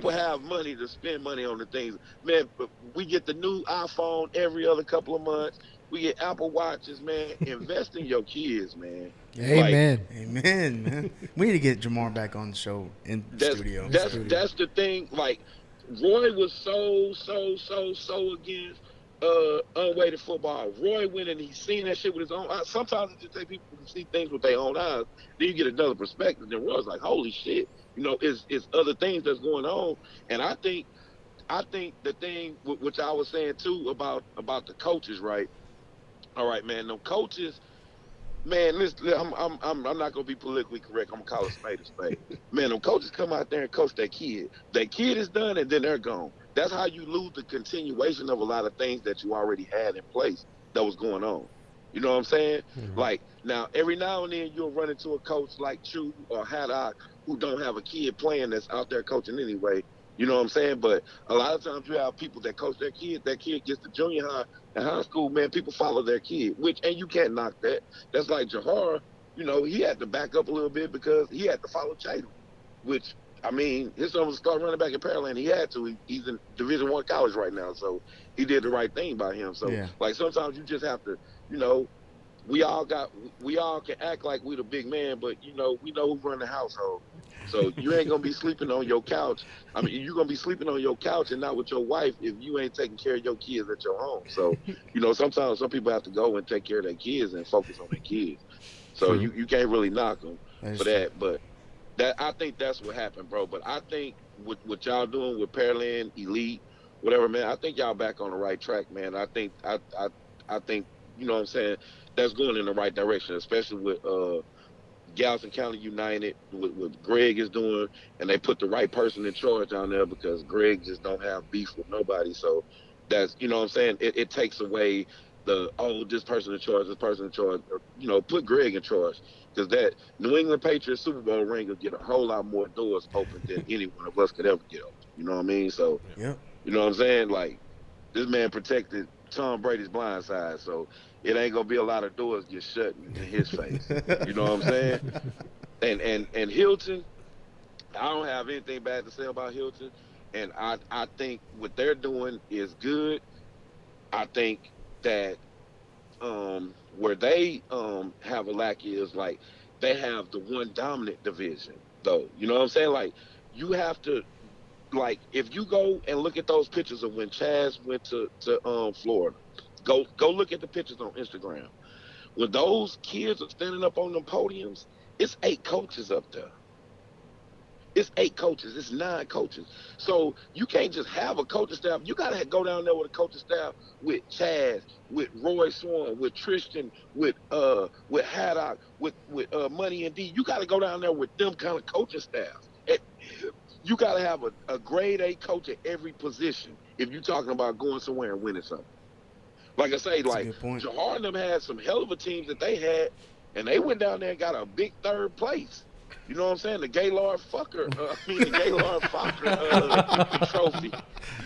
have money to spend money on the things. Man, we get the new iPhone every other couple of months. We get Apple Watches, man. Invest in your kids, man. Amen. Amen, man. We need to get Jamar back on the show in the studio. That's the thing. Like, Roy was so against unweighted football. Roy went and he's seen that shit with his own eyes. Sometimes it just takes people to see things with their own eyes. Then you get another perspective. Then Roy's like, holy shit, it's other things that's going on. And I think the thing which I was saying too about the coaches, right? All right, man. Them coaches, man. Listen, I'm not gonna be politically correct. I'm gonna call it spade a spade. Man, them coaches come out there and coach their kid. Their kid is done, and then they're gone. That's how you lose the continuation of a lot of things that you already had in place that was going on. You know what I'm saying? Mm-hmm. Like, now, every now and then you'll run into a coach like Chu or Haddock who don't have a kid playing that's out there coaching anyway. You know what I'm saying? But a lot of times you have people that coach their kid. That kid gets to junior high and high school, man, people follow their kid, and you can't knock that. That's like Jahar, he had to back up a little bit because he had to follow Chatham, which, I mean, his son was start running back in Pearland. He had to. He's in Division I college right now, so he did the right thing by him. So, like, sometimes you just have to, we all can act like we the big man, but we know who run the household. So you ain't gonna be sleeping on your couch. I mean, you're gonna be sleeping on your couch and not with your wife if you ain't taking care of your kids at your home. So, sometimes some people have to go and take care of their kids and focus on their kids. So you can't really knock them for that. But I think that's what happened, bro. But I think what y'all doing with Pearland, Elite, whatever, man, I think y'all back on the right track, man. I think you know what I'm saying, that's going in the right direction, especially with Galveston County United, what Greg is doing, and they put the right person in charge down there because Greg just don't have beef with nobody. So that's, you know what I'm saying, it takes away this person in charge, put Greg in charge, because that New England Patriots Super Bowl ring will get a whole lot more doors open than any one of us could ever get open. You know what I mean? So, Yep. You know what I'm saying? Like, this man protected Tom Brady's blind side, so it ain't gonna be a lot of doors get shut in his face. You know what I'm saying? And Hilton, I don't have anything bad to say about Hilton, and I think what they're doing is good. I think that where they have a lack is, like, they have the one dominant division, though. You know what I'm saying? Like, you have to, like, if you go and look at those pictures of when Chaz went to Florida, go look at the pictures on Instagram. When those kids are standing up on them podiums, it's 8 coaches up there. It's 8 coaches. It's 9 coaches. So you can't just have a coaching staff. You got to go down there with a coaching staff with Chaz, with Roy Swan, with Tristan, with Haddock, with Money and D. You got to go down there with them kind of coaching staffs. You got to have a grade A coach at every position if you're talking about going somewhere and winning something. Like I say, like, Jahar and them had some hell of a teams that they had, and they went down there and got a big 3rd place. You know what I'm saying? The Gaylord Fokker trophy.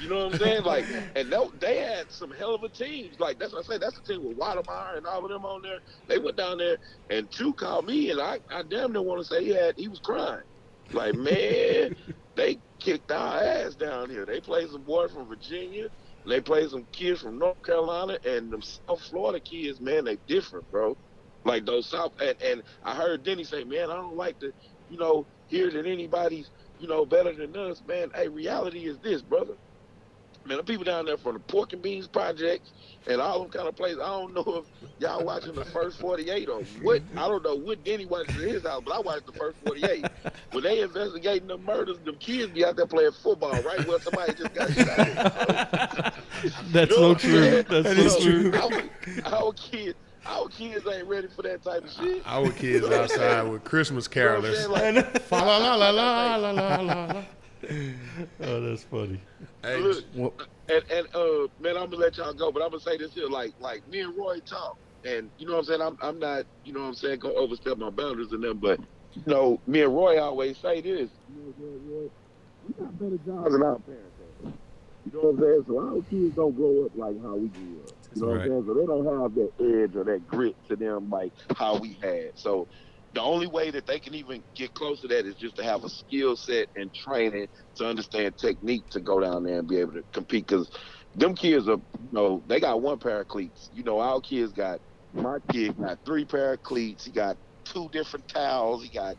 You know what I'm saying? Like, and they had some hell of a teams. Like, that's what I say. That's the team with Watermeyer and all of them on there. They went down there, and Chu called me, and I damn near want to say he was crying. Like, man, they kicked our ass down here. They played some boys from Virginia. They played some kids from North Carolina, and them South Florida kids, man, they different, bro. Like those South, and I heard Denny say, man, I don't like to, hear that anybody's, better than us, man. Hey, reality is this, brother. Man, the people down there from the Pork and Beans Projects and all them kind of places, I don't know if y'all watching the first 48 or what. I don't know what Denny watches at his house, but I watched the first 48. When they investigating the murders, them kids be out there playing football, right? Where somebody just got shot. That's so true. That's so true. Our kids ain't ready for that type of shit. Our kids outside with Christmas carolers. Fa la la la la la la la. Oh, that's funny. Hey, look, man, I'm gonna let y'all go, but I'm gonna say this here, like me and Roy talk, and you know what I'm saying. I'm not, gonna overstep my boundaries in them, but me and Roy always say this. Roy, we got better jobs than our parents have. You know what I'm saying? So our kids don't grow up like how we grew up. You know what I'm saying? So they don't have that edge or that grit to them like how we had. So the only way that they can even get close to that is just to have a skill set and training to understand technique to go down there and be able to compete. Because them kids are, they got 1 pair of cleats. Our kids my kid got 3 pair of cleats. He got 2 different towels. He got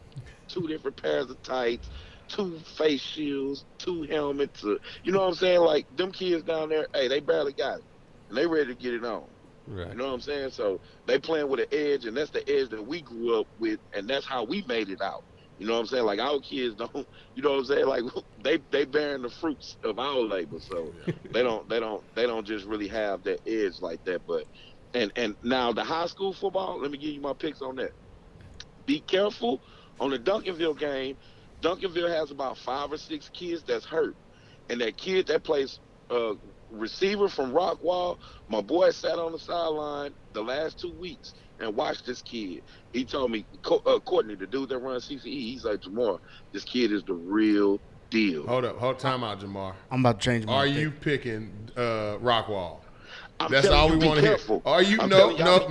2 different pairs of tights, 2 face shields, 2 helmets. You know what I'm saying? Like, them kids down there, hey, they barely got it. And they ready to get it on. Right. You know what I'm saying? So they playing with an edge, and that's the edge that we grew up with, and that's how we made it out. You know what I'm saying? Like, our kids don't, you know what I'm saying? Like, they bearing the fruits of our labor, so they don't just really have that edge like that. But and now the high school football, let me give you my picks on that. Be careful on the Duncanville game. Duncanville has about 5 or 6 kids that's hurt, and that kid that plays receiver from Rockwall, my boy sat on the sideline the last 2 weeks and watched this kid. He told me, Courtney, the dude that runs CCE, he's like, Jamar, this kid is the real deal. Hold time out, Jamar. I'm about to change my pick. You picking Rockwall? That's all we want to hear. Are you? No, Jamar.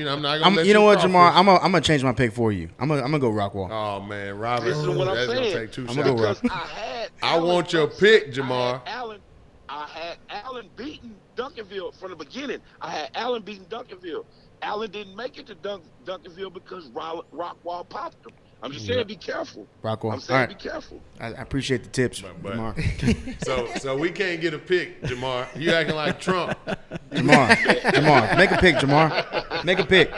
I'm not gonna. You know what, Jamar? I'm gonna change my pick for you. I'm gonna go Rockwall. Oh man, Robert, this is what I'm that's saying. Gonna take 2 I'm shots. gonna go Rock. I want your pick, Jamar. I had Allen beating Duncanville from the beginning. I had Allen beating Duncanville. Allen didn't make it to Duncanville because Rockwall popped him. I'm just saying, be careful. Rockwall. I'm saying, All be right. careful. I appreciate the tips, But Jamar. so we can't get a pick, Jamar. You acting like Trump. Jamar, make a pick, Jamar. Make a pick.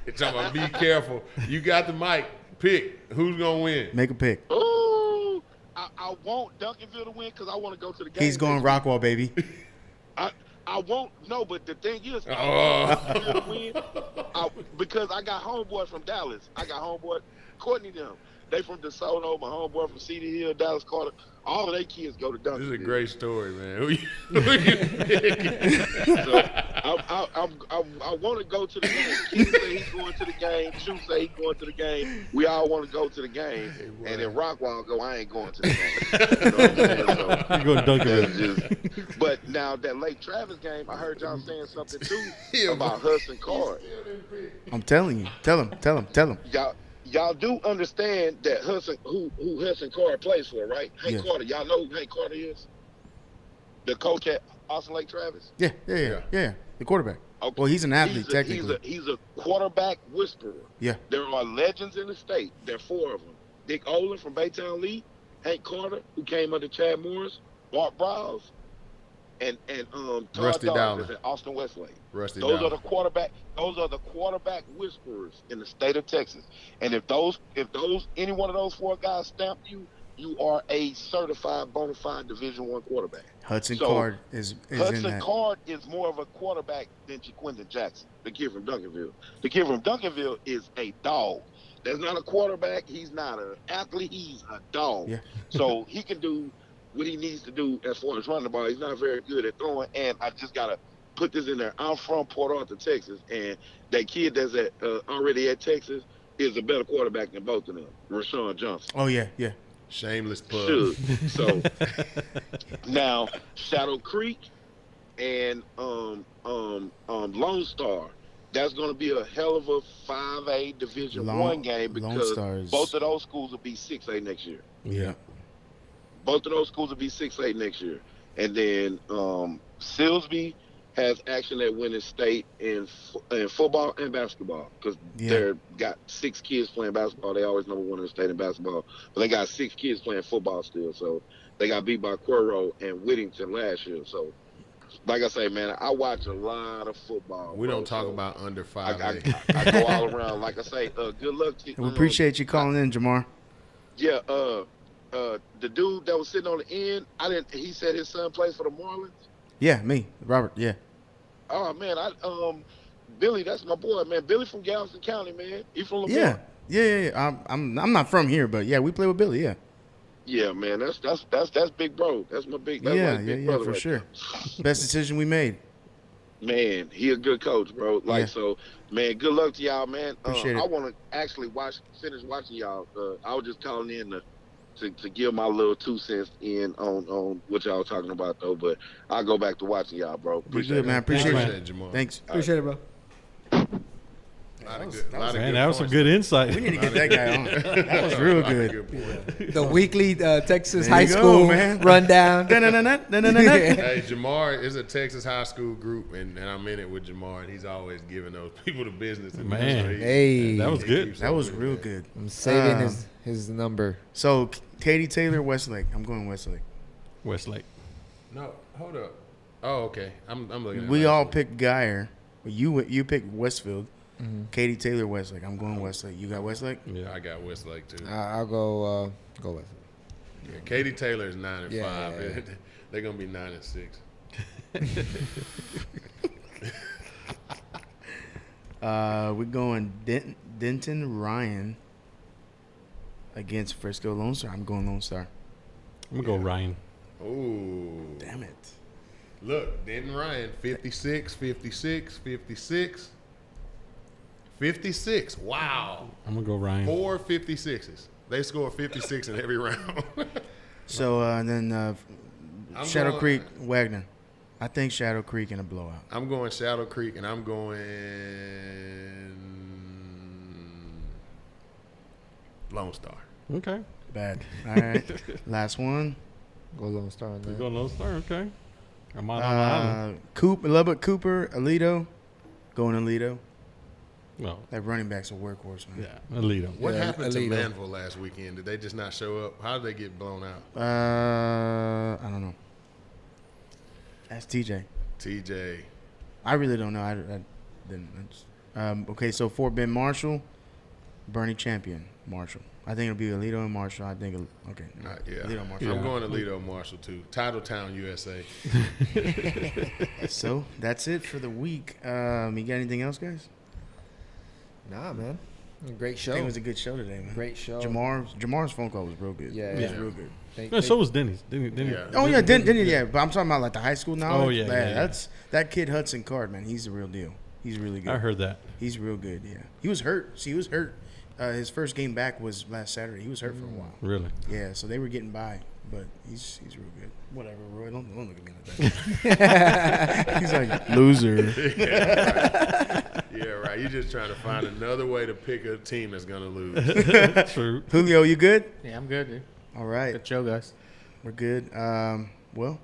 It's talking about be careful. You got the mic. Pick. Who's gonna win? Make a pick. Ooh, I want Duncanville to win because I want to go to the game. He's going Rockwall, baby. I won't. No, but the thing is, I want Duncanville to win because I got homeboy from Dallas. I got homeboy Courtney them. They from DeSoto. My homeboy from Cedar Hill, Dallas Carter. All of their kids go to Duncanville. This is a great story, man. Who you picking? So I want to go to the game. Keith say he's going to the game. Chu say he's going to the game. We all want to go to the game. And then Rockwall go, I ain't going to the game. You know what I'm saying? So, You go to Duncanville. but now that Lake Travis game, I heard y'all saying something too about Hudson Card. I'm telling you. Tell him. Y'all do understand that Hudson, who Hudson Card plays for, right? Hank Carter. Y'all know who Hank Carter is? The coach at Austin Lake Travis? Yeah. The quarterback. Okay. Well, he's an athlete, technically. He's a quarterback whisperer. Yeah. There are legends in the state. There are 4 of them. Dick Olin from Baytown Lee, Hank Carter, who came under Chad Morris, Bart Browse, and Todd Rusty Dawkins Dowling. at Austin Westlake. Rusty Those Dowling. are the quarterback whisperers in the state of Texas. And if any one of those 4 guys stamp you, you are a certified bona fide Division I quarterback. Hudson Card is in that. Hudson Card is more of a quarterback than Jaquindon Jackson, the kid from Duncanville. The kid from Duncanville is a dog. That's not a quarterback. He's not an athlete. He's a dog. Yeah. So he can do what he needs to do as far as running the ball. He's not very good at throwing. And I just got to put this in there. I'm from Port Arthur, Texas, and that kid that's already at Texas is a better quarterback than both of them, Rashawn Johnson. Oh, yeah. Shameless plug. Should. So now Shadow Creek and Lone Star, that's going to be a hell of a 5A Division I game because both of those schools will be 6A next year. Yeah. Both of those schools will be 6A next year. And then Silsbee has action at winning state in football and basketball because they've got 6 kids playing basketball. They always number 1 in the state in basketball. But they got 6 kids playing football still. So they got beat by Cuero and Whittington last year. So, like I say, man, I watch a lot of football. We don't talk about under 5A. I go all around. Like I say, good luck to you. We appreciate you calling in, Jamar. Yeah, the dude that was sitting on the end, he said his son plays for the Marlins. Yeah, me, Robert, yeah. Oh, man, Billy, that's my boy, man. Billy from Galveston County, man. He from Lamar. Yeah. I'm not from here, but yeah, we play with Billy, yeah. Yeah, man, that's big bro. That's my big brother. Yeah, for sure. Best decision we made. Man, he a good coach, bro. So, man, good luck to y'all, man. Appreciate it. I want to actually finish watching y'all. I was just calling in to give my little 2 cents in on what y'all talking about though, but I'll go back to watching y'all, bro. Appreciate it, man. Appreciate it, Jamal. Thanks. Appreciate it, bro. That was some good insight. We need to get that guy on. That was real good. The weekly Texas high school rundown. Hey, Jamar is a Texas high school group, and I'm in it with Jamar, and he's always giving those people the business. Man, that was good. That was real good. I'm saving his number. So, Katie Taylor, Westlake. I'm going Westlake. Westlake. No, hold up. Oh, okay. I'm looking at We all picked Geyer. You picked Westfield. Mm-hmm. Katie Taylor, Westlake. I'm going Westlake. You got Westlake? Yeah, I got Westlake too. I'll go Westlake. Yeah, Katie Taylor is 9-5. Yeah. They're gonna be 9-6. We're going Denton Ryan against Frisco Lone Star. I'm going Lone Star. I'm gonna go Ryan. Ooh, damn it! Look, Denton Ryan, 56, 56, 56. 56. Wow. I'm going to go Ryan. 4 56s. They score 56 in every round. So, then Shadow Creek, Wagner. I think Shadow Creek in a blowout. I'm going Shadow Creek, and I'm going Lone Star. Okay. Bad. All right. Last one. Go Lone Star. We go Lone Star, okay. I'm on island. Lubbock, Cooper, Alito. Going Alito. Well, that running back's a workhorse, man. Yeah, Alito. What happened Alito. to Manville last weekend? Did they just not show up? How did they get blown out? I don't know. That's TJ. I really don't know. I didn't. Okay, so Fort Bend Marshall, Bernie Champion Marshall. I think it'll be Alito and Marshall. I think okay. Yeah. Alito Marshall. I'm going to Alito Marshall too. Titletown, USA. So that's it for the week. You got anything else, guys? Nah, man. Great show. I think it was a good show today, man. Great show. Jamar's phone call was real good. Yeah, it was real good. Yeah, so was Denny's. Denny. Yeah. Oh yeah, Denny. Yeah, but I'm talking about like the high school knowledge. Oh, yeah, Man, yeah. That's that kid Hudson Card, man. He's the real deal. He's really good. I heard that. He's real good. Yeah, he was hurt. See, he was hurt. His first game back was last Saturday. He was hurt for a while. Really? Yeah, so they were getting by, but he's real good. Whatever, Roy. Don't look at me like that. He's like loser. Yeah, right. You're just trying to find another way to pick a team that's gonna lose. True. Julio, you good? Yeah, I'm good, dude. All right, Good show, guys. we're good. Well,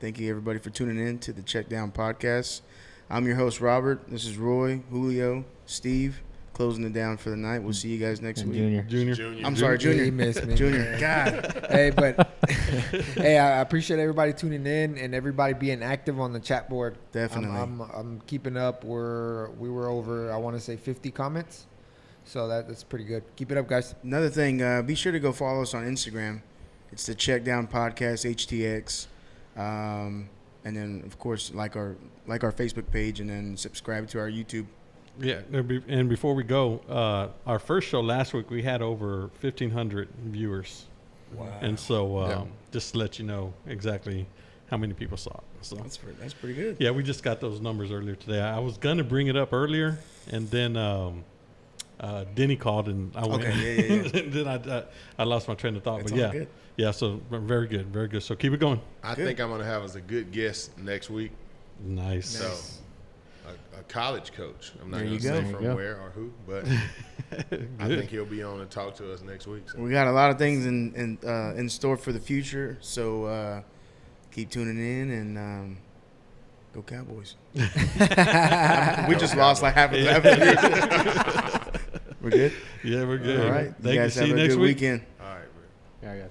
thank you everybody for tuning in to the Check Down Podcast. I'm your host Robert. This is Roy, Julio, Steve. Closing it down for the night. We'll see you guys next And week. Junior. I'm sorry, Junior. He missed me. Junior. God. Hey, but hey, I appreciate everybody tuning in and everybody being active on the chat board. Definitely. I'm keeping up. We were over, I want to say 50 comments, so that's pretty good. Keep it up, guys. Another thing, be sure to go follow us on Instagram. It's the Check Down Podcast HTX, and then of course like our Facebook page, and then subscribe to our YouTube. Yeah, and before we go, our first show last week, we had over 1,500 viewers. Wow. And so just to let you know exactly how many people saw it. So That's pretty good. yeah, we just got those numbers earlier today. I was going to bring it up earlier, and then Denny called, and I went. Okay, yeah. And then I lost my train of thought. It's but all yeah, good. yeah. So very good, very good. So keep it going. I think I'm gonna have as a good guest next week. Nice. So a college coach. I'm not There gonna you say go. from There you go. where or who, but I think he'll be on and talk to us next week. So. We got a lot of things in store for the future, so keep tuning in and go Cowboys. We just lost like half of the We're good? Yeah, we're good. All right. Thank you guys See have you a next good week. weekend. All right, bro. Yeah, I got